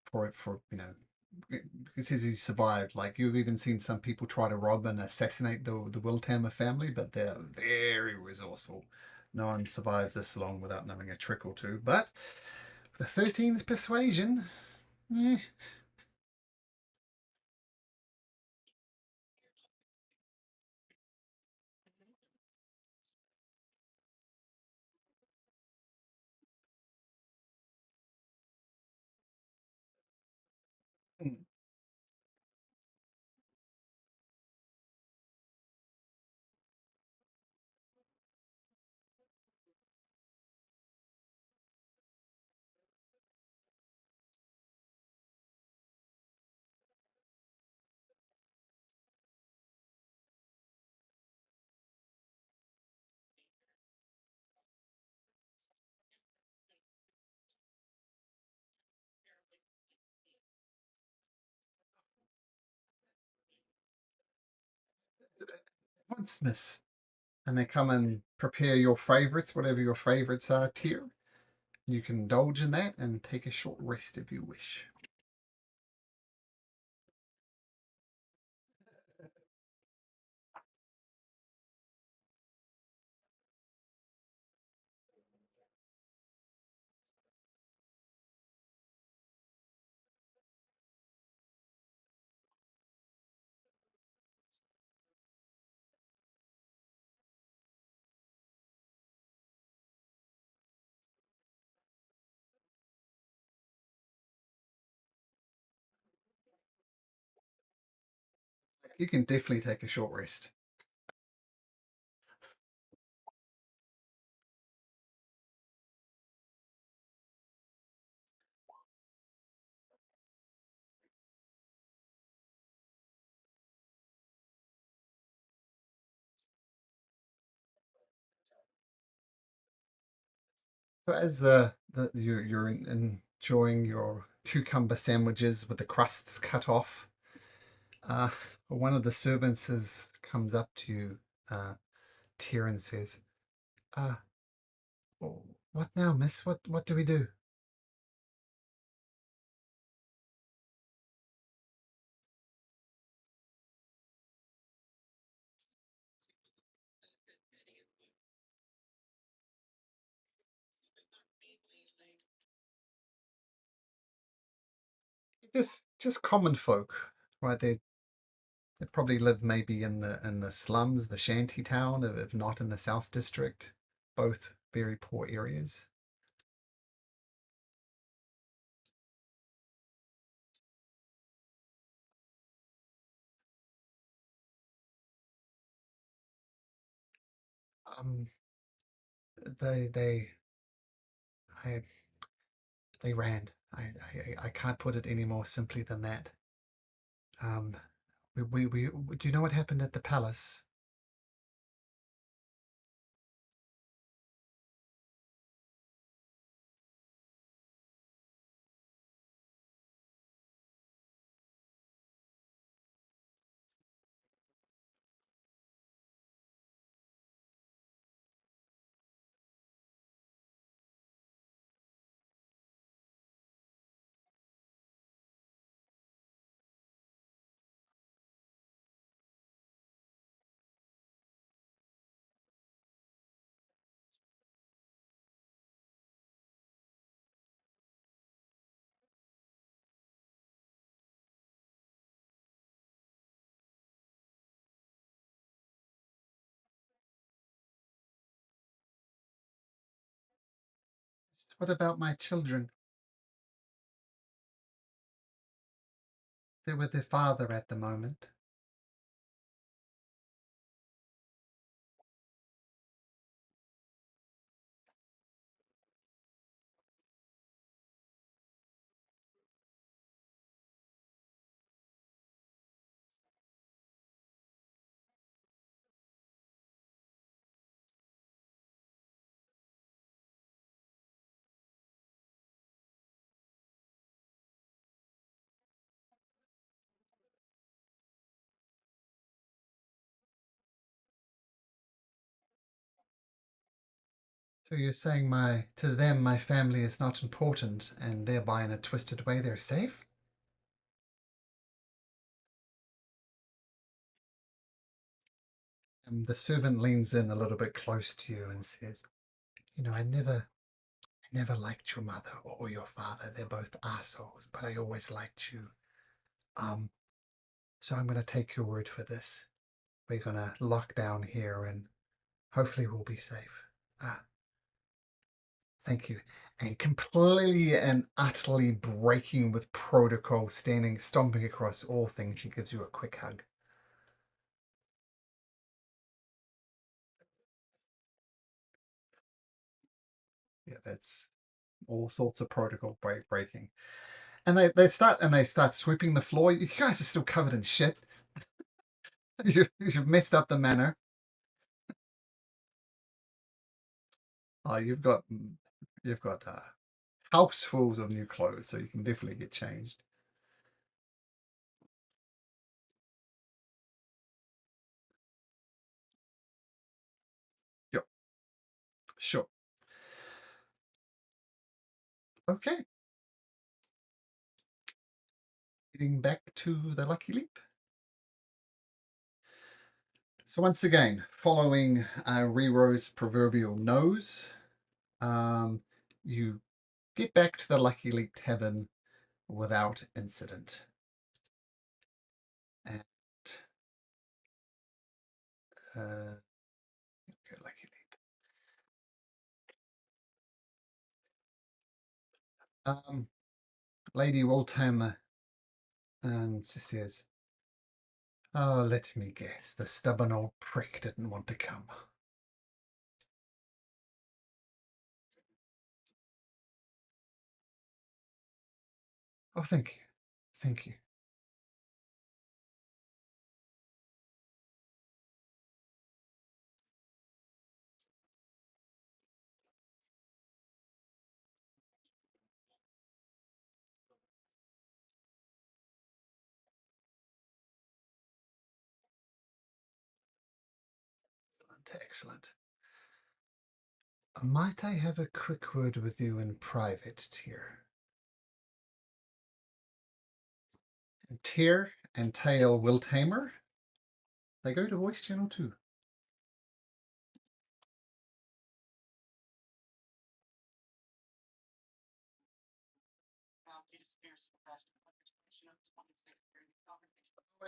For you know, because he's survived. Like, you've even seen some people try to rob and assassinate the Wiltamer family, but they're very resourceful. No one survives this long without knowing a trick or two. But the 13th persuasion, eh. Once, miss. And they come and prepare your favorites, whatever your favorites are, tier. You can indulge in that and take a short rest if you wish. You can definitely take a short rest. So as you're enjoying your cucumber sandwiches with the crusts cut off, uh, one of the servants comes up to you, Tyr, and says, uh, "What now, miss? What do we do?" Just common folk, right? They probably live maybe in the slums, the shanty town, if not in the South District. Both very poor areas. Um, they I they ran. I can't put it any more simply than that. Um, we do you know what happened at the palace? What about my children? They're with their father at the moment. So you're saying to them my family is not important, and thereby in a twisted way they're safe? And the servant leans in a little bit close to you and says, I never liked your mother or your father. They're both assholes, but I always liked you. So I'm going to take your word for this. We're going to lock down here and hopefully we'll be safe. Thank you. And completely and utterly breaking with protocol, stomping across all things, she gives you a quick hug. Yeah, that's all sorts of protocol breaking. And they start sweeping the floor. You guys are still covered in shit. You've messed up the manor. Oh, you've got housefuls of new clothes, so you can definitely get changed. Sure. Okay. Getting back to the Lucky Leap. So once again, following Riro's proverbial nose, you get back to the Lucky Leap Tavern without incident. And okay, Lucky Leap. Lady Waltham and says, "Oh, let me guess. The stubborn old prick didn't want to come." Oh, thank you. Thank you. Excellent. Might I have a quick word with you in private, Tyr? And Tyr and Tail Wiltamer, they go to voice channel too.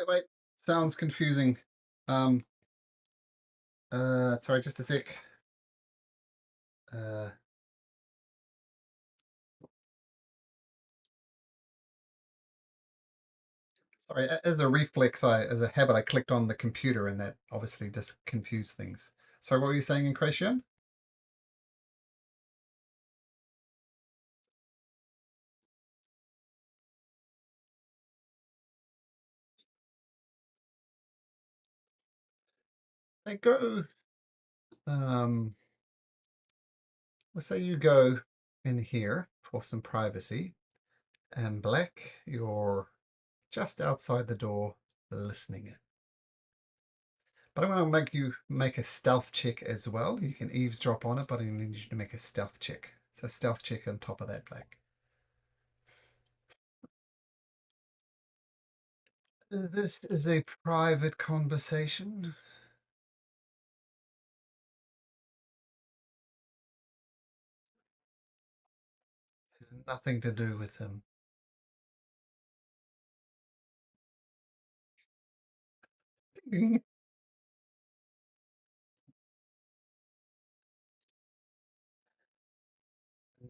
Wait. Sounds confusing. Sorry, just a sec. Sorry, as a reflex, as a habit, I clicked on the computer and that obviously just confused things. So what were you saying, Incration? They go, let's say you go in here for some privacy, and Black, you're just outside the door listening in. But I'm going to make you make a stealth check as well. You can eavesdrop on it, but I need you to make a stealth check. So stealth check on top of that, Black. This is a private conversation. It has nothing to do with him.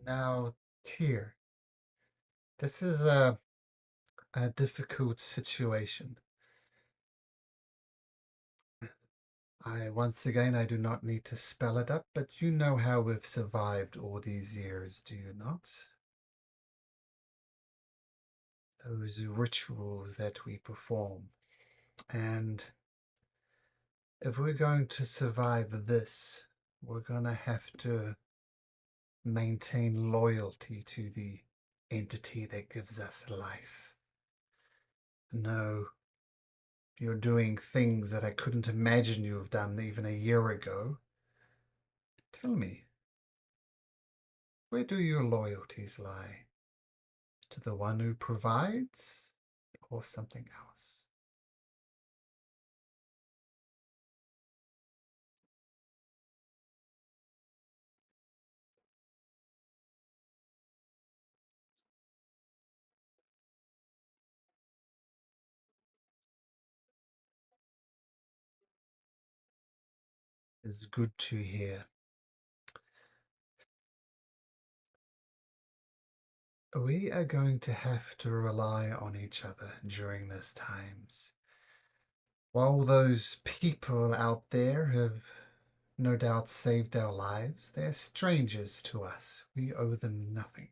Now, Tyr, this is a difficult situation. Once again, I do not need to spell it up, but you know how we've survived all these years, do you not? Those rituals that we perform. And if we're going to survive this, we're going to have to maintain loyalty to the entity that gives us life. No, you're doing things that I couldn't imagine you have done even a year ago. Tell me, where do your loyalties lie? To the one who provides, or something else? It's good to hear. We are going to have to rely on each other during these times. While those people out there have no doubt saved our lives, they're strangers to us. We owe them nothing.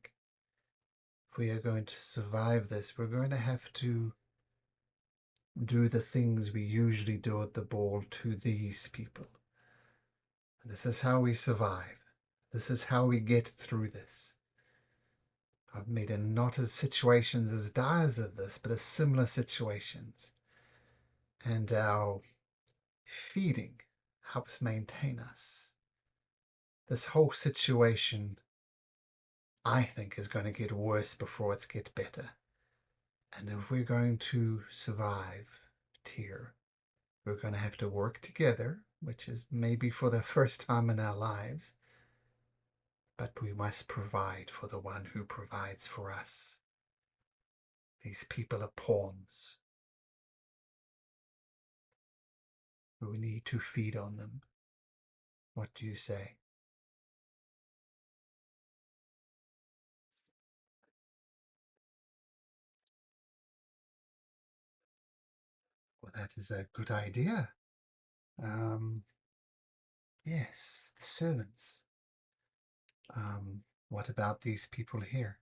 If we are going to survive this, we're going to have to do the things we usually do at the ball to these people. This is how we survive. This is how we get through this. I've made it not as situations as dire as this, but as similar situations. And our feeding helps maintain us. This whole situation, I think, is going to get worse before it's get better. And if we're going to survive Tyr, we're going to have to work together, which is maybe for the first time in our lives. But we must provide for the one who provides for us. These people are pawns. We need to feed on them. What do you say? Well, that is a good idea. Yes, the servants. What about these people here?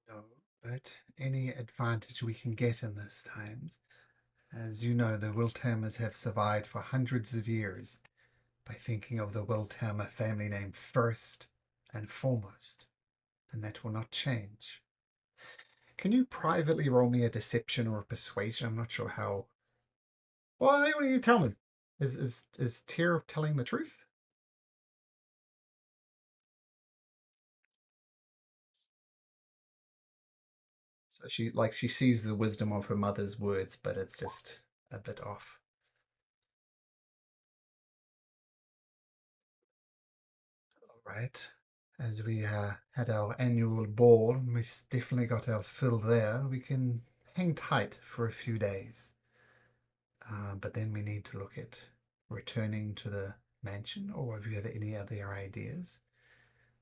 No, but any advantage we can get in these times. As you know, the Wiltamers have survived for hundreds of years by thinking of the Wiltamer family name first and foremost, and that will not change. Can you privately roll me a deception or a persuasion? I'm not sure how. Well, what do you tell me? Is Tyr telling the truth? So she sees the wisdom of her mother's words, but it's just a bit off. All right. As we had our annual ball, we definitely got our fill there. We can hang tight for a few days. But then we need to look at returning to the mansion, or if you have any other ideas.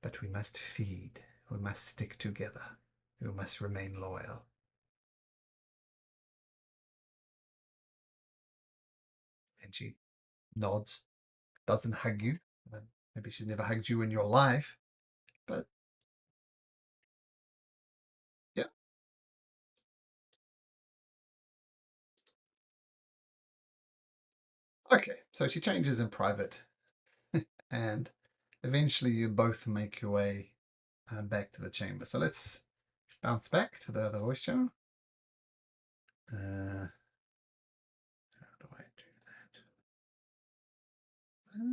But we must feed. We must stick together. We must remain loyal. And she nods, doesn't hug you. Maybe she's never hugged you in your life, but yeah. Okay, so she changes in private, and eventually you both make your way back to the chamber. So let's bounce back to the other voice channel. How do I do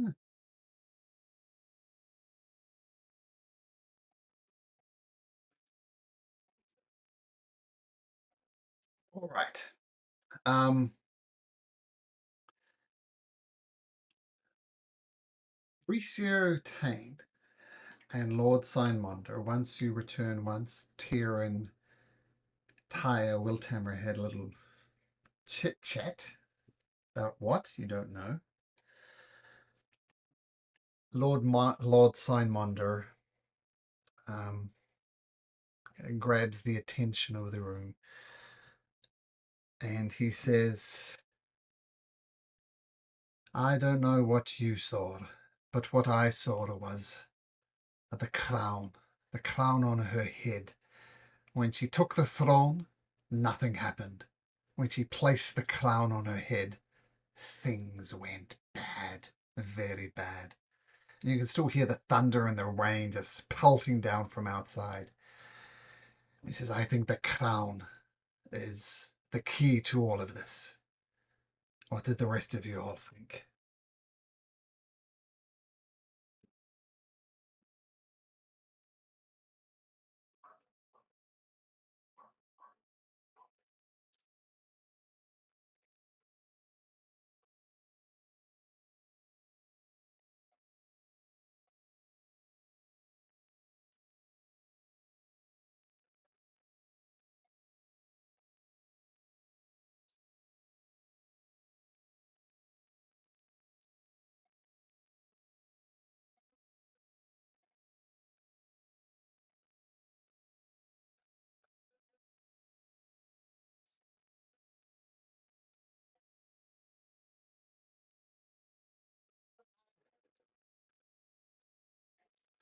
that? All right. Um, Ricio Tane and Lord Signmonder, once you return once, Tyr and Tyre Wiltamer had a little chit-chat about what? You don't know. Lord Signmonder grabs the attention of the room and he says, I don't know what you saw, but what I saw was the crown on her head. When she took the throne, nothing happened. When she placed the crown on her head, things went bad, very bad. And you can still hear the thunder and the rain just pelting down from outside. He says, I think the crown is the key to all of this. What did the rest of you all think?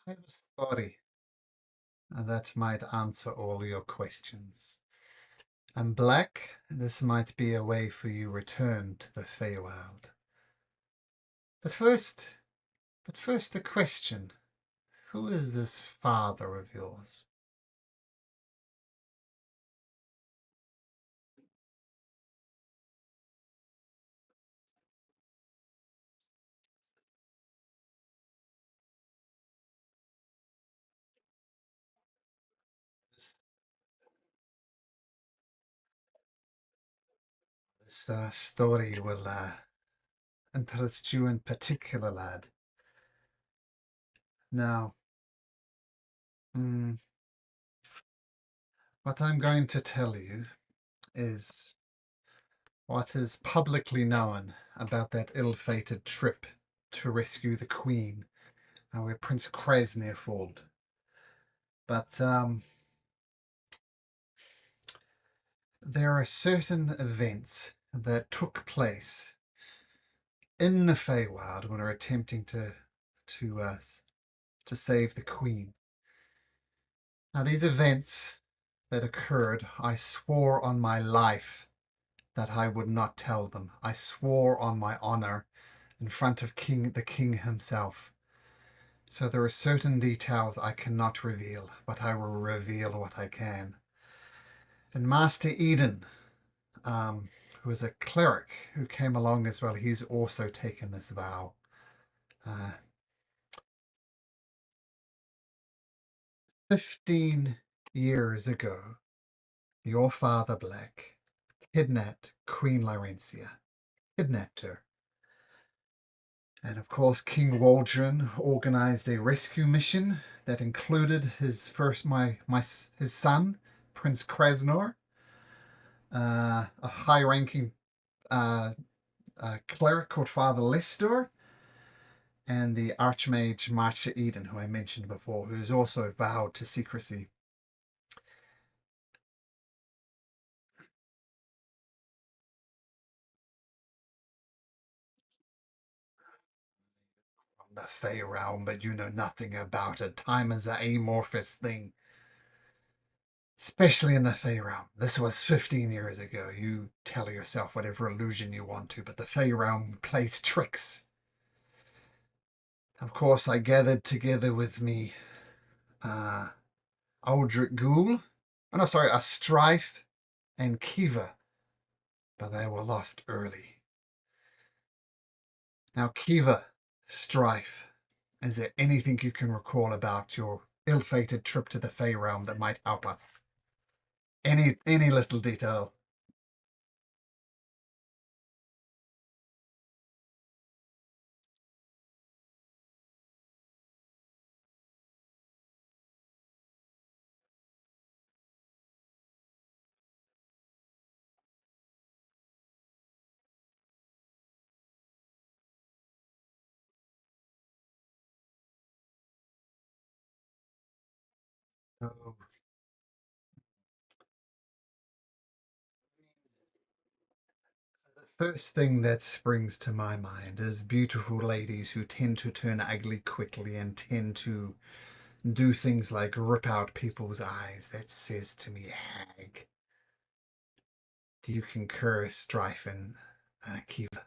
I have a story that might answer all your questions. And Black, this might be a way for you return to the Feywild. But first a question. Who is this father of yours? This story will interest you in particular, lad. Now, what I'm going to tell you is what is publicly known about that ill-fated trip to rescue the Queen, where Prince Krasnir falled. But there are certain events that took place in the Feywild when we were attempting to save the Queen. Now, these events that occurred, I swore on my life that I would not tell them. I swore on my honor in front of the king himself. So there are certain details I cannot reveal, but I will reveal what I can. And Master Eden, who is a cleric who came along as well, he's also taken this vow. 15 years ago, your father Black kidnapped Queen Laurentia. Kidnapped her. And of course, King Waldron organized a rescue mission that included his son, Prince Krasnor, a high-ranking cleric called Father Lestor, and the Archmage Marcia Eden, who I mentioned before, who's also vowed to secrecy. The Fey realm, but you know nothing about it. Time is an amorphous thing. Especially in the Fey realm. This was 15 years ago. You tell yourself whatever illusion you want to, but the Fey realm plays tricks. Of course, I gathered together with me Aldrich Ghoul. Oh no, sorry, a Strife and Kiva. But they were lost early. Now, Kiva, Strife, is there anything you can recall about your ill-fated trip to the Fey realm that might help us? Any little detail? Oh. The first thing that springs to my mind is beautiful ladies who tend to turn ugly quickly and tend to do things like rip out people's eyes. That says to me, hag. Do you concur, Strife and Kiva?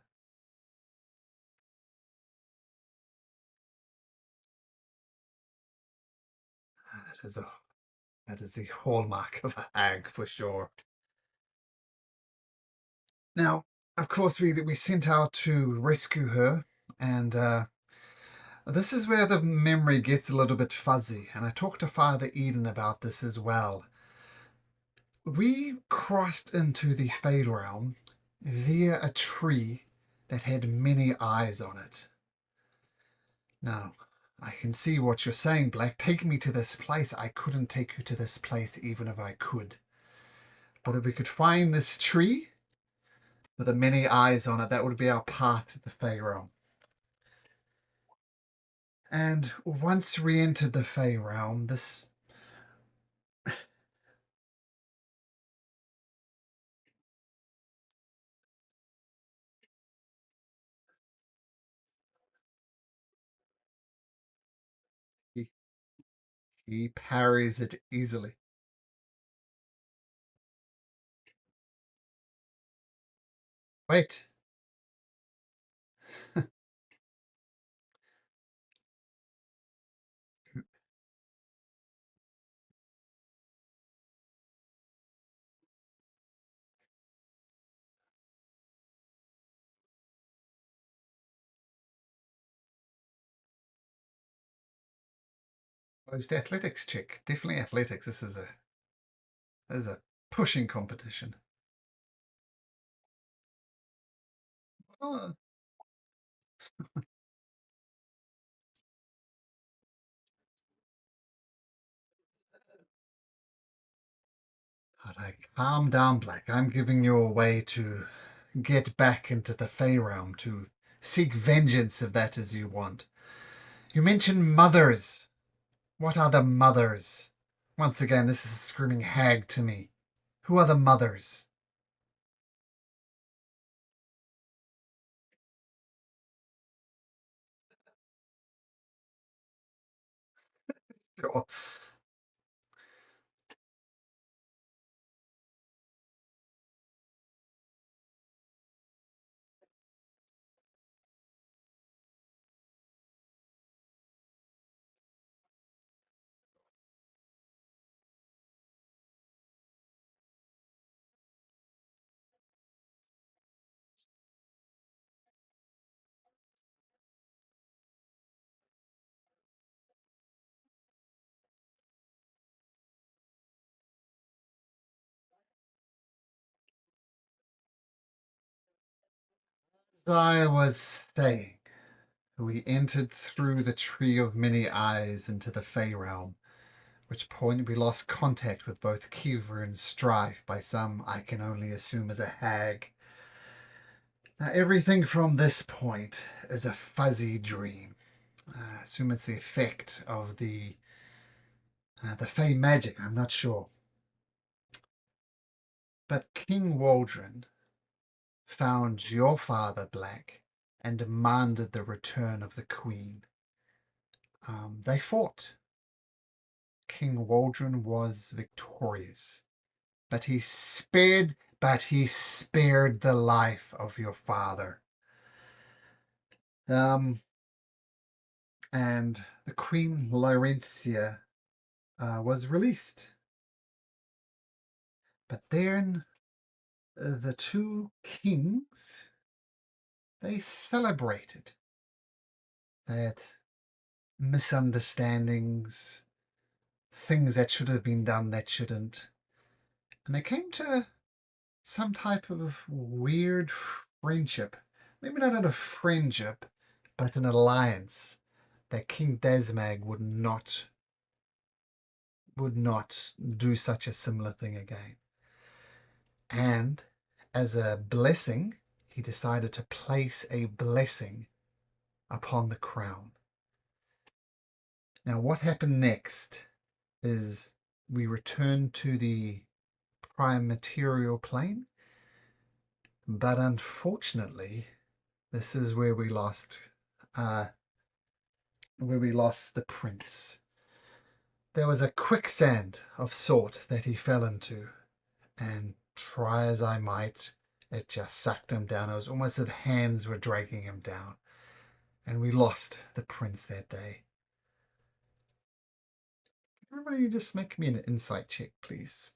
That is the hallmark of a hag for sure. Now, of course, we sent out to rescue her, and this is where the memory gets a little bit fuzzy, and I talked to Father Eden about this as well. We crossed into the Fey realm via a tree that had many eyes on it. Now, I can see what you're saying, Black. Take me to this place. I couldn't take you to this place even if I could. But if we could find this tree with the many eyes on it, that would be our path to the Fey realm. And once we entered the Fey realm, this... he parries it easily. Wait. Oh, it's the athletics chick. Definitely athletics. This is a pushing competition. Oh. Alright, calm down, Black. I'm giving you a way to get back into the Fey realm, to seek vengeance if that is you want. You mentioned mothers. What are the mothers? Once again, this is a screaming hag to me. Who are the mothers? Sure. As I was saying, we entered through the Tree of Many Eyes into the Fey realm, which point we lost contact with both Kiva and Strife by some I can only assume as a hag. Now, everything from this point is a fuzzy dream. I assume it's the effect of the Fey magic, I'm not sure. But King Waldron found your father, Black, and demanded the return of the Queen. They fought. King Waldron was victorious, but he spared the life of your father. And the Queen Laurentia was released. But then the two kings, they celebrated. They had misunderstandings, things that should have been done that shouldn't. And they came to some type of weird friendship. Maybe not a friendship, but an alliance that King Desmag would not do such a similar thing again. And as a blessing, he decided to place a blessing upon the crown. Now, what happened next is we return to the prime material plane, but unfortunately, this is where we lost the prince. There was a quicksand of sort that he fell into, and try as I might, it just sucked him down. It was almost as if hands were dragging him down, and we lost the prince that day. Everybody just make me an insight check, please.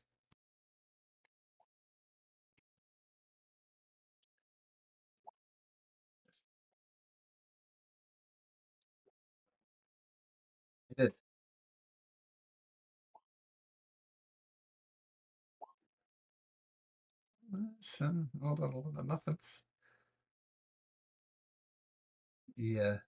I did. Hold on, nothing's. Yeah.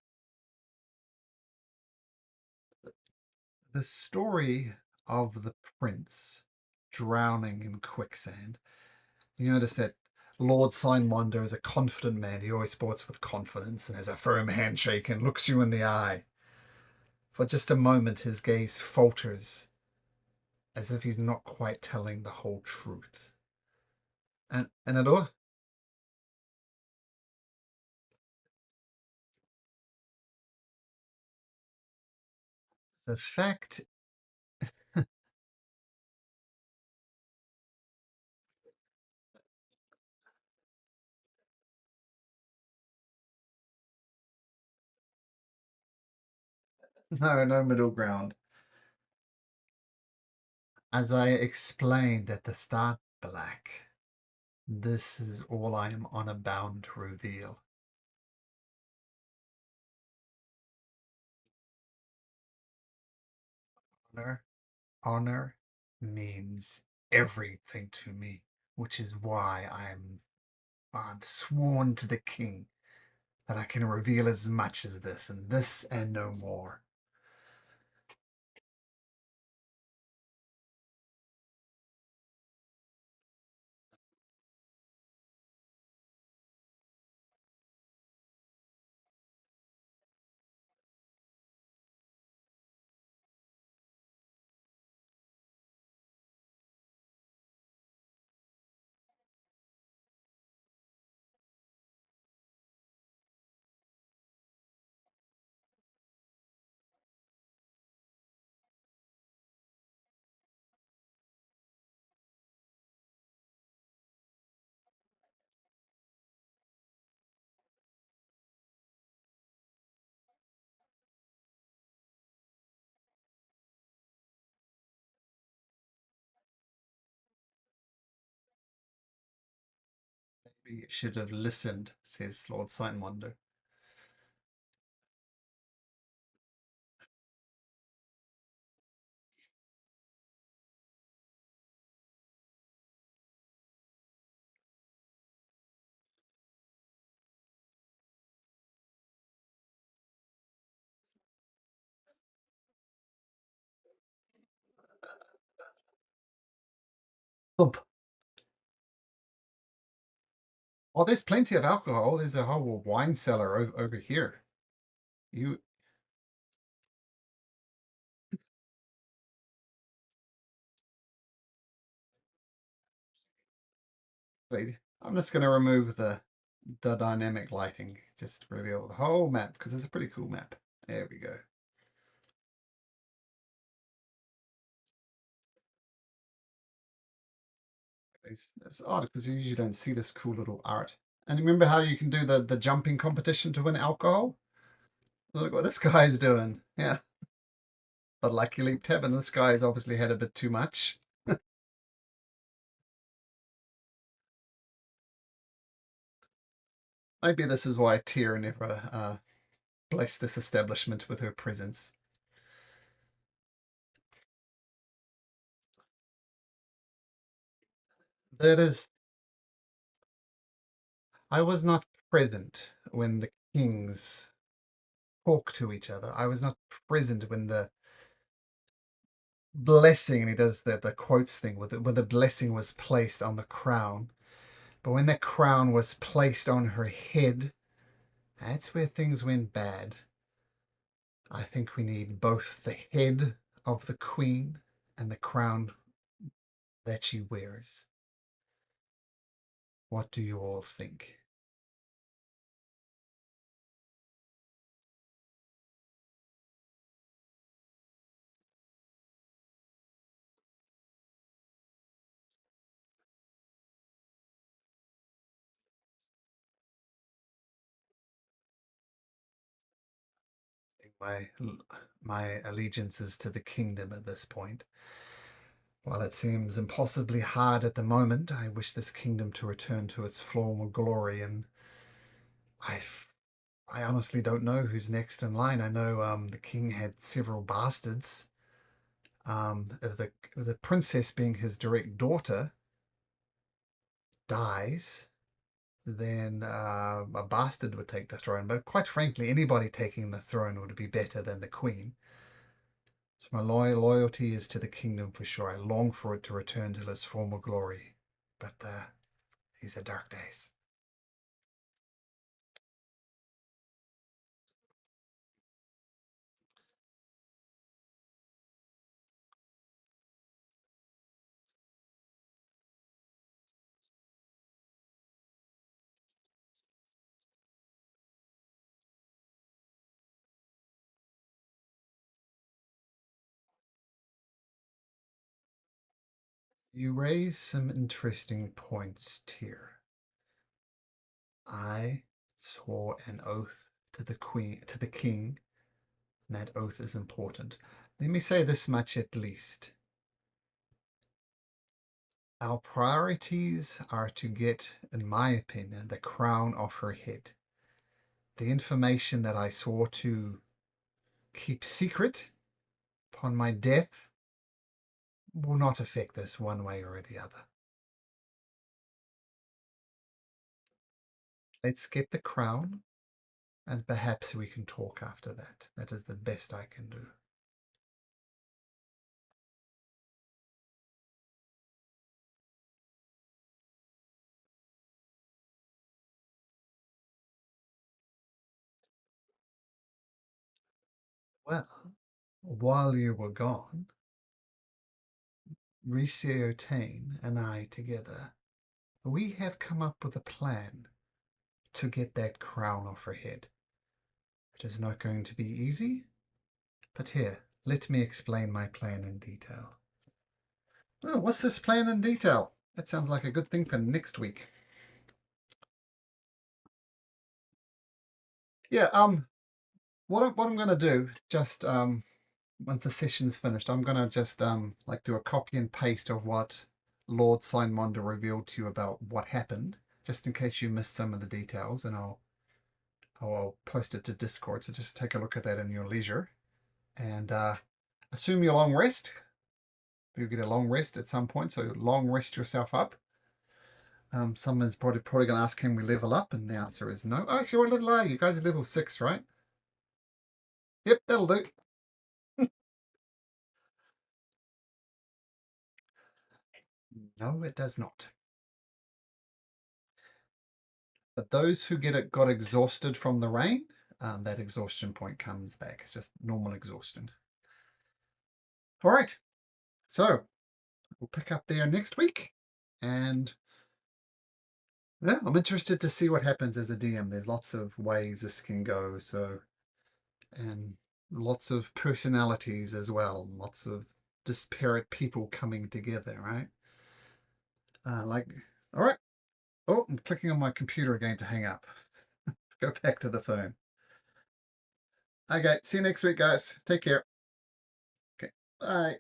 The story of the prince drowning in quicksand. You notice that Lord Signwander is a confident man. He always sports with confidence and has a firm handshake and looks you in the eye. For just a moment, his gaze falters, as if he's not quite telling the whole truth. And Ador, the fact. No middle ground. As I explained at the start, Black, this is all I am honor bound to reveal. Honor means everything to me, which is why I'm sworn to the king that I can reveal as much as this and no more. Maybe you should have listened, says Lord Signwander. Oh, there's plenty of alcohol. There's a whole wine cellar over here. You. Wait, I'm just going to remove the dynamic lighting. Just reveal the whole map because it's a pretty cool map. There we go. It's odd because you usually don't see this cool little art. And remember how you can do the jumping competition to win alcohol? Look what this guy's doing. Yeah. The Lucky Leap tab, and this guy's obviously had a bit too much. Maybe this is why Tyr never blessed this establishment with her presence. That is, I was not present when the kings talk to each other. I was not present when the blessing, and he does the quotes thing, with when the blessing was placed on the crown. But when that crown was placed on her head, that's where things went bad. I think we need both the head of the queen and the crown that she wears. What do you all think? My allegiance is to the kingdom at this point. While it seems impossibly hard at the moment, I wish this kingdom to return to its former glory, and I honestly don't know who's next in line. I know the king had several bastards. If the princess, being his direct daughter, dies, then a bastard would take the throne. But quite frankly, anybody taking the throne would be better than the queen. So my loyalty is to the kingdom for sure. I long for it to return to its former glory. But these are dark days. You raise some interesting points, Tyr. I swore an oath to the king, and that oath is important. Let me say this much at least. Our priorities are to get, in my opinion, the crown off her head. The information that I swore to keep secret upon my death will not affect this one way or the other. Let's get the crown, and perhaps we can talk after that. That is the best I can do. Well, while you were gone, Rhysio and I together, we have come up with a plan to get that crown off her head. It is not going to be easy, but here, let me explain my plan in detail. Well, what's this plan in detail? That sounds like a good thing for next week. Yeah, what I'm going to do, just once the session's finished, I'm going to just like do a copy and paste of what Lord Simonda revealed to you about what happened, just in case you missed some of the details, and I'll post it to Discord, so just take a look at that in your leisure. And assume your long rest. You'll get a long rest at some point, so long rest yourself up. Someone's probably going to ask, can we level up? And the answer is no. Oh, actually, what level are you? You guys are level 6, right? Yep, that'll do. No, it does not. But those who got exhausted from the rain, that exhaustion point comes back. It's just normal exhaustion. All right. So we'll pick up there next week. And yeah, I'm interested to see what happens as a DM. There's lots of ways this can go. So, and lots of personalities as well. Lots of disparate people coming together, right? All right. Oh, I'm clicking on my computer again to hang up. Go back to the phone. Okay, see you next week, guys. Take care. Okay, bye.